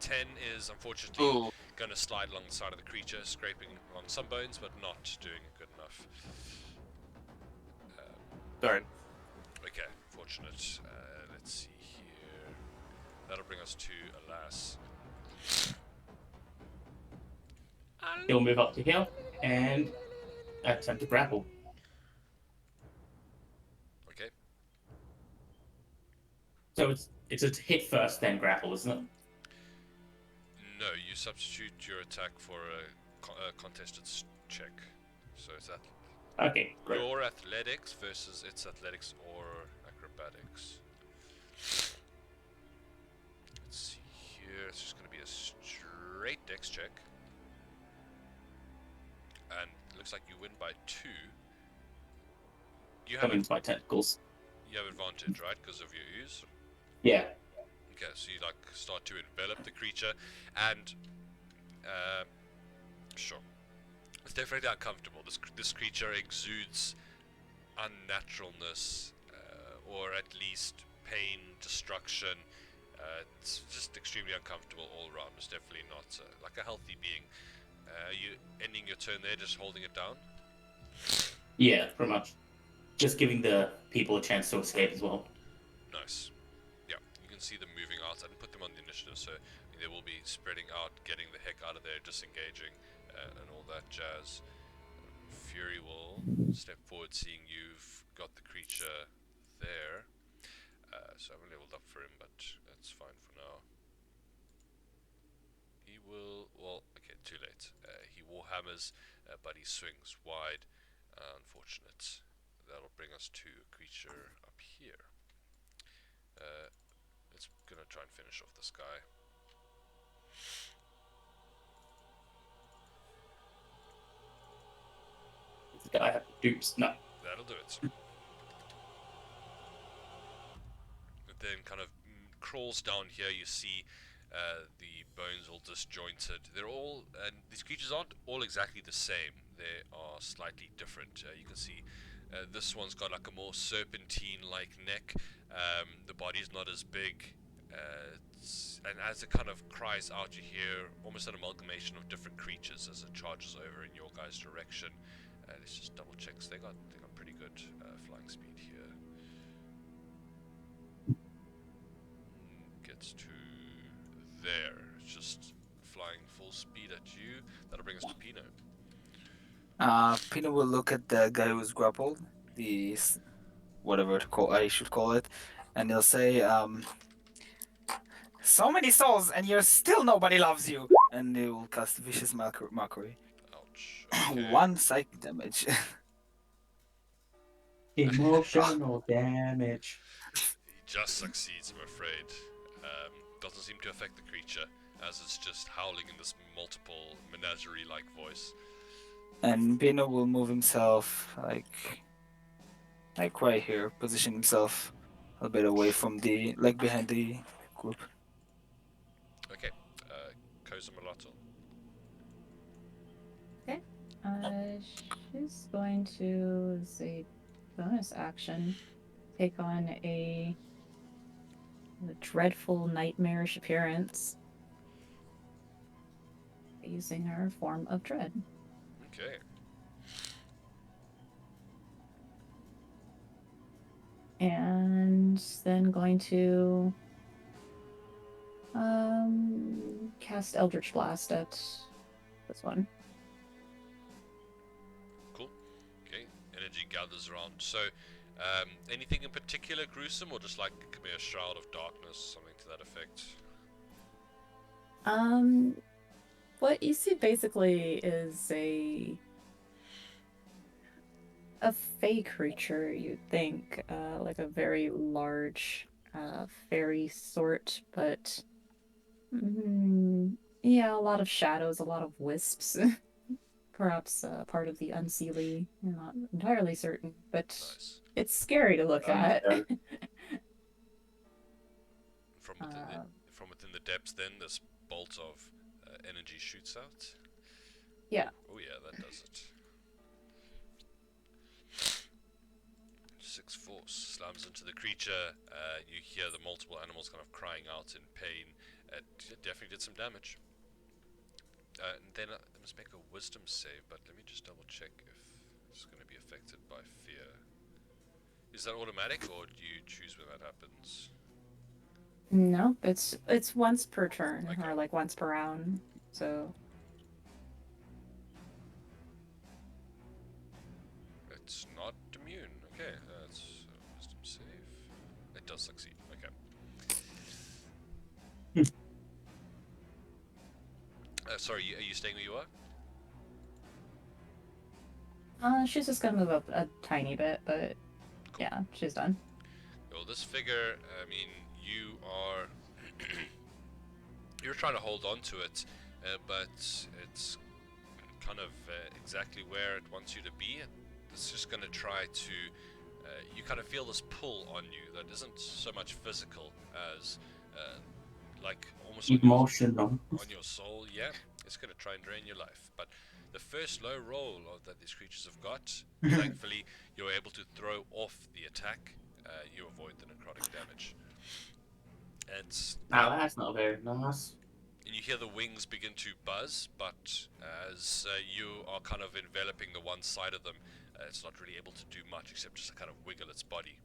10 is unfortunately Ooh. going to slide along the side of the creature, scraping on some bones, but not doing good enough. Darn. Okay, fortunate. Let's see here. That'll bring us to Alas. He'll move up to here and attempt to grapple. Okay. So it's a hit first, then grapple, isn't it? No, you substitute your attack for a contested check. So is that Okay, great. your athletics versus its athletics or acrobatics? Let's see here. It's just going to be a straight dex check. And it looks like you win by 2. You have Coming to my tentacles. you have advantage, right? Because of your ooze. Yeah. Okay, so you like start to envelop the creature, and sure, it's definitely uncomfortable. This creature exudes unnaturalness, or at least pain, destruction. It's just extremely uncomfortable all around. It's definitely not like a healthy being. You ending your turn there, just holding it down. Yeah, pretty much. Just giving the people a chance to escape as well. Nice. Yeah, you can see them moving out. I didn't put them on the initiative, so they will be spreading out, getting the heck out of there, disengaging, and all that jazz. Fury will step forward, seeing you've got the creature there. So I haven't leveled up for him, but that's fine for now. He will, well, okay, too late. He warhammers, but he swings wide. Unfortunate. That'll bring us to a creature up here. It's gonna try and finish off this guy. The guy have dupes. No. That'll do it. It then kind of crawls down here. You see the bones all disjointed. They're all, and these creatures aren't all exactly the same. They are slightly different. You can see this one's got like a more serpentine-like neck. The body's not as big. And as it kind of cries out, you hear almost an amalgamation of different creatures as it charges over in your guys' direction. Let's just double check. So they got pretty good flying speed here. Gets to there. It's just flying full speed at you. That'll bring us to Pino. Pino will look at the guy who's grappled, whatever I should call it, and he'll say, "So many souls, and you're still nobody loves you." And he will cast vicious mockery. Ouch. Okay. 1 psychic damage. Emotional damage. He just succeeds, I'm afraid. Doesn't seem to affect the creature, as it's just howling in this multiple menagerie-like voice. And Pino will move himself like right here, position himself a bit away from behind the group. Okay. Koza Mulatto. She's going to, as a bonus action, take on a dreadful, nightmarish appearance using her form of dread. Okay. And then going to cast Eldritch Blast at this one. Cool. Okay. Energy gathers around. So, anything in particular gruesome, or just like it could be a shroud of darkness, something to that effect? What you see basically is a fey creature, you'd think, like a very large fairy sort, but yeah, a lot of shadows, a lot of wisps. Perhaps part of the unseelie. I'm not entirely certain, but Nice. it's scary to look at. From within the depths, then this bolt of energy shoots out. Oh yeah, that does it. 6 force slams into the creature. You hear the multiple animals kind of crying out in pain. It definitely did some damage. And then I must make a wisdom save, but let me just double check if it's going to be affected by fear. Is that automatic, or do you choose when that happens? No, it's once per turn, Okay. or like once per round. So It's not immune. Okay, that's a wisdom save. It does succeed. Okay. Sorry, are you staying where you are? she's just gonna move up a tiny bit, but Cool. yeah, she's done. Well, this figure, I mean, you are you're trying to hold on to it, but it's kind of exactly where it wants you to be. It's just going to try to. You kind of feel this pull on you that isn't so much physical as like almost on Emotional. on your soul. Yeah, it's going to try and drain your life. But the first low roll that these creatures have got, thankfully, you're able to throw off the attack. You avoid the necrotic damage. And Now that's not very nice. and you hear the wings begin to buzz, but as you are kind of enveloping the one side of them, it's not really able to do much except just kind of wiggle its body.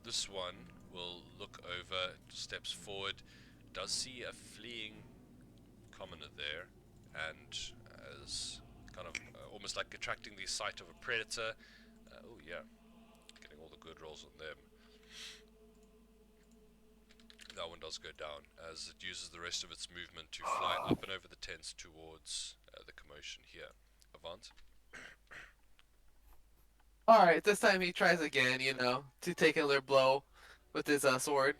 This one will look over, steps forward, does see a fleeing commoner there, and as kind of almost like attracting the sight of a predator. Oh yeah, getting all the good rolls on them. That one does go down as it uses the rest of its movement to fly up and over the tents towards the commotion here. Avant. Alright, this time he tries again, you know, to take another blow with his sword.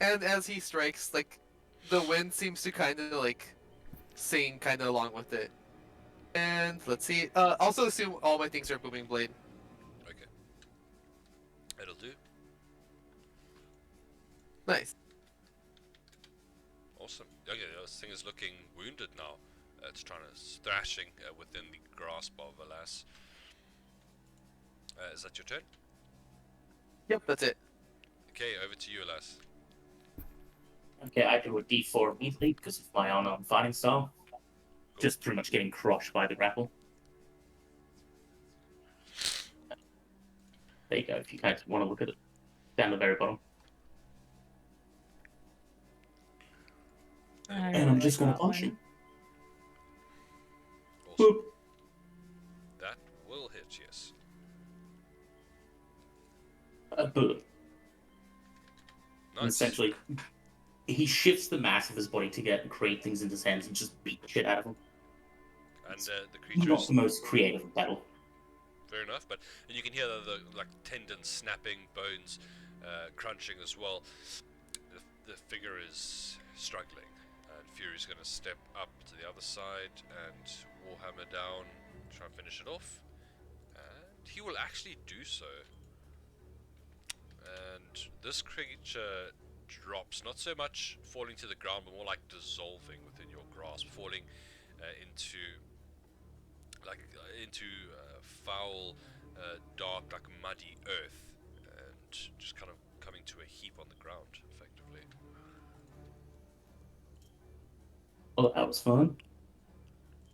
And as he strikes, like, the wind seems to kind of, like, sing kind of along with it. And, let's see, also assume all my things are booming blade. Okay. It'll do. Nice. Awesome. Okay, this thing is looking wounded now. It's trying to thrashing within the grasp of Alas. Is that your turn? Yep, that's it. Okay, over to you, Alas. Okay, I do a D4 immediately because of my unarmed fighting style. Just pretty much getting crushed by the grapple. There you go, if you guys want to look at it. Down the very bottom. And I'm just going to punch him. Awesome. Boop. That will hit, yes. Boom. And Nice. essentially, he shifts the mass of his body to get and create things into his hands and just beat the shit out of him. And the creature Not is the most creative of battle. fair enough, but and you can hear the like tendons snapping, bones crunching as well. The figure is struggling, and Fury's going to step up to the other side and Warhammer down, try and finish it off, and he will actually do so. And this creature drops, not so much falling to the ground, but more like dissolving within your grasp, falling into foul, dark, like muddy earth, and just kind of coming to a heap on the ground, effectively. Well, that was fun.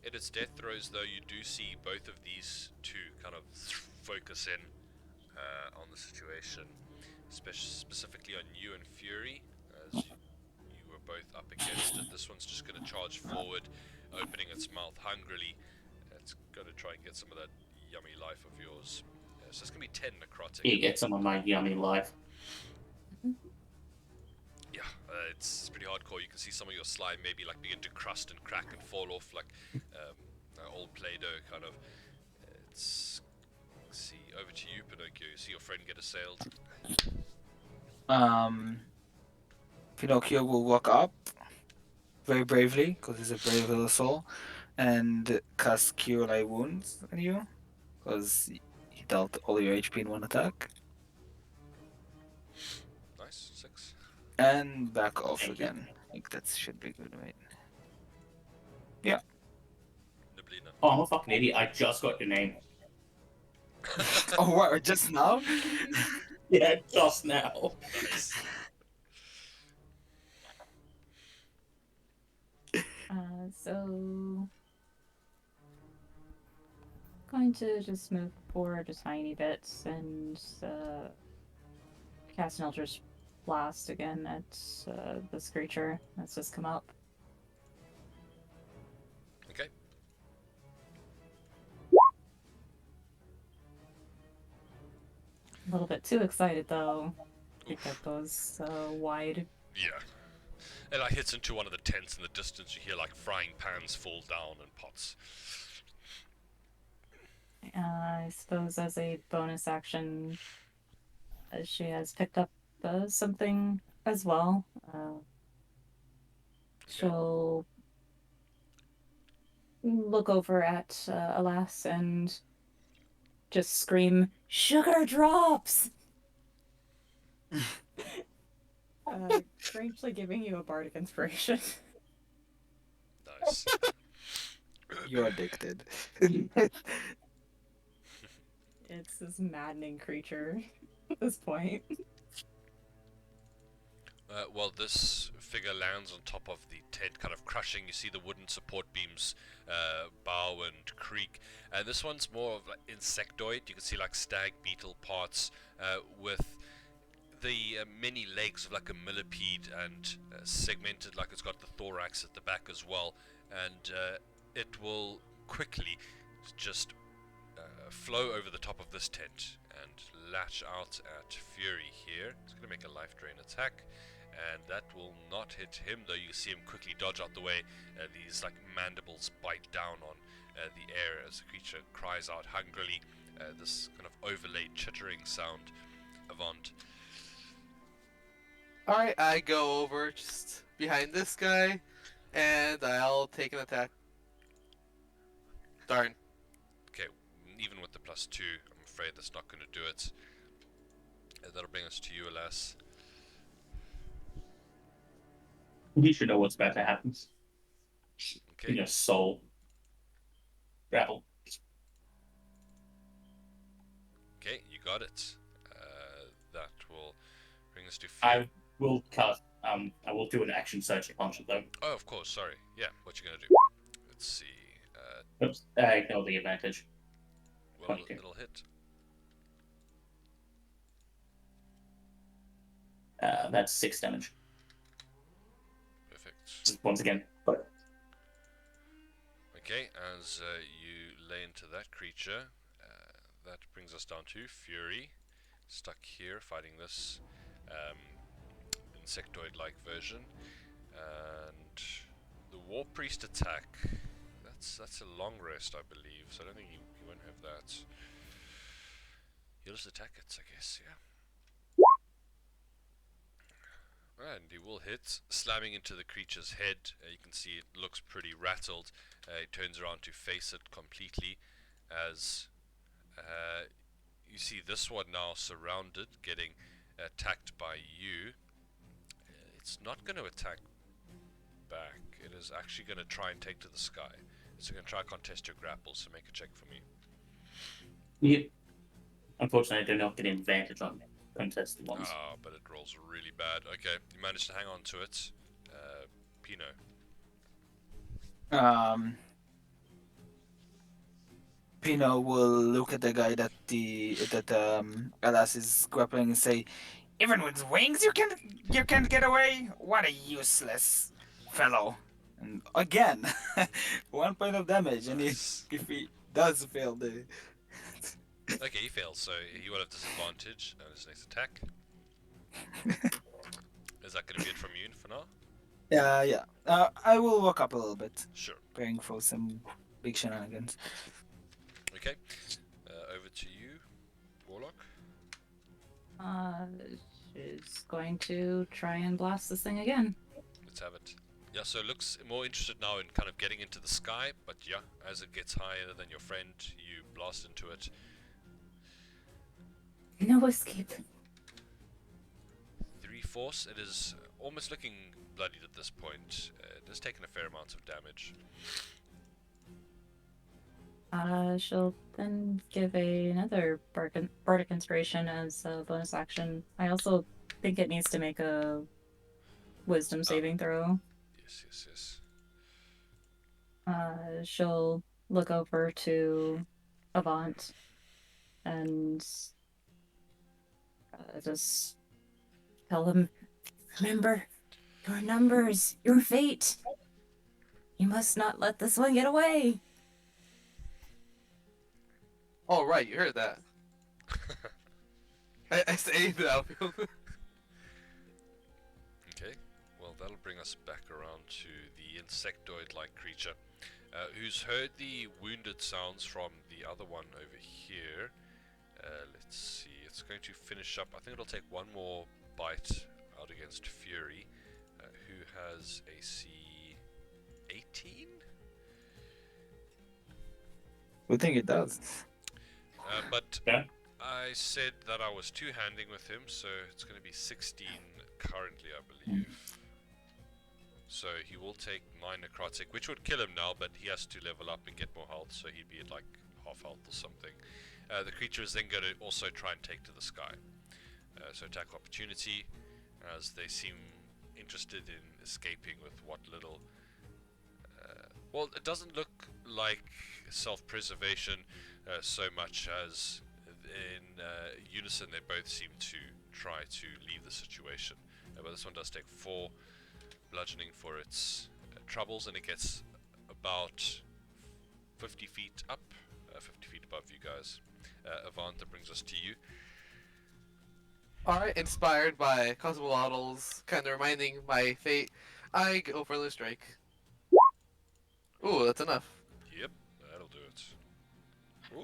In its death throes, though, you do see both of these two kind of focus in on the situation, specifically on you and Fury, as you were both up against it. This one's just going to charge forward, opening its mouth hungrily. It's going to try and get some of that yummy life of yours. So it's going to be 10 necrotic. You get some of my yummy life. Yeah, it's pretty hardcore. You can see some of your slime maybe like begin to crust and crack and fall off like old Play-Doh kind of. Let's see, over to you, Pinocchio. You see your friend get assailed. Pinocchio will walk up very bravely, because he's a brave little soul, and cast Cure Light Wounds on you, because he dealt all your HP in one attack, Nice, 6. and back off Thank you. again. I think that should be good, right? Niblina. Oh, I'm a fucking idiot. I just got your name. Oh, what? Just now? Yeah, just now. Nice. So going to just move forward a tiny bit and cast an Eldritch Blast again at this creature that's just come up. Okay. A little bit too excited though to get those wide. Yeah. It like hits into one of the tents in the distance. You hear like frying pans fall down and pots. I suppose as a bonus action, she has picked up something as well. She'll look over at Alas and just scream, "Sugar drops!" Strangely giving you a bardic inspiration. Nice. You're addicted. It's this maddening creature at this point. Well, this figure lands on top of the tent, kind of crushing. You see the wooden support beams bow and creak. And this one's more of like insectoid. You can see like stag beetle parts with the many legs of like a millipede and segmented, like it's got the thorax at the back as well. And it will quickly just flow over the top of this tent and latch out at Fury here. It's going to make a life drain attack. And that will not hit him, though. You see him quickly dodge out the way. These like mandibles bite down on the air as the creature cries out hungrily. This kind of overlaid chittering sound. Avant. Alright, I go over just behind this guy, and I'll take an attack. Darn. Okay, even with the +2, I'm afraid that's not going to do it. That'll bring us to you, Alas. You should know what's about to happen. Okay. In your soul. Rattle. Okay, you got it. That will bring us to I Fury. will I will do an action search punch at them. Oh, of course, sorry. Yeah, what you gonna do? Let's see. Oops, I ignore the advantage. Well, Okay. it'll hit. That's 6 damage. Perfect. Just once again. But Okay, as you lay into that creature, that brings us down to Fury, stuck here fighting this insectoid-like version, and the War Priest attack. That's a long rest, I believe. So I don't think he won't have that. He'll just attack it, I guess. Yeah. And he will hit, slamming into the creature's head. You can see it looks pretty rattled. He turns around to face it completely as you see this one now surrounded, getting attacked by you. It's not going to attack back. It is actually going to try and take to the sky. It's going to try and contest your grapple, so make a check for me. yeah. Unfortunately, I do not get an advantage on contested ones. Ah, but it rolls really bad. Okay, you managed to hang on to it. Pino. Pino will look at the guy that Alas is grappling and say, "Even with wings, you can't get away. What a useless fellow!" And again, 1 point of damage, and Nice. if he does fail the. Okay, he fails, so he will have disadvantage on his next attack. Is that going to be it from you for now? Yeah. I will walk up a little bit, Sure. preparing for some big shenanigans. Okay. Over to you, Warlock. She's going to try and blast this thing again. Let's have it. Yeah, so it looks more interested now in kind of getting into the sky, but yeah, as it gets higher than your friend, you blast into it. No escape. 3 force. It is almost looking bloodied at this point. It has taken a fair amount of damage. She'll then give another bardic inspiration as a bonus action. I also think it needs to make a wisdom saving throw. Yes. She'll look over to Avant and just tell him, remember, your numbers, your fate. You must not let this one get away. Oh, right, you heard that. I saved the outfield. Okay, well that'll bring us back around to the insectoid-like creature, who's heard the wounded sounds from the other one over here. Let's see, it's going to finish up. I think it'll take one more bite out against Fury, who has AC 18? We think it does. But Yeah. I said that I was two-handing with him, so it's going to be 16 currently, I believe. So he will take 9 necrotic, which would kill him now, but he has to level up and get more health, so he'd be at like half health or something. The creature is then going to also try and take to the sky. So attack opportunity, as they seem interested in escaping with what little... well, it doesn't look like self-preservation so much as in unison they both seem to try to leave the situation. But this one does take 4 bludgeoning for its troubles, and it gets about 50 feet up, 50 feet above you guys. Avant, that brings us to you. Alright, inspired by Cosmolotls, kind of reminding my fate, I go for the strike. Ooh, that's enough. Yep, that'll do it.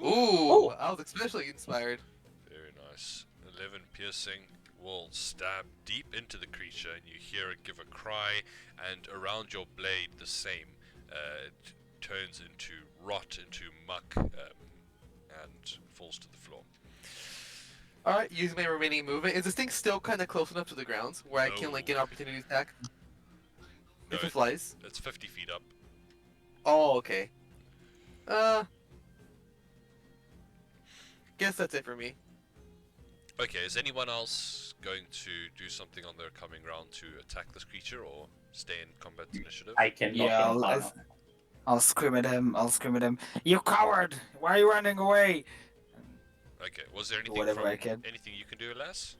Ooh, I was especially inspired. Very nice. 11 piercing will stab deep into the creature, and you hear it give a cry, and around your blade the same. It turns into rot, into muck, and falls to the floor. Alright, using my remaining movement. Is this thing still kind of close enough to the ground where I can like get an opportunity attack? No, If it flies? It's 50 feet up. Oh, okay. Guess that's it for me. Okay, is anyone else going to do something on their coming round to attack this creature, or stay in combat initiative? I can knock Yeah, him I'll, out. I'll scream at him. You coward! Why are you running away? Okay, was there anything Whatever from I can. anything you can do, Alas?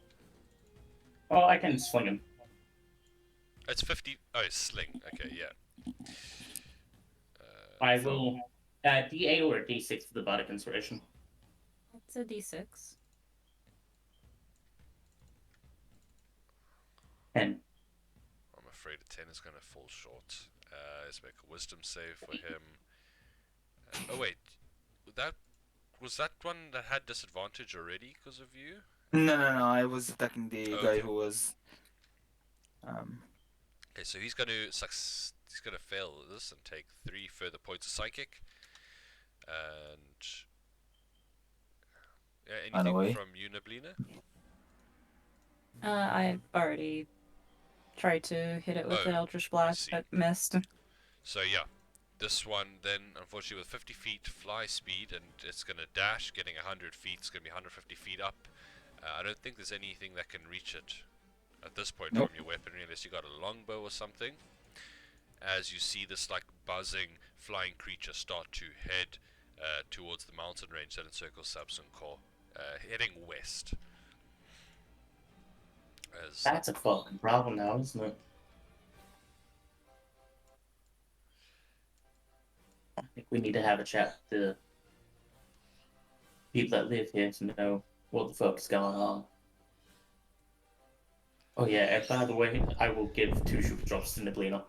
Oh, I can swing him. It's 50. Oh, it's sling. Okay, yeah. I will. D8 or D6 for the bardic inspiration. It's a d6. 10. I'm afraid a 10 is going to fall short. Let's make a wisdom save for him. Oh wait, was that one that had disadvantage already because of you? No. I was attacking the guy Okay. who was. Okay, so he's going to he's going to fail this and take 3 further points of psychic. And yeah, Run anything away. from you, Nablina? I've already tried to hit it with Oh, the Eldritch Blast, see. but missed. So yeah, this one then, unfortunately, with 50 feet fly speed, and it's going to dash, getting 100 feet, it's going to be 150 feet up. I don't think there's anything that can reach it at this point Nope. from your weaponry, unless you got a longbow or something. As you see this like buzzing flying creature start to head towards the mountain range that encircles Sabsun Core, heading west. As That's a fucking problem now, isn't it? I think we need to have a chat with the people that live here to know what the fuck is going on. Oh yeah, and by the way, I will give 2 super drops to Nablina.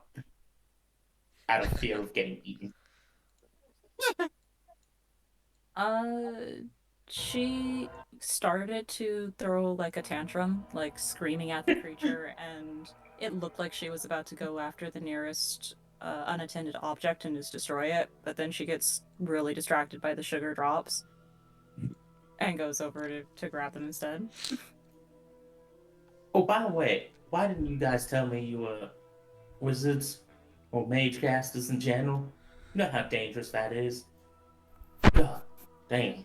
Out of fear of getting eaten. She started to throw like a tantrum, like screaming at the creature, and it looked like she was about to go after the nearest unattended object and just destroy it, but then she gets really distracted by the sugar drops and goes over to grab them instead. Oh, by the way, why didn't you guys tell me you were wizards or mage casters in general? You know how dangerous that is. God damn.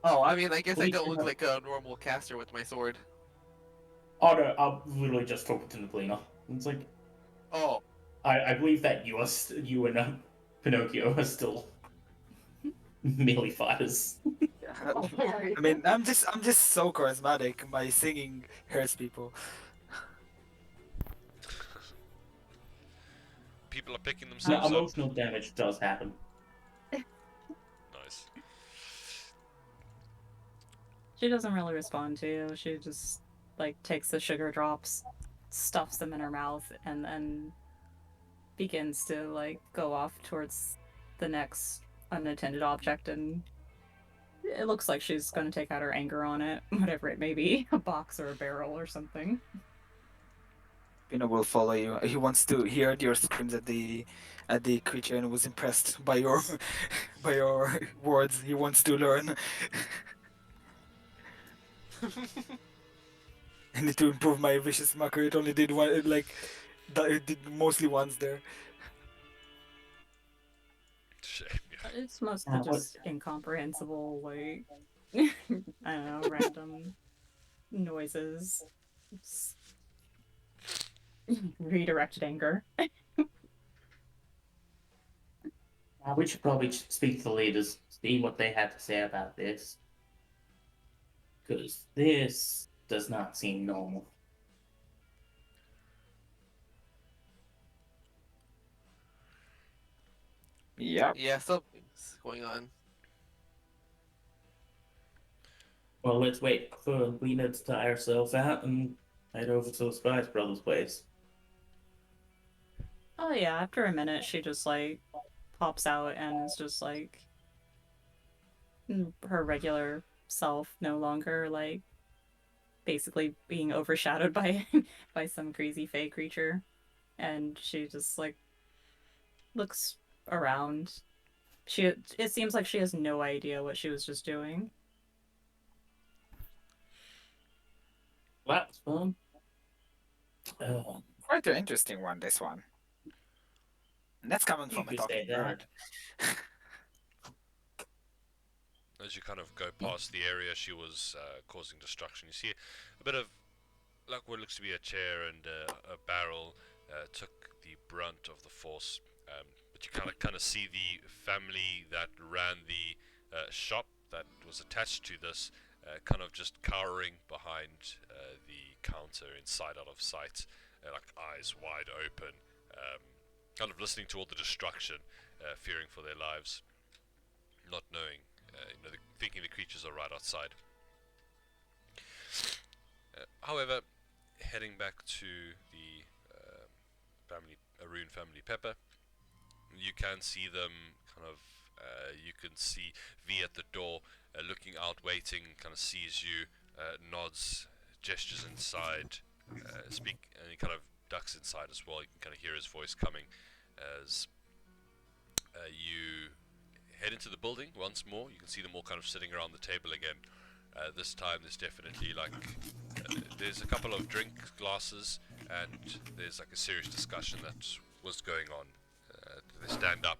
Oh, I mean, I guess I Please don't look do. like a normal caster with my sword. Oh no, I'm literally just talking to the cleaner. It's like, Oh, I believe that you and Pinocchio are still melee fighters. I mean, I'm just so charismatic. My singing hurts people. People are picking No, themselves up. emotional damage does happen. Nice. She doesn't really respond to you. She just like takes the sugar drops, stuffs them in her mouth, and then begins to like go off towards the next unattended object, and it looks like she's going to take out her anger on it, whatever it may be, a box or a barrel or something. Pino will follow you. He heard your screams at the creature and was impressed by your by your words. He wants to learn. I need to improve my vicious mockery. It only did one, like, it did mostly once there. Shame. Yeah. It's mostly What? just incomprehensible, like, I don't know, random noises. It's redirected anger. We should probably speak to the leaders, see what they have to say about this. Because this does not seem normal. Yeah. yeah, something's going on. Well, let's wait for Lena to tire herself out and head over to the Spice Brothers' place. Oh yeah, after a minute she just like pops out and is just like her regular self, no longer like basically being overshadowed by by some crazy fey creature. And she just like looks around. It seems like she has no idea what she was just doing. Well, that was fun. Quite an interesting one, this one. And that's coming You from a could say talking that. bird. As you kind of go past the area she was causing destruction, you see a bit of like what looks to be a chair and a barrel took the brunt of the force. But you kind of see the family that ran the shop that was attached to this, kind of just cowering behind the counter, inside out of sight, like eyes wide open, kind of listening to all the destruction, fearing for their lives, not knowing, thinking the creatures are right outside. However, heading back to the Arun family Pepper, you can see them kind of. You can see V at the door, looking out, waiting. Kind of sees you, nods, gestures inside, speak, and he kind of ducks inside as well. You can kind of hear his voice coming as you head into the building once more. You can see them all kind of sitting around the table again. This time there's definitely like there's a couple of drink glasses and there's like a serious discussion that was going on. They stand up.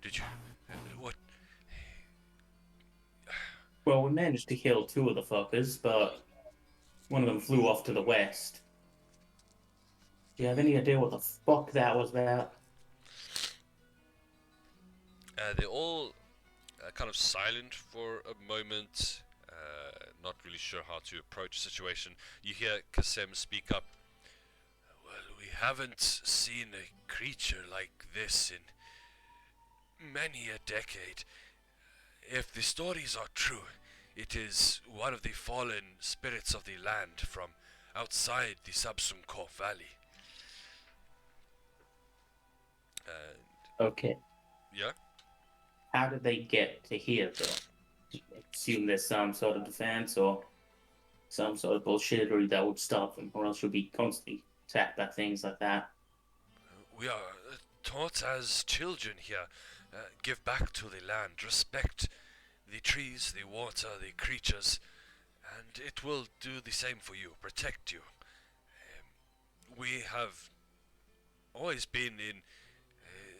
Did you what? Well, we managed to kill two of the fuckers, but one of them flew off to the west. Do you have any idea what the fuck that was about? They're all kind of silent for a moment, not really sure how to approach the situation. You hear Kasem speak up. Well, we haven't seen a creature like this in many a decade. If the stories are true, it is one of the fallen spirits of the land from outside the Subsum Kor Valley. Okay. Yeah? How did they get to here, though? I assume there's some sort of defense or some sort of bullshittery that would stop them, or else you'll be constantly attacked by things like that. We are taught as children here, give back to the land, respect the trees, the water, the creatures, and it will do the same for you, protect you. We have always been in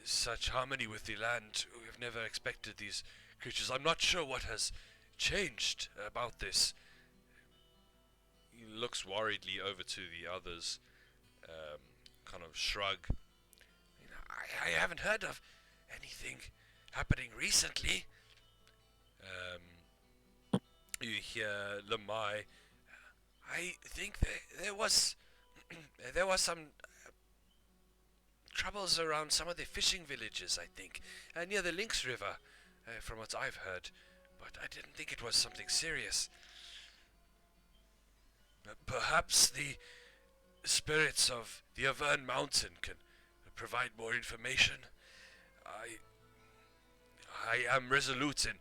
such harmony with the land. We've never expected these creatures. I'm not sure what has changed about this. He looks worriedly over to the others, kind of shrug. You know, I haven't heard of anything happening recently. You hear Lamai. I think there was there was some troubles around some of the fishing villages, I think, near the Lynx River, from what I've heard. But I didn't think it was something serious. Perhaps the spirits of the Avern Mountain can provide more information. I am resolute in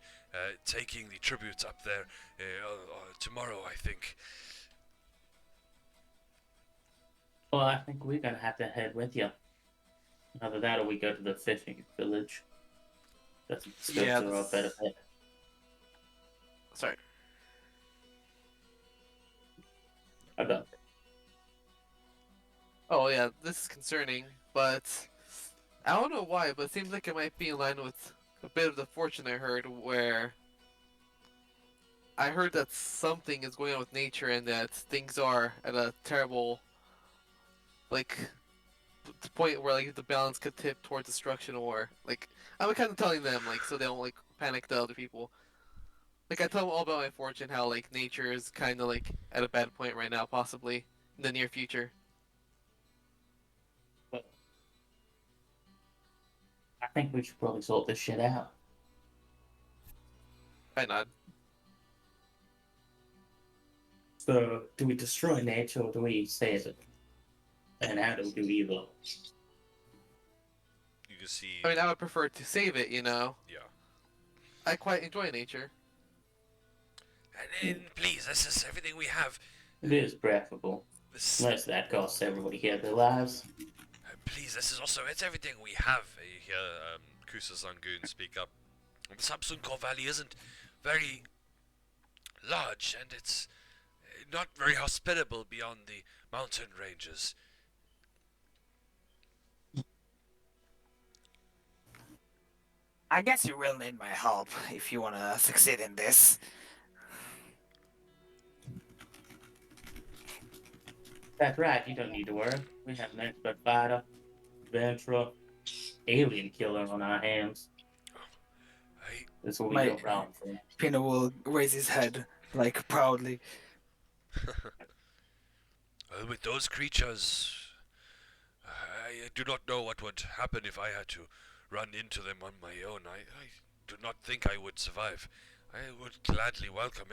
taking the tribute up there tomorrow, I think. Well, I think we're gonna have to head with you. Either that or we go to the fishing village. That's Yeah, are a better bet. Sorry. I don't. Oh yeah, this is concerning, but I don't know why, but it seems like it might be in line with a bit of the fortune I heard, where I heard that something is going on with nature and that things are at a terrible, like, point where like the balance could tip towards destruction, or like I'm kind of telling them like so they don't like panic the other people. Like I tell them all about my fortune, how like nature is kind of like at a bad point right now, possibly in the near future. But I think we should probably sort this shit out. I nod. So, do we destroy nature or do we save it? And how do we do either? You can see. I mean, I would prefer to save it, you know. Yeah. I quite enjoy nature. And please, this is everything we have. It is preferable. Unless that costs everybody here their lives. Please, this is also, it's everything we have. You hear Kusa Zangoon speak up. The Samsunkor Valley isn't very large, and it's not very hospitable beyond the mountain ranges. I guess you will need my help if you want to succeed in this. That's right, you don't need to worry. We have an expert fighter, adventurer, alien killer on our hands. That's what we My- go wrong for. Pino will raise his head, like, proudly. Well, with those creatures, I do not know what would happen if I had to run into them on my own. I do not think I would survive. I would gladly welcome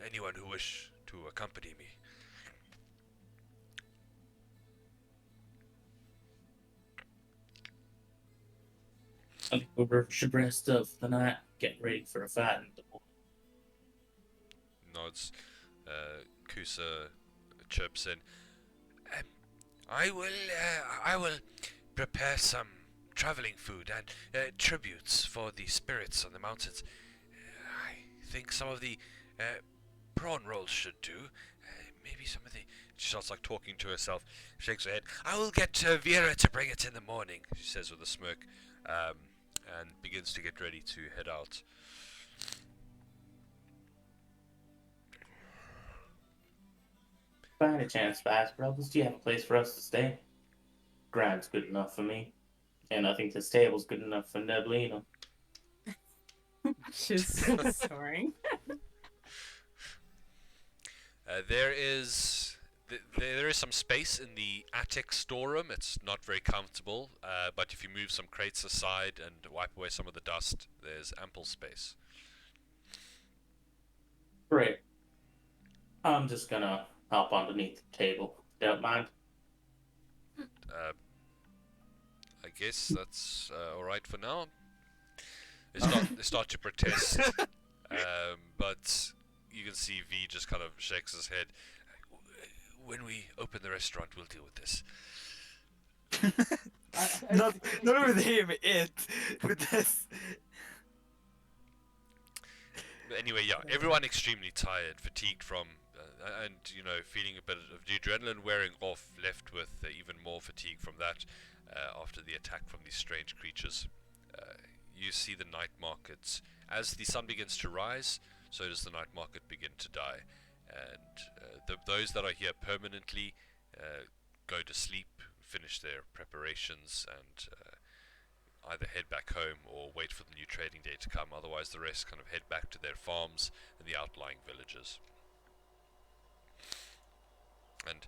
anyone who wish to accompany me. I think we should rest up for the night, get ready for a fight in the morning. Nods. Kusa chirps in. I will prepare some traveling food and tributes for the spirits on the mountains. I think some of the prawn rolls should do. Maybe some of the... She starts like talking to herself, shakes her head. I will get Vera to bring it in the morning, she says with a smirk, and begins to get ready to head out. By any chance, Spice Brothers, do you have a place for us to stay? Grind's good enough for me. And I think this table's good enough for Neblina. She's snoring. There is some space in the attic storeroom. It's not very comfortable, but if you move some crates aside and wipe away some of the dust, there's ample space. Great. I'm just gonna hop underneath the table. Don't mind. I guess that's all right for now. They start to protest, but you can see V just kind of shakes his head. When we open the restaurant, we'll deal with this. Not with him, with this. But anyway, yeah, everyone extremely tired, fatigued from, and feeling a bit of the adrenaline wearing off, left with even more fatigue from that. after the attack from these strange creatures. You see the night markets. As the sun begins to rise, so does the night market begin to die. And those that are here permanently go to sleep, finish their preparations, and either head back home or wait for the new trading day to come. Otherwise, the rest kind of head back to their farms and the outlying villages. And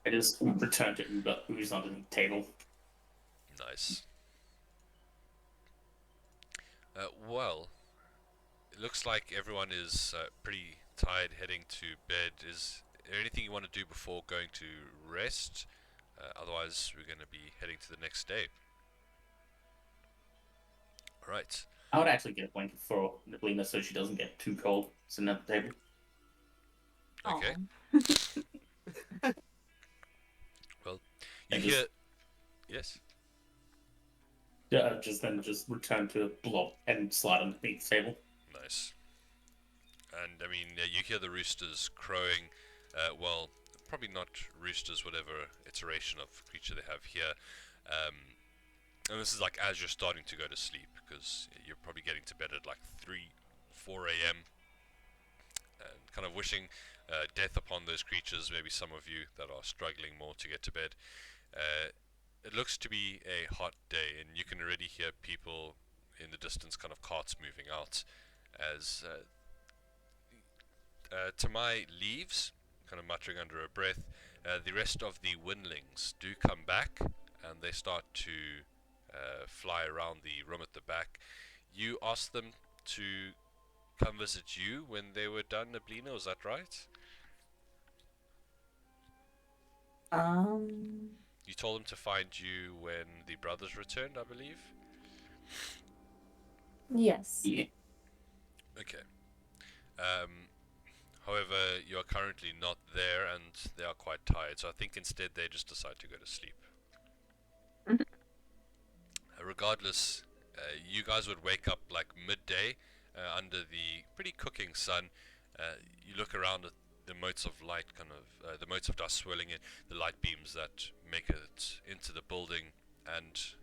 I just return to Uber, who's under the table. nice. Well, it looks like everyone is pretty tired, heading to bed. Is there anything you want to do before going to rest? Otherwise, we're going to be heading to the next day. Alright. I would actually get a blanket for Nicolina so she doesn't get too cold sitting at the table. Okay. Aw. Well, you And hear... Yes? Yeah, just return to the block and slide underneath the table. Nice. And, I mean, you hear the roosters crowing. Well, probably not roosters, whatever iteration of creature they have here. And this is like as you're starting to go to sleep, because you're probably getting to bed at like 3, 4 a.m. and kind of wishing death upon those creatures, maybe some of you that are struggling more to get to bed. It looks to be a hot day, and you can already hear people in the distance, kind of carts moving out, as Tamai leaves, kind of muttering under her breath. The rest of the windlings do come back, and they start to fly around the room at the back. You asked them to come visit you when they were done, Nablina, was that right? You told them to find you when the brothers returned, I believe? Yes. Yeah. Okay. However, you are currently not there and they are quite tired, so I think instead they just decide to go to sleep. Mhm. Regardless, you guys would wake up like midday under the pretty cooking sun. You look around at the motes of light, the motes of dust swirling in, the light beams that make it into the building, and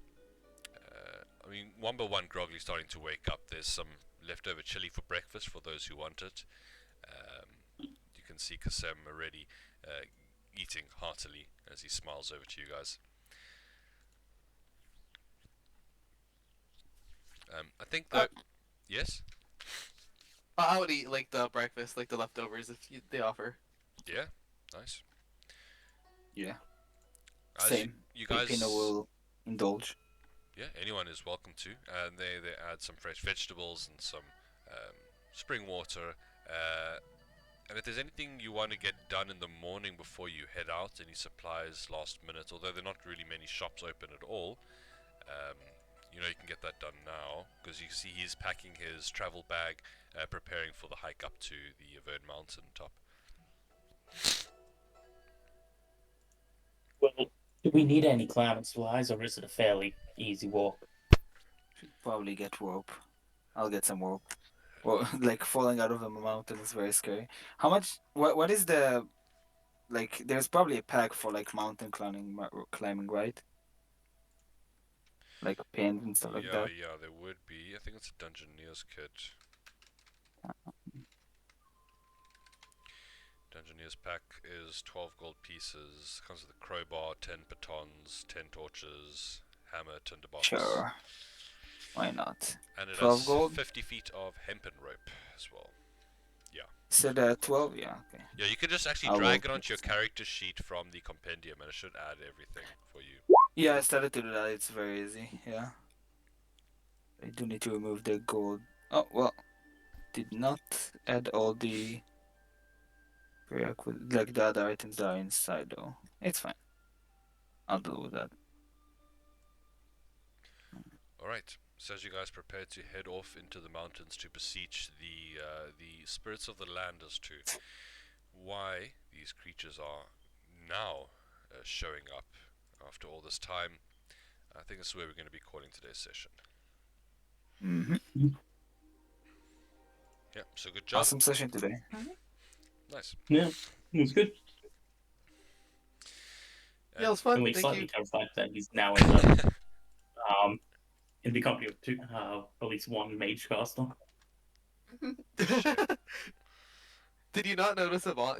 I mean, one by one, Groggly's starting to wake up. There's some leftover chili for breakfast for those who want it. You can see Kasem already eating heartily as he smiles over to you guys. I think that yes, I would eat like the breakfast, like the leftovers if they offer. yeah, nice. Yeah. As Same. you guys, Pino will indulge. yeah, anyone is welcome to, and they add some fresh vegetables and some spring water. And if there's anything you want to get done in the morning before you head out, any supplies last minute, although there are not really many shops open at all, you know, you can get that done now, because you see he's packing his travel bag, preparing for the hike up to the Avern mountain top. Well, do we need any climbing supplies, or is it a fairly easy walk? Should probably get rope. I'll get some rope. Well, like falling out of a mountain is very scary. How much? What is the like? There's probably a pack for like mountain climbing, right? Like pins and stuff like Yeah, that. yeah, there would be. I think it's a Dungeoneer's kit. Dungeoneer's pack is 12 gold pieces. Comes with a crowbar, 10 batons, 10 torches, hammer, tinderbox. Sure. Why not? And it 12 has gold? 50 feet of hempen rope as well. So 12, yeah, okay. Yeah, you can just actually I drag will it onto your put some. character sheet from the compendium, and it should add everything for you. Yeah, I started to do that. It's very easy. Yeah. I do need to remove the gold. Oh well, did not add all the prerequisites, like the other items that are inside though. It's fine. I'll deal with that. Alright, so as you guys prepare to head off into the mountains to beseech the spirits of the land as to why these creatures are now showing up after all this time, I think this is where we're going to be calling today's session. Mm-hmm. Yeah, so good job. Awesome session today. Nice. Yeah, it's good. Yeah, it was fun. And we're Thank slightly you. terrified that he's now in the company of two, at least one mage caster. Did you not notice Avant